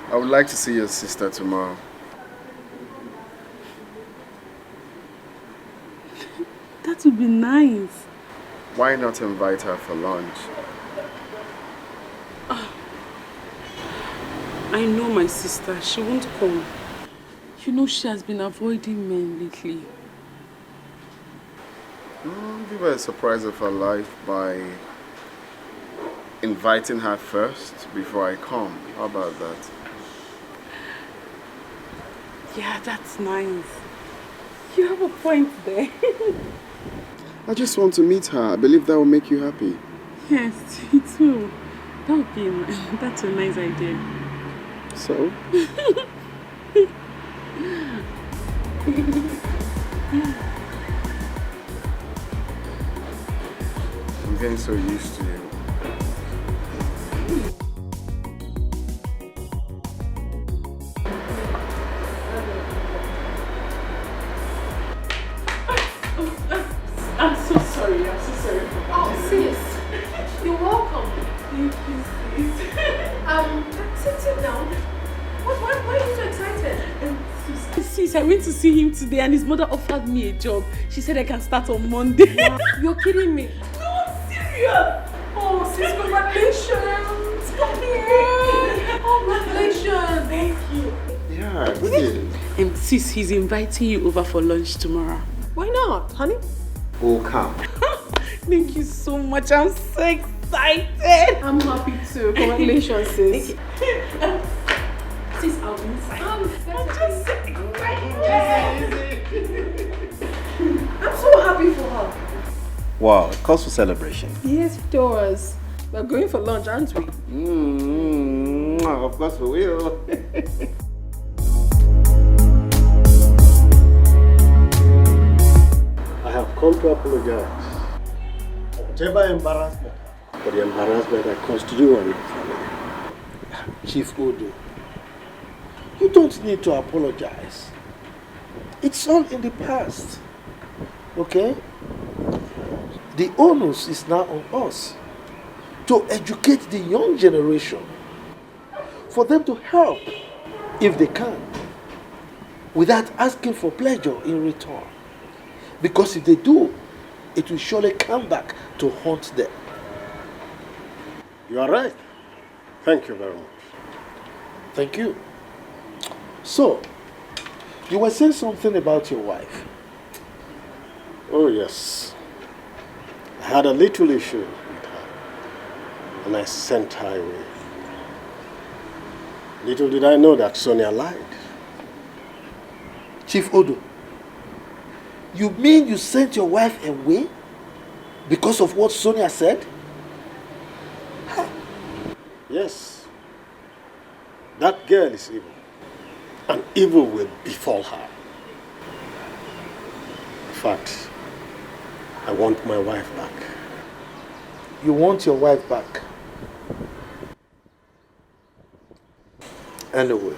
I would like to see your sister tomorrow. That would be nice. Why not invite her for lunch? I know my sister. She won't come. You know she has been avoiding men lately. Give her a surprise of her life by inviting her first before I come. How about that? Yeah, that's nice. You have a point there. I just want to meet her. I believe that will make you happy. Yes, me too. That would be that's a nice idea. So? getting so used to you. I'm so sorry for that. Oh, sis. You're welcome. Thank you, sis. Sit down. Why are you so excited? Sis, I went to see him today and his mother offered me a job. She said I can start on Monday. You're kidding me. No, I'm serious. Oh, sis, congratulations. Come here. Congratulations. Thank you. Yeah, good. Sis, he's inviting you over for lunch tomorrow. Why not, honey? Oh, come. Thank you so much. I'm so excited. I'm happy too. Congratulations, sis. Sis, I'll be inside. I'm just so excited. I'm so happy for her. Wow, it calls for celebration. Yes, it does. We're going for lunch, aren't we? Of course we will. I have come to apologize. Whatever embarrassment, for the embarrassment I caused you and your family. Chief Odo, you don't need to apologize. It's all in the past. Okay? The onus is now on us to educate the young generation, for them to help if they can, without asking for pleasure in return. Because if they do, it will surely come back to haunt them. You are right. Thank you very much. Thank you. So, you were saying something about your wife. Oh yes. I had a little issue with her, and I sent her away. Little did I know that Sonia lied. Chief Odo, you mean you sent your wife away because of what Sonia said? Yes. That girl is evil, and evil will befall her. In fact, I want my wife back. You want your wife back? Anyway,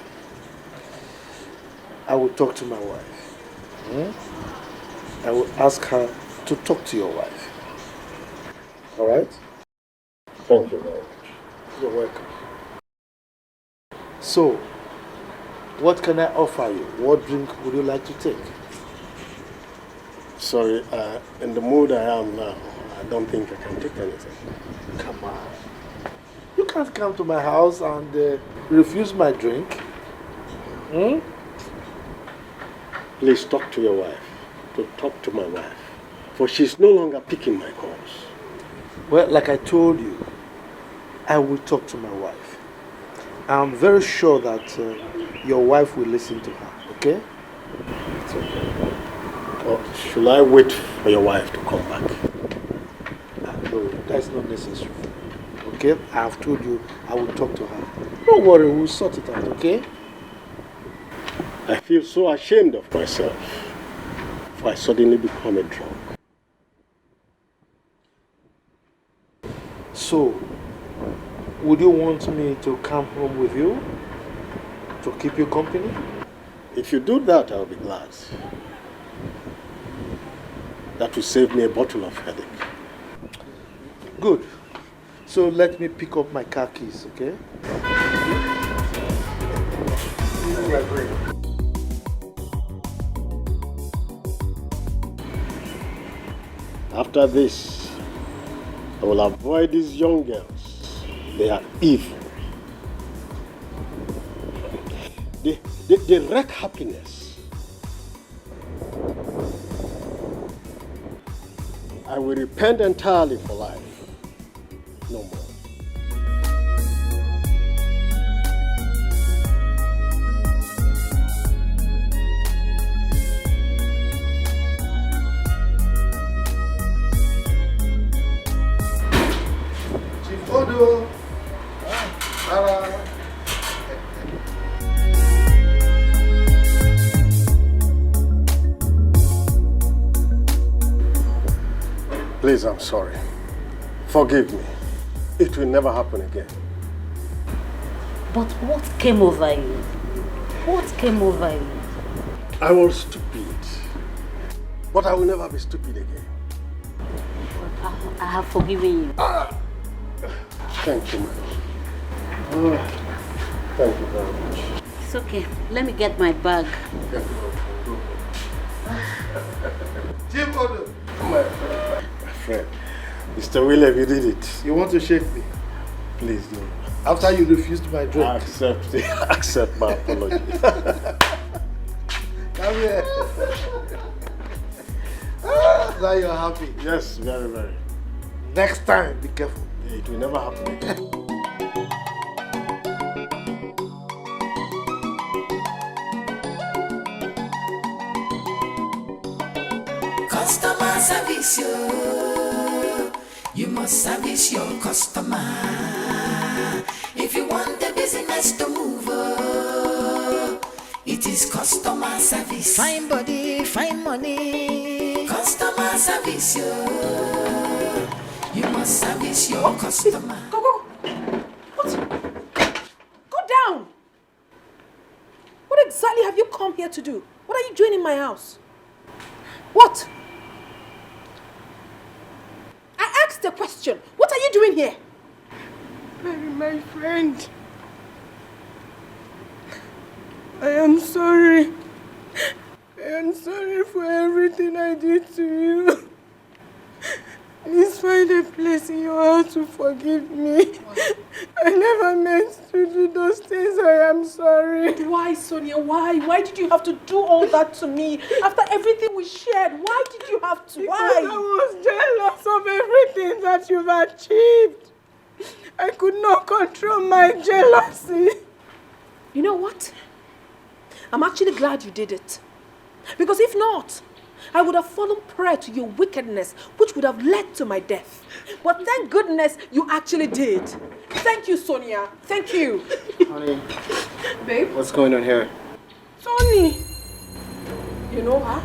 I will talk to my wife. I will ask her to talk to your wife. All right? Thank you very much. You're welcome. So, what can I offer you? What drink would you like to take? Sorry, in the mood I am now, I don't think I can take anything. Come on. You can't come to my house and refuse my drink. Please talk to your wife. To talk to my wife. For she's no longer picking my calls. Well, like I told you, I will talk to my wife. I'm very sure that your wife will listen to her, okay? It's okay. Or should I wait for your wife to come back? No, that's not necessary. Okay? I have told you I will talk to her. Don't worry, we'll sort it out, okay? I feel so ashamed of myself for I suddenly become a drunk. So, would you want me to come home with you? To keep you company? If you do that, I'll be glad. That will save me a bottle of headache. Good. So let me pick up my car keys, okay? After this, I will avoid these young girls. They are evil. They wreck happiness. I will repent entirely for life. No more. Chief Odo. Please, I'm sorry. Forgive me. It will never happen again. But what came over you? What came over you? I was stupid. But I will never be stupid again. I have forgiven you. Thank you, madam. Thank you very much. It's okay. Let me get my bag. Jim Odo. My friend. Mr. William, you did it. You want to shake me? Please do. After you refused my drink. Accept my apology. Come here. Now you're happy. Yes, very, very. Next time, be careful. It will never happen again. Customer service, you must service your customer. If you want the business to move, it is customer service. Fine body, fine money. Customer service, you must service your customer. Go. What? Go down. What exactly have you come here to do? What are you doing in my house? What? I asked a question. What are you doing here? Mary, my friend. I am sorry. I am sorry for everything I did to you. Please find a place in your heart to forgive me. I never meant to do those things. I am sorry. Why, Sonia? Why? Why did you have to do all that to me? After everything we shared, why did you have to? Why? Because I was jealous of everything that you've achieved. I could not control my jealousy. You know what? I'm actually glad you did it. Because if not, I would have fallen prey to your wickedness, which would have led to my death. But thank goodness you actually did. Thank you, Sonia. Thank you. Honey. Babe? What's going on here? Tony. You know her?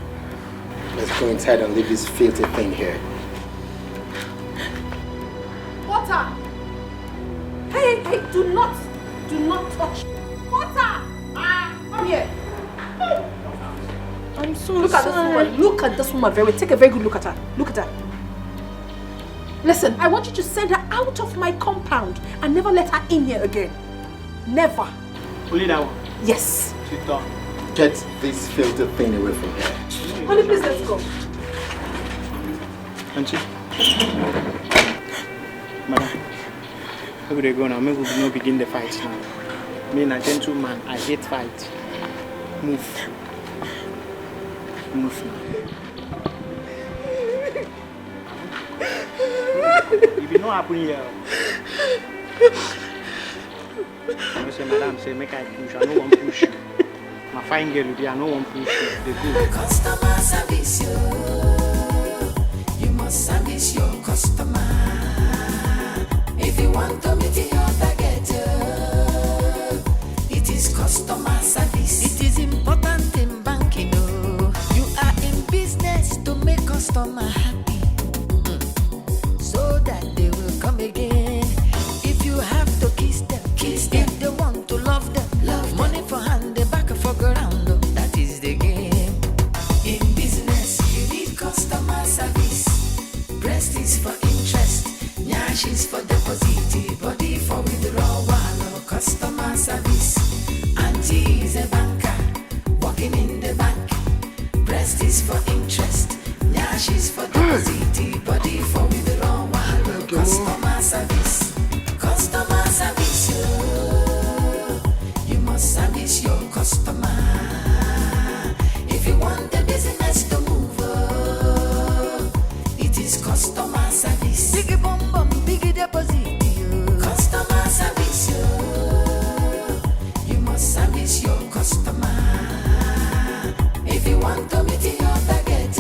Let's go inside and leave this filthy thing here. Water! Hey, do not touch. Water! Come here. I'm so Look at this woman. Look at this woman. Take a very good look at her. Look at her. Listen, I want you to send her out of my compound and never let her in here again. Never. Only that one? Yes. Sit down. Get this filthy thing away from here. Honey, please let's go. Auntie. Madam. Where would they go now? Maybe we will not begin the fight now. Me, a gentleman, I hate fight. Move. Move now. If you know what happened here, I say, madam, say, make I push. I don't want to push you. My fine girl, I don't want to push you. They go. Customer service, you must service your customer. If you want to meet your target, it is customer service. It is important in banking. You are in business to make customer happy, so that they will come again. If you have to kiss them. If they want to love them, money for hand, they back for ground. That is the game. In business, you need customer service. Breast is for interest, nyash is for deposit, body for withdrawal. Customer service. Auntie is a banker, working in the bank. Breast is for interest, nyash is for deposit, body for withdrawal. Customer service. Customer service, you must service your customer. If you want the business to move, it is customer service. Biggie bum bum, biggie deposit. Customer service, you must service your customer. If you want to meet your target,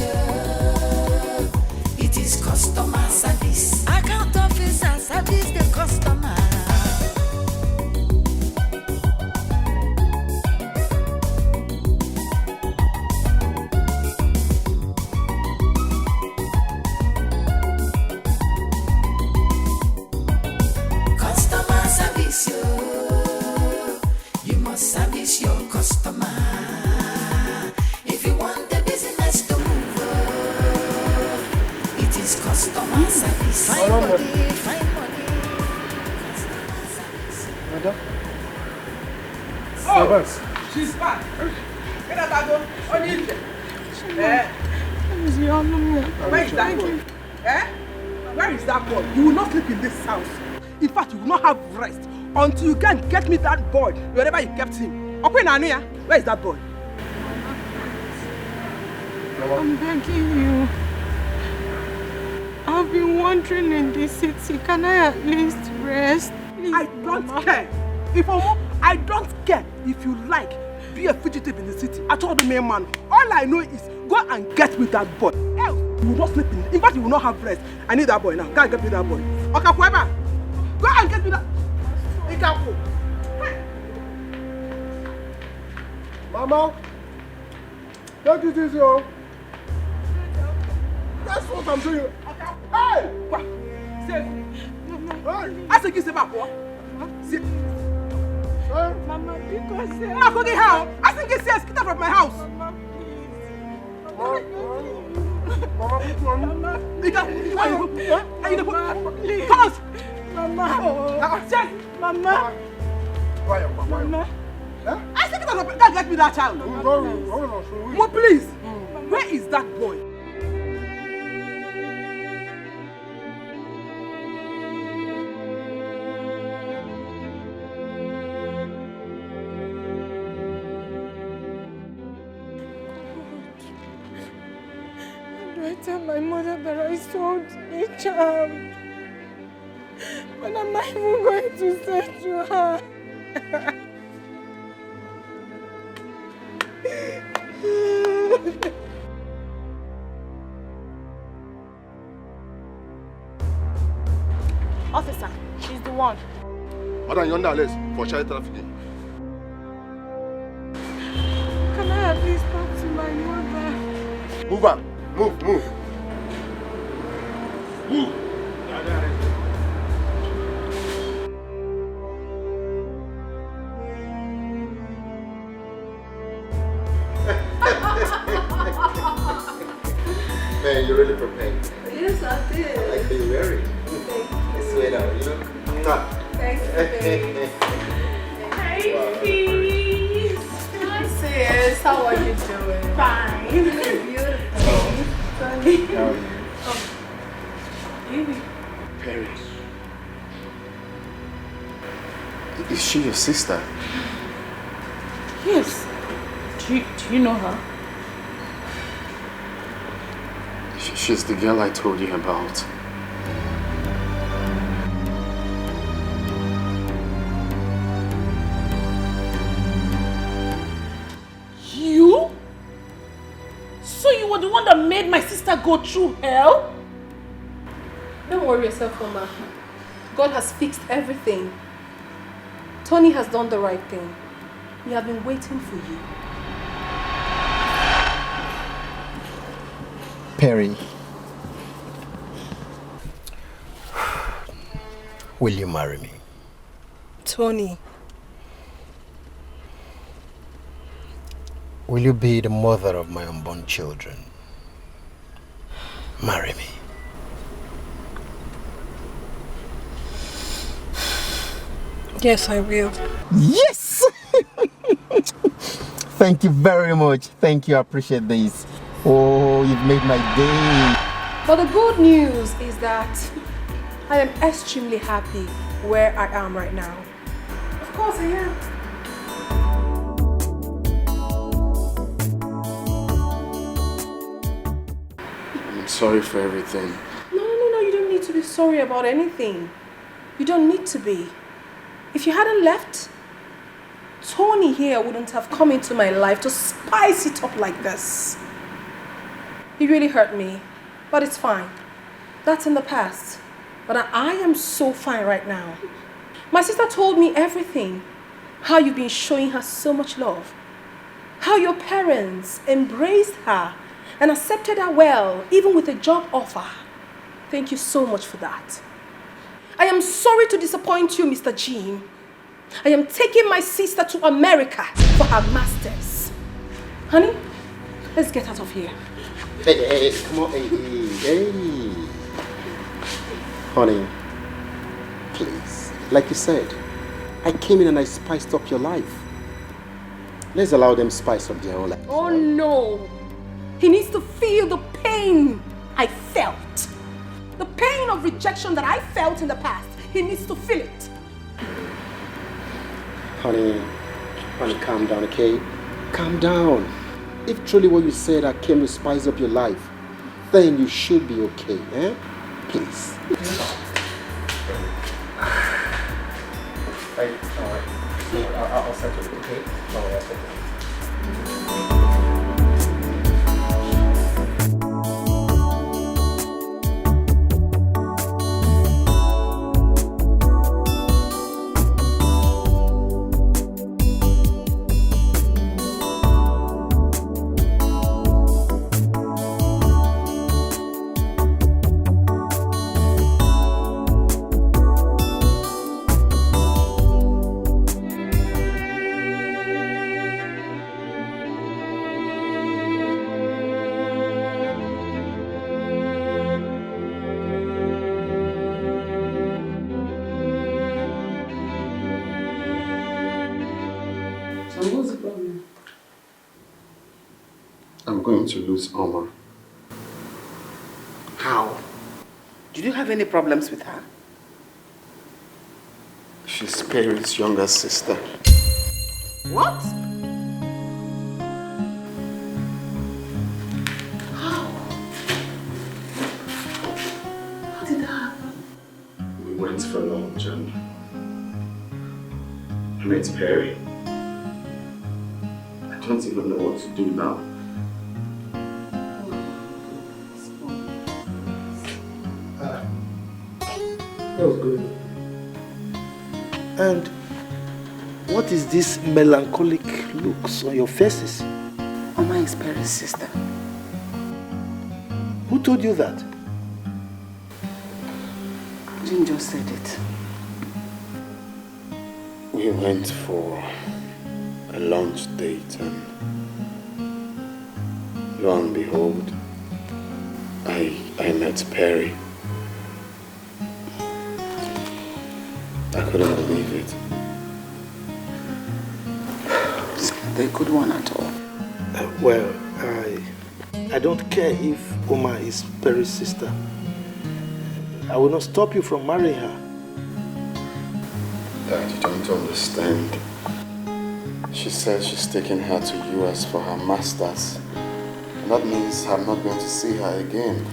it is customer service. Account officer service. Madam? Oh, she's back. Get up, Ago. On you. Where is that boy? Where is that boy? You will not sleep in this house. In fact, you will not have rest until you can get me that boy wherever you kept him. Okay, Nanuya, where is that boy? I'm begging you. I've been wandering in this city. Can I at least rest? Please, I don't care. I don't care if you like. Be a fugitive in the city. I told the main man. All I know is go and get me that boy. Else, you will not sleep in. In fact, you will not have rest. I need that boy now. Go and get me that boy. Okay, whoever. Go and get me that. Ikaku. Mama, take it easy, oh. That's what I'm doing. Hey! What? Say, Mama. I said, give back. What? Mama, because I'm going how? I think it's get out of my house. Mama, please. Mama, please. Mama. Mama. Mama. I said, get me that child. Mama, please. Where is that boy? I tell my mother that I sold a child. What am I even going to say to her? Officer, she's the one. Madam, you're under arrest for child trafficking. Can I at least talk to my mother? Move on. Move. Move. Man, you're really prepared. Yes, I did. I like the wearing. I swear now, you look. Thanks, babe. Hey, peace. Hi, sis. How are you doing? Fine. Beautiful. Sunny. How are you? Perry. Is she your sister? Yes. Do you know her? She's the girl I told you about. You? So you were the one that made my sister go through hell? Don't worry yourself, Mama. God has fixed everything. Tony has done the right thing. We have been waiting for you. Perry, will you marry me? Tony. Will you be the mother of my unborn children? Marry me. Yes, I will. Yes! Thank you very much. Thank you. I appreciate this. Oh, you've made my day. But the good news is that I am extremely happy where I am right now. Of course I am. I'm sorry for everything. No, you don't need to be sorry about anything. You don't need to be. If you hadn't left, Tony here wouldn't have come into my life to spice it up like this. He really hurt me, but it's fine. That's in the past. But I am so fine right now. My sister told me everything. How you've been showing her so much love. How your parents embraced her and accepted her well, even with a job offer. Thank you so much for that. I am sorry to disappoint you, Mr. Jean. I am taking my sister to America for her masters. Honey, let's get out of here. Hey, come on, hey. Honey, please. Like you said, I came in and I spiced up your life. Let's allow them spice up their own life. Oh no! He needs to feel the pain I felt. The pain of rejection that I felt in the past. He needs to feel it. Honey, calm down, okay? Calm down. If truly what you said I came to spice up your life, then you should be okay, eh? Please. I'll settle it, okay? I'll settle it. To lose Omar. How? Did you have any problems with her? She's Perry's younger sister. What? How? How did that happen? We went for lunch and I met Perry. I don't even know what to do now. That was good. And what is this melancholic looks on your faces? Mama is Perry's sister. Who told you that? Jim just said it. We went for a lunch date and lo and behold, I met Perry. I couldn't believe it. They're a good one at all. Well, I don't care if Oma is Perry's sister. I will not stop you from marrying her. Dad, you don't understand. She said she's taking her to US for her master's. And that means I'm not going to see her again.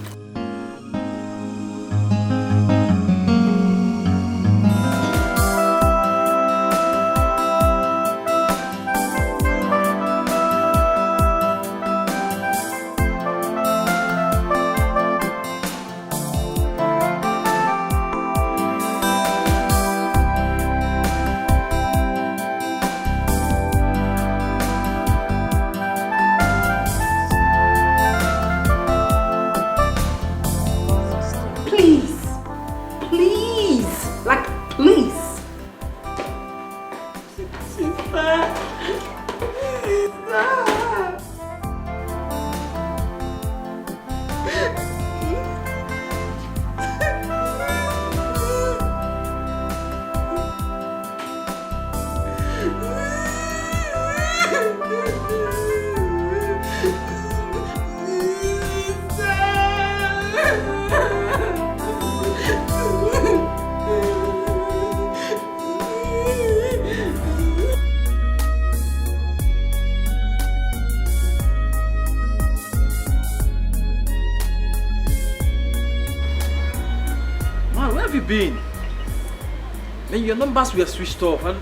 Then your numbers were switched off and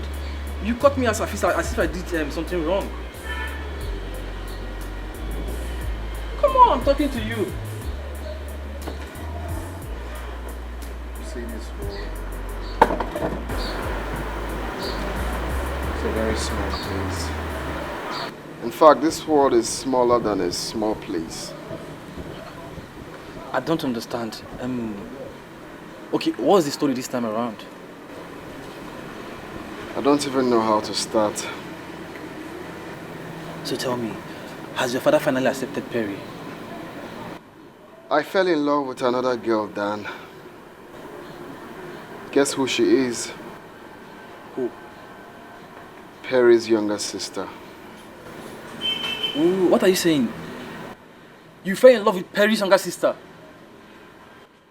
you caught me as if I did something wrong. Come on, I'm talking to you. See this world. It's a very small place. In fact, this world is smaller than a small place. I don't understand. Okay, what's the story this time around? I don't even know how to start. So tell me, has your father finally accepted Perry? I fell in love with another girl, Dan. Guess who she is? Who? Perry's younger sister. Ooh, what are you saying? You fell in love with Perry's younger sister?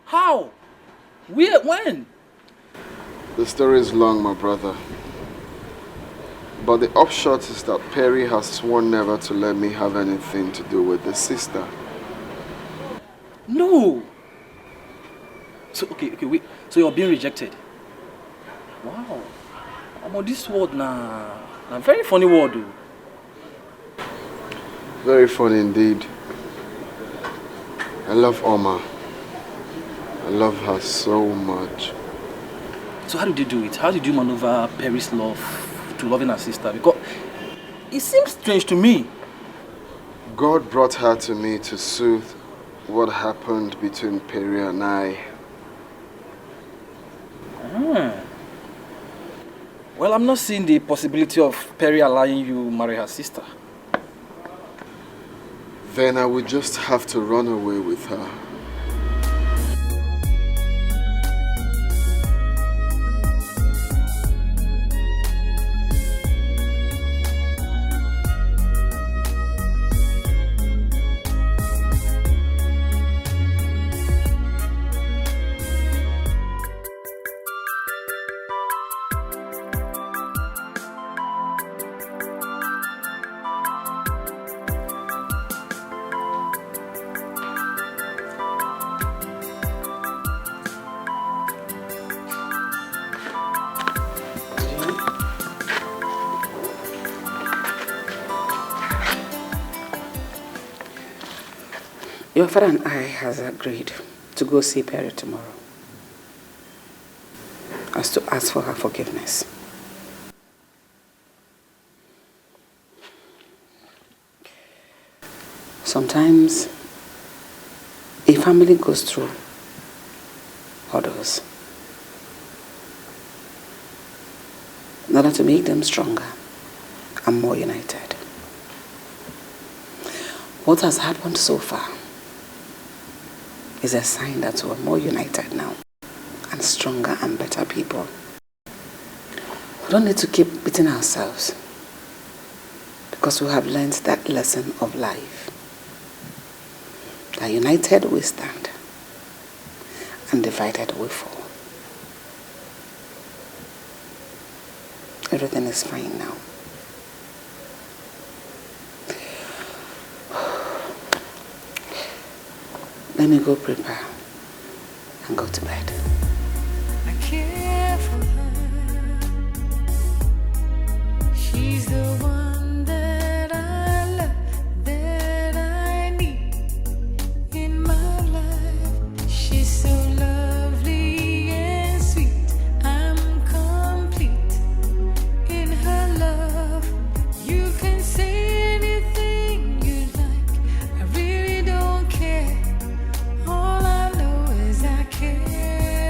How? Where? When? The story is long, my brother. But the upshot is that Perry has sworn never to let me have anything to do with the sister. No! So, okay, wait. So you're being rejected? Wow. I'm on this word now. A very funny word, though. Very funny indeed. I love Oma. I love her so much. So how did you do it? How did you maneuver Perry's love to loving her sister? Because it seems strange to me. God brought her to me to soothe what happened between Perry and I. Well, I'm not seeing the possibility of Perry allowing you marry her sister. Then I would just have to run away with her. Your father and I has agreed to go see Perry tomorrow. As to ask for her forgiveness. Sometimes a family goes through hurdles in order to make them stronger and more united. What has happened so far is a sign that we're more united now and stronger and better people. We don't need to keep beating ourselves because we have learned that lesson of life. That united we stand and divided we fall. Everything is fine now. Let me go prepare and go to bed. I care for her. She's the one that I love, that I need in my life. She's so lovely and sweet. I'm complete in her love. You can say anything you like. I really don't care. All I know is I care.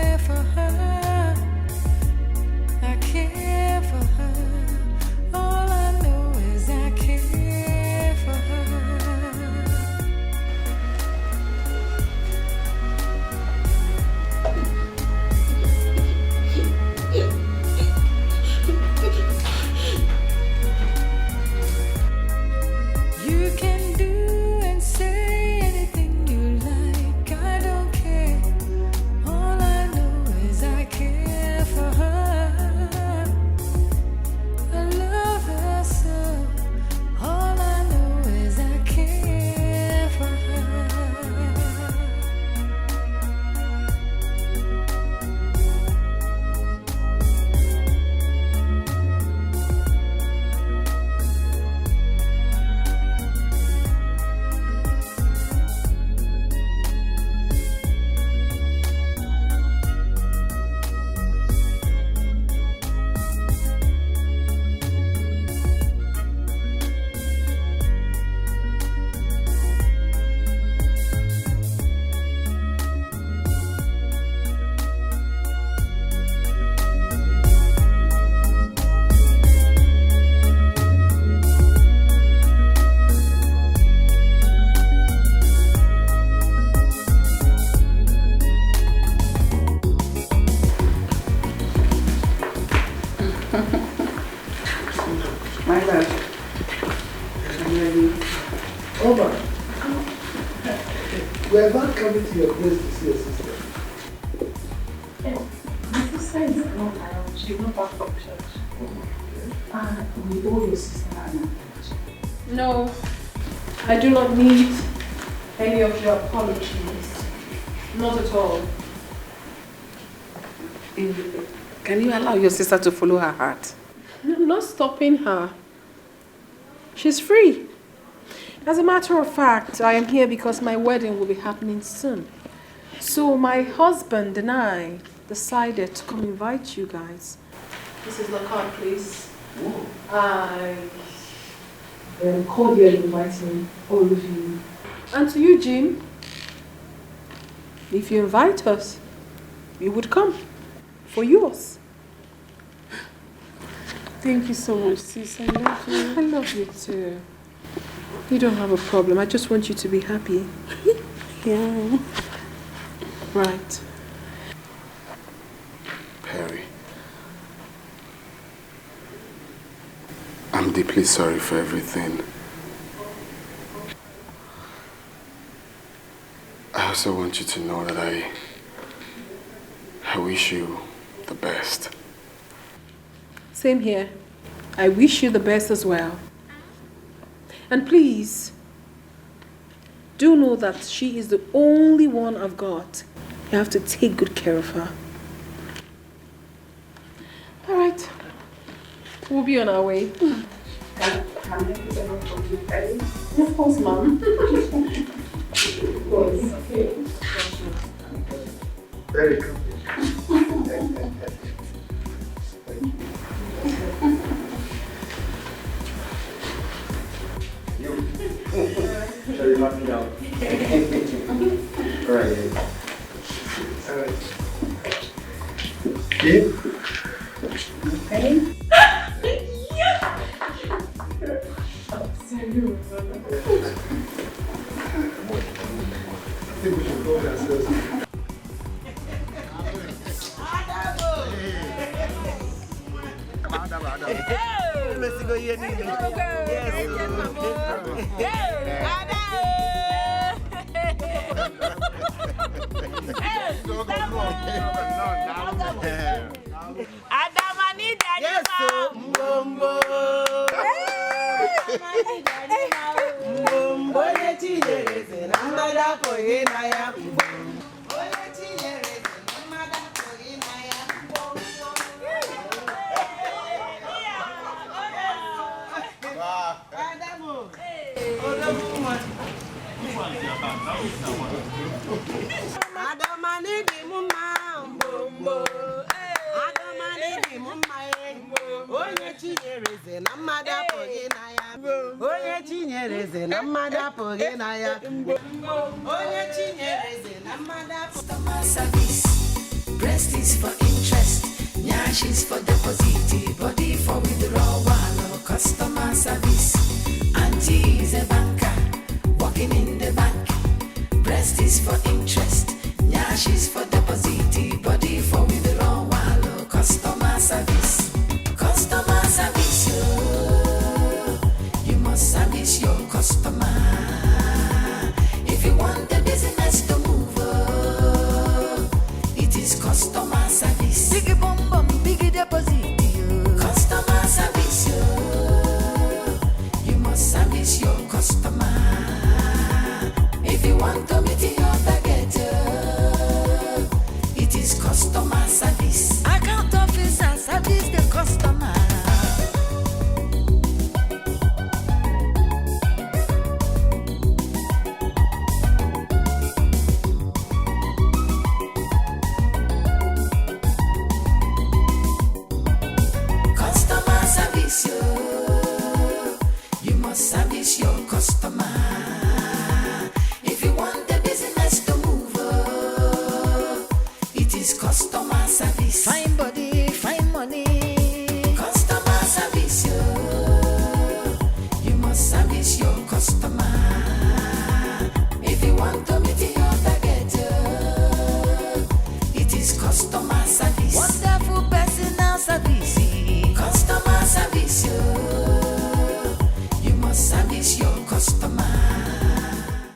We are not coming to your place to see your sister. My sister is not around. She's not back from church. We owe your sister an apology. No, I do not need any of your apologies. Not at all. Can you allow your sister to follow her heart? I'm not stopping her. She's free. As a matter of fact, I am here because my wedding will be happening soon. So my husband and I decided to come invite you guys. This is the card, please. I am cordially inviting all of you. And to you, Jim, if you invite us, we would come for yours. Thank you so much, sis. I love you. I love you too. You don't have a problem. I just want you to be happy. Yeah. Right. Perry, I'm deeply sorry for everything. I also want you to know that I wish you the best. Same here. I wish you the best as well. And please, do know that she is the only one I've got. You have to take good care of her. All right. We'll be on our way. Can I put them on for you, Perry? Of course, Mom. Of course. Okay. Very good. So you knock me down. Alright. Okay. Ready? I think we should go ourselves. Let's go here. Breast is for interest, nyash is for deposit, body for withdrawal, customer service. Auntie is a banker, working in the bank. Breast is for interest, nyash is for